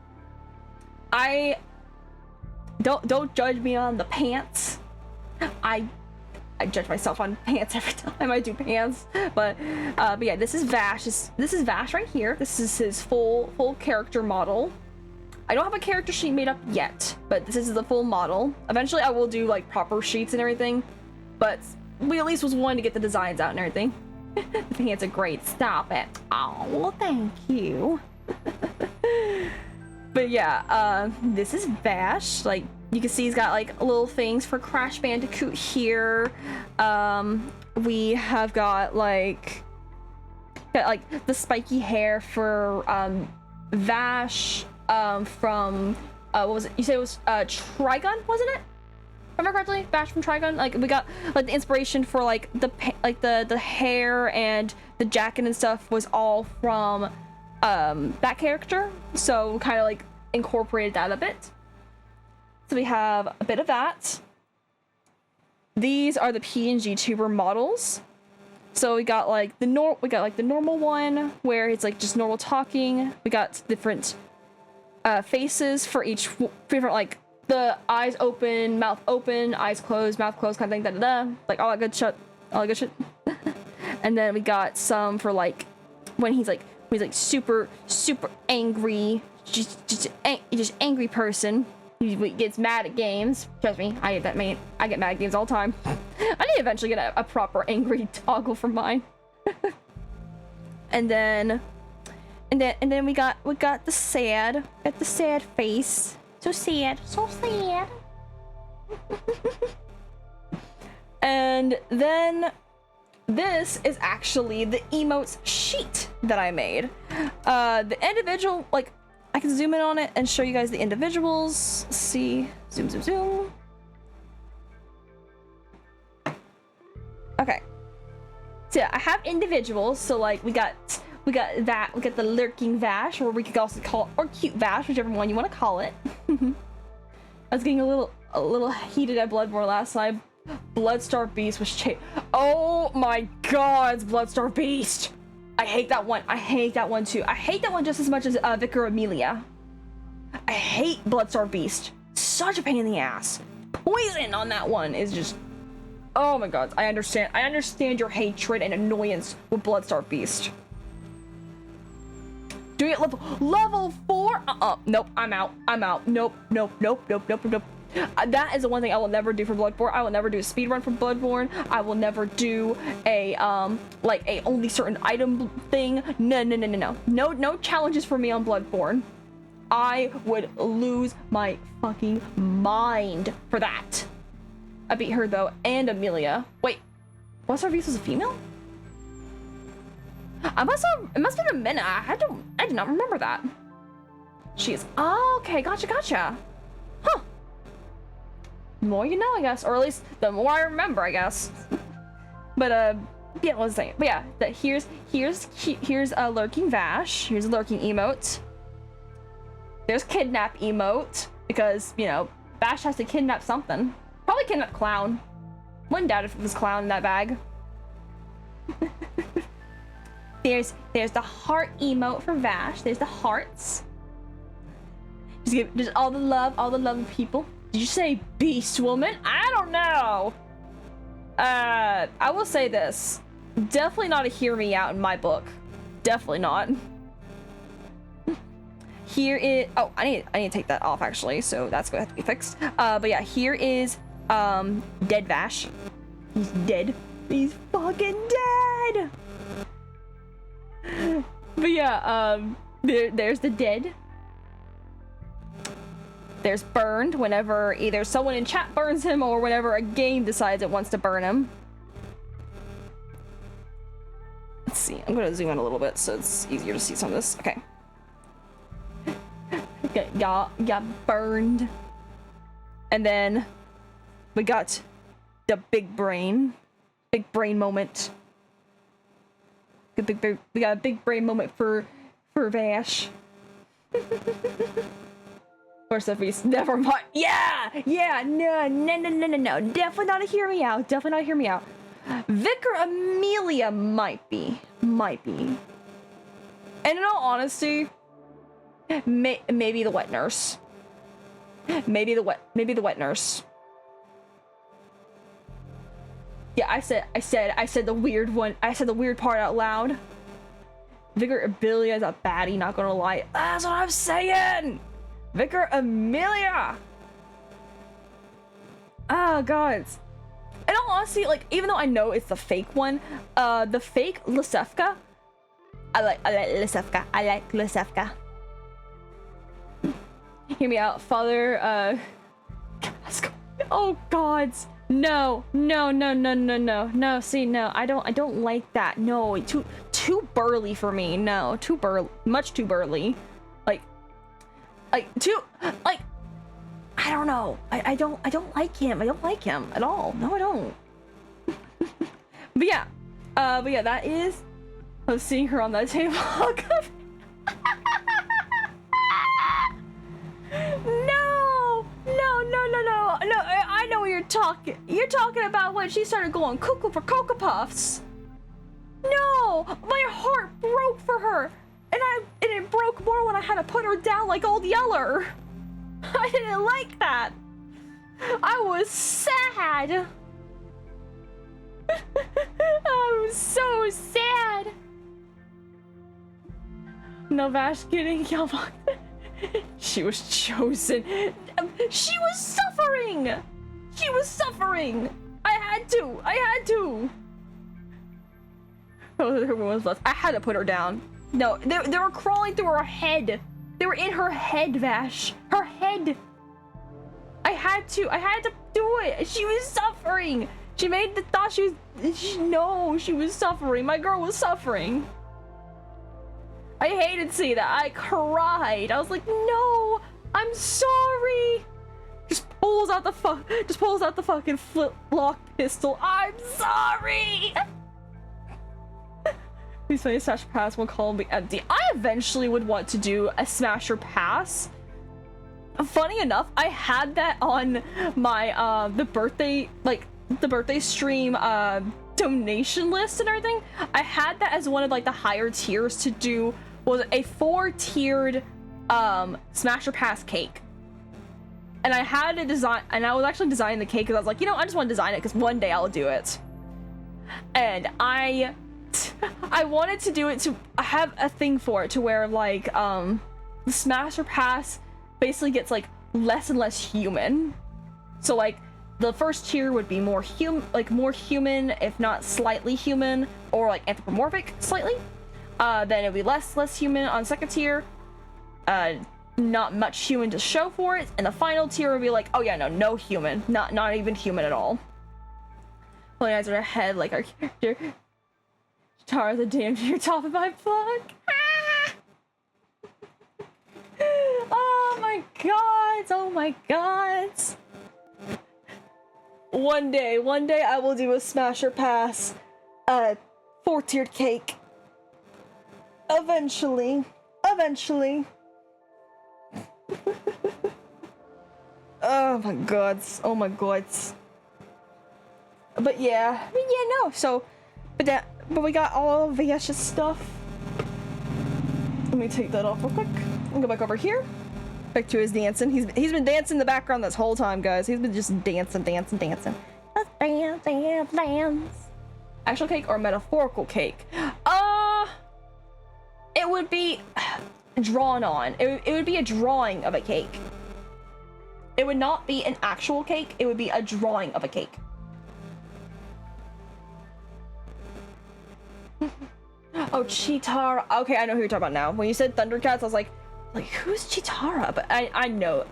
S1: I don't judge me on the pants. I I judge myself on pants every time I do pants. But yeah, this is Vash. This is Vash right here. This is his full character model. I don't have a character sheet made up yet, but this is the full model. Eventually I will do like proper sheets and everything, but we at least was wanting to get the designs out and everything. The pants are great. Stop it. Oh, well, thank you. But yeah, this is Vash. Like, you can see he's got like little things for Crash Bandicoot here. We have got like the spiky hair for Vash from what was it? You said it was Trigun, wasn't it? Remember correctly? Vash from Trigun. Like, we got like the inspiration for like the hair and the jacket and stuff was all from that character, so kind of like incorporated that a bit. So we have a bit of that. These are the PNG tuber models. So we got like the normal one where it's like just normal talking. We got different faces for each different, like the eyes open, eyes closed, mouth closed kind of thing, like all that good shit. And then we got some for like when he's like super angry, just angry person. He gets mad at games. Trust me, I get mad at games all the time. I need to eventually get a proper angry toggle for mine. and then we got the sad face. So sad. And then this is actually the emotes sheet that I made. The individual, like, I can zoom in on it and show you guys the individuals. Let's see, zoom. Okay. So yeah, I have individuals. So like we got the lurking Vash, or we could also call it, or cute Vash, whichever one you want to call it. I was getting a little heated at Bloodborne last night. Bloodstar Beast was oh my god, it's Bloodstar Beast. I hate that one. I hate that one too. I hate that one just as much as Vicar Amelia. I hate Bloodstar Beast. Such a pain in the ass. Poison on that one is just, oh my god. I understand your hatred and annoyance with Bloodstar Beast. Doing it level 4? Nope, I'm out. Nope. That is the one thing I will never do for Bloodborne. I will never do a speedrun for Bloodborne. I will never do a like a only certain item thing. No. No challenges for me on Bloodborne. I would lose my fucking mind for that. I beat her though, and Amelia. Wait, Bloodstar Beast was a female? It must have been a minute. I did not remember that. She is. Oh, okay, gotcha. Huh. More you know, I guess, or at least the more I remember, I guess. But yeah, what was I saying? But yeah, here's a lurking Vash. Here's a lurking emote. There's kidnap emote because, you know, Vash has to kidnap something. Probably kidnap Clown. Wouldn't doubt if it was Clown in that bag. There's the heart emote for Vash. There's the hearts. Just all the love of people. Did you say beast woman? I don't know. I will say this. Definitely not a hear me out in my book. Definitely not. Here is, oh, I need to take that off actually, so that's gonna have to be fixed. But yeah, here is dead Vash. He's dead. He's fucking dead. But yeah, there's the dead. There's burned whenever either someone in chat burns him or whenever a game decides it wants to burn him. Let's see, I'm gonna zoom in a little bit so it's easier to see some of this. Okay. Got burned. And then we got the big brain moment. We got a big brain moment for Vash. Or Sophie's, never mind. Yeah, no. Definitely not a hear me out. Vicar Amelia might be. And in all honesty, maybe the wet nurse. Maybe the wet nurse. Yeah, I said the weird one. I said the weird part out loud. Vicar Amelia is a baddie, not gonna lie. That's what I'm saying! Vicar Amelia! Oh, God. And all honesty, like, even though I know it's the fake one, the fake Lisefka, I like Lisefka. I like Lisefka. Hear me out, Father, oh, God. No, see, no, I don't like that. No, too burly for me. No, too burly, much too burly. Like, too, like, I don't know. I don't like him. I don't like him at all. No, I don't. But yeah, that is, I was seeing her on that table. No, I know what you're talking. You're talking about when she started going cuckoo for Cocoa Puffs. No, my heart broke for her, and it broke more when I had to put her down like Old Yeller. I didn't like that. I was sad. I was so sad. No, Vash kidding. She was chosen. She was suffering. She was suffering. I had to. Oh, everyone's left. I had to put her down. No, they were crawling through her head. They were in her head, Vash. Her head. I had to do it. She was suffering. She made the thought she was suffering. My girl was suffering. I hated seeing that. I cried. I was like, no, I'm sorry. Just pulls out the fucking flintlock pistol. I'm sorry. Please play Smasher Pass will call me empty. I eventually would want to do a Smasher Pass. Funny enough, I had that on my the birthday stream donation list and everything. I had that as one of like the higher tiers to do, was a 4-tiered Smasher Pass cake. And I had to design, and I was actually designing the cake because I was like, I just want to design it because one day I'll do it. And I wanted to do it to have a thing for it to where like the Smasher Pass basically gets like less and less human. So like the first tier would be more human, if not slightly human, or like anthropomorphic slightly. Then it'd be less human on second tier. Not much human to show for it, and the final tier would be like, oh yeah, no human, not even human at all. Pulling eyes on her head like our character. Tara the damn near top of my plug. Oh my god. One day I will do a Smasher Pass 4-tiered cake. Eventually. Oh my god. But yeah, no. So, but we got all of Vash's stuff. Let me take that off real quick. I'll go back over here. Back to his dancing. He's been dancing in the background this whole time, guys. He's been just dancing.
S2: Let's dance.
S1: Actual cake or metaphorical cake? It would be drawn on. It would be a drawing of a cake. It would not be an actual cake. It would be a drawing of a cake. Oh, Cheetara. Okay, I know who you're talking about now. When you said Thundercats, I was like, who's Cheetara? But I know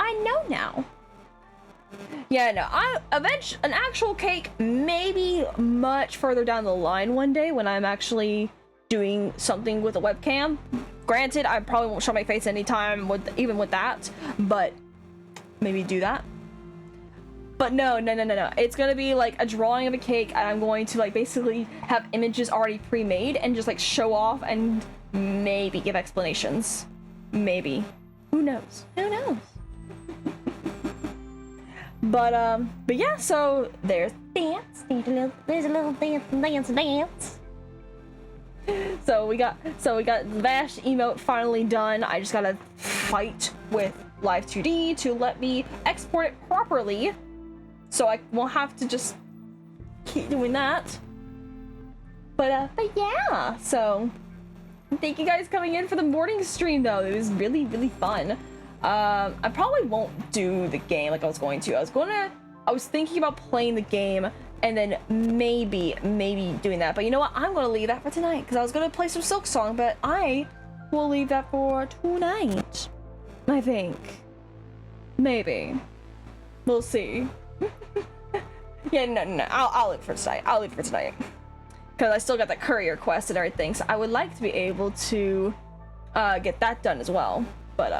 S1: now. Yeah, no, an actual cake, maybe much further down the line one day when I'm actually doing something with a webcam. Granted, I probably won't show my face anytime even with that, but maybe do that. But no. It's gonna be like a drawing of a cake, and I'm going to like basically have images already pre-made and just like show off and maybe give explanations. Maybe. Who knows? But yeah, so there's
S2: Dance. There's a little dance.
S1: So we got the Vash emote finally done. I just gotta fight with Live2D to let me export it properly, so I won't have to just keep doing that. But yeah, so thank you guys coming in for the morning stream though. It was really, really fun. I probably won't do the game like I was going to. I was thinking about playing the game and then maybe doing that. But you know what? I'm gonna leave that for tonight because I was gonna play some Silk Song, but I will leave that for tonight. I think. Maybe. We'll see. Yeah, no. I'll leave for tonight. I'll leave for tonight. Because I still got that courier quest and everything, so I would like to be able to get that done as well. But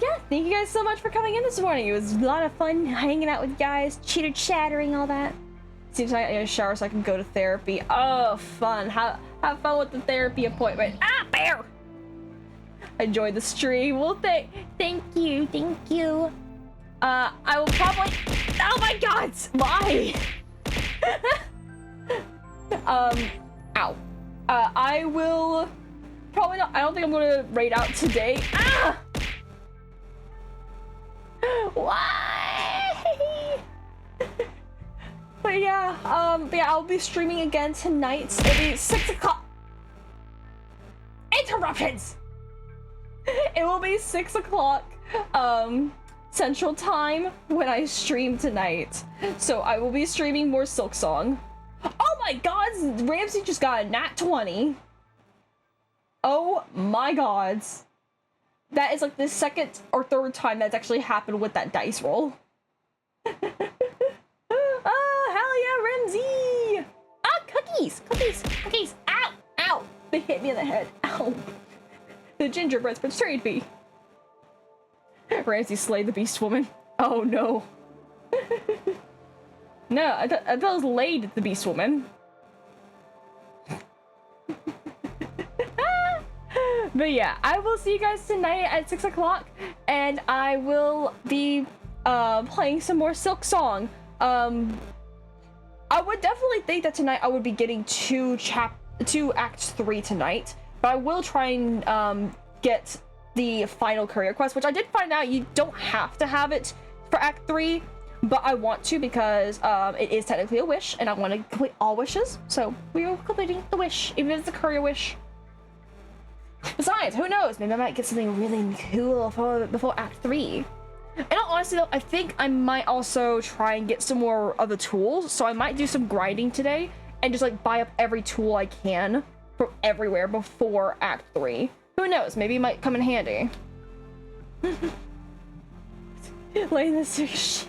S1: yeah, thank you guys so much for coming in this morning. It was a lot of fun hanging out with you guys, chitter-chattering, all that. See, tonight I need a shower so I can go to therapy. Oh, fun. Have fun with the therapy appointment. Ah, bear! I enjoyed the stream. Well, thank you. I will probably... Oh my god! Why? Ow. I will probably not. I don't think I'm gonna raid out today. Ah! Why? But yeah, I'll be streaming again tonight. It'll be 6 o'clock. Interruptions! It will be 6 o'clock, Central Time when I stream tonight. So I will be streaming more Silk Song. Oh my god, Ramsey just got a nat 20. Oh my god. That is like the second or third time that's actually happened with that dice roll. Oh, hell yeah, Ramsey! Ah, cookies! Ow! They hit me in the head. Ow. The gingerbreads betrayed me. Ramsey slayed the beast woman. Oh no. No, I thought it was laid the beast woman. But yeah, I will see you guys tonight at 6 o'clock, and I will be playing some more Silk Song. I would definitely think that tonight I would be getting to Act 3 tonight, but I will try and get the final career quest, which I did find out you don't have to have it for Act 3, but I want to because it is technically a wish, and I want to complete all wishes, so we are completing the wish, even if it's a career wish. Besides, who knows? Maybe I might get something really cool before Act 3. And honestly though, I think I might also try and get some more of the tools, so I might do some grinding today and just like buy up every tool I can from everywhere before Act 3. Who knows? Maybe it might come in handy. Laying this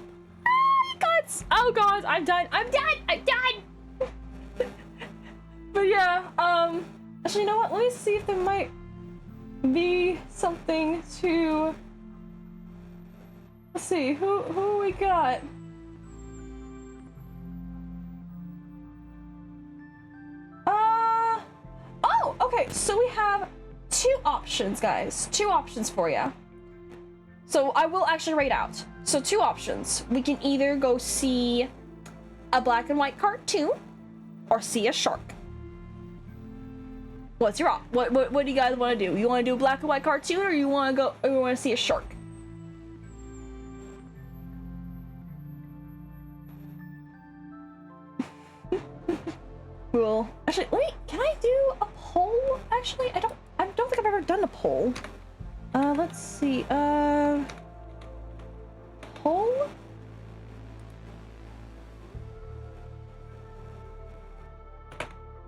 S1: oh god, I'm done. But yeah, actually, you know what? Let me see if there might be something to... Let's see, who we got? Oh, okay, so we have two options, guys. Two options for you. So I will actually rate out. So two options. We can either go see a black and white cartoon or see a shark. What's your what do you guys want to do? You want to do a black and white cartoon, or you want to see a shark? Cool. Actually, wait. Can I do a poll? Actually, I don't think I've ever done a poll. Let's see. Poll.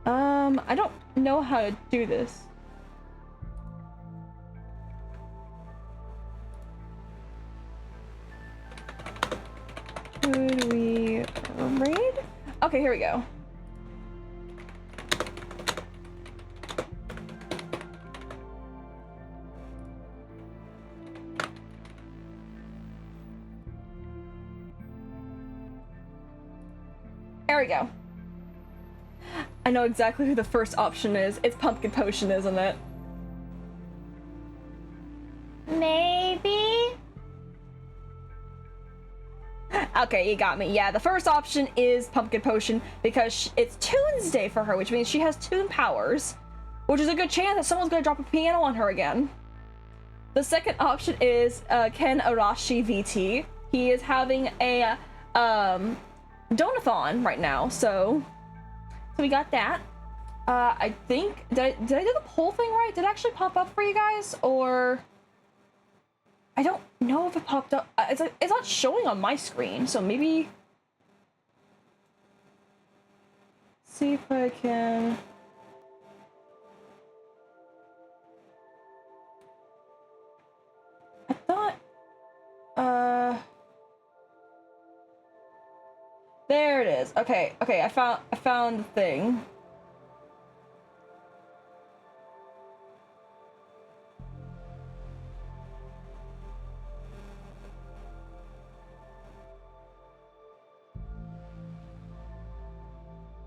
S1: I don't know how to do this. Should we raid? Okay, here we go. There we go. I know exactly who the first option is. It's Pumpkin Potion, isn't it?
S2: Maybe?
S1: Okay, you got me. Yeah, the first option is Pumpkin Potion because it's Tunes Day for her, which means she has tune powers, which is a good chance that someone's gonna drop a piano on her again. The second option is Ken Arashi VT. He is having a donathon right now, so we got that. I think did I do the poll thing right? Did it actually pop up for you guys, or I don't know if it popped up. It's not showing on my screen, so maybe see if I can. I thought there it is. Okay, I found the thing.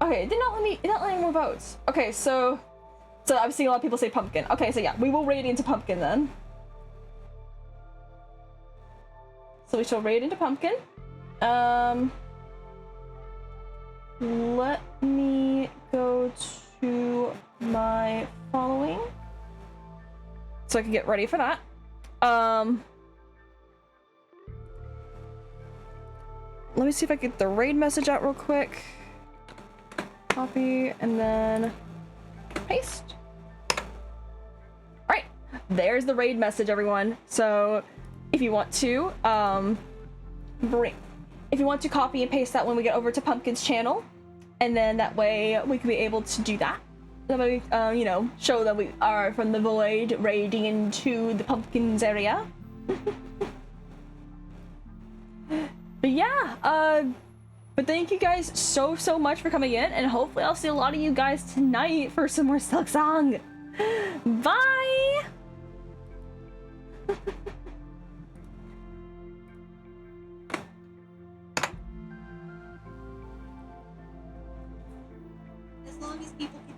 S1: Okay, it did not let me move votes. Okay, so I'm seeing a lot of people say pumpkin. Okay, so yeah, we will raid into pumpkin then. So we shall raid into pumpkin. Let me go to my following so I can get ready for that. Let me see if I can get the raid message out real quick. Copy and then paste. Alright, there's the raid message, everyone. So if you want to copy and paste that when we get over to Pumpkin's channel, and then that way we can be able to do that. That way, you know, show that we are from the void raiding into the Pumpkin's area. But yeah, but thank you guys so much for coming in, and hopefully I'll see a lot of you guys tonight for some more Silksong. Bye!
S4: As long as people can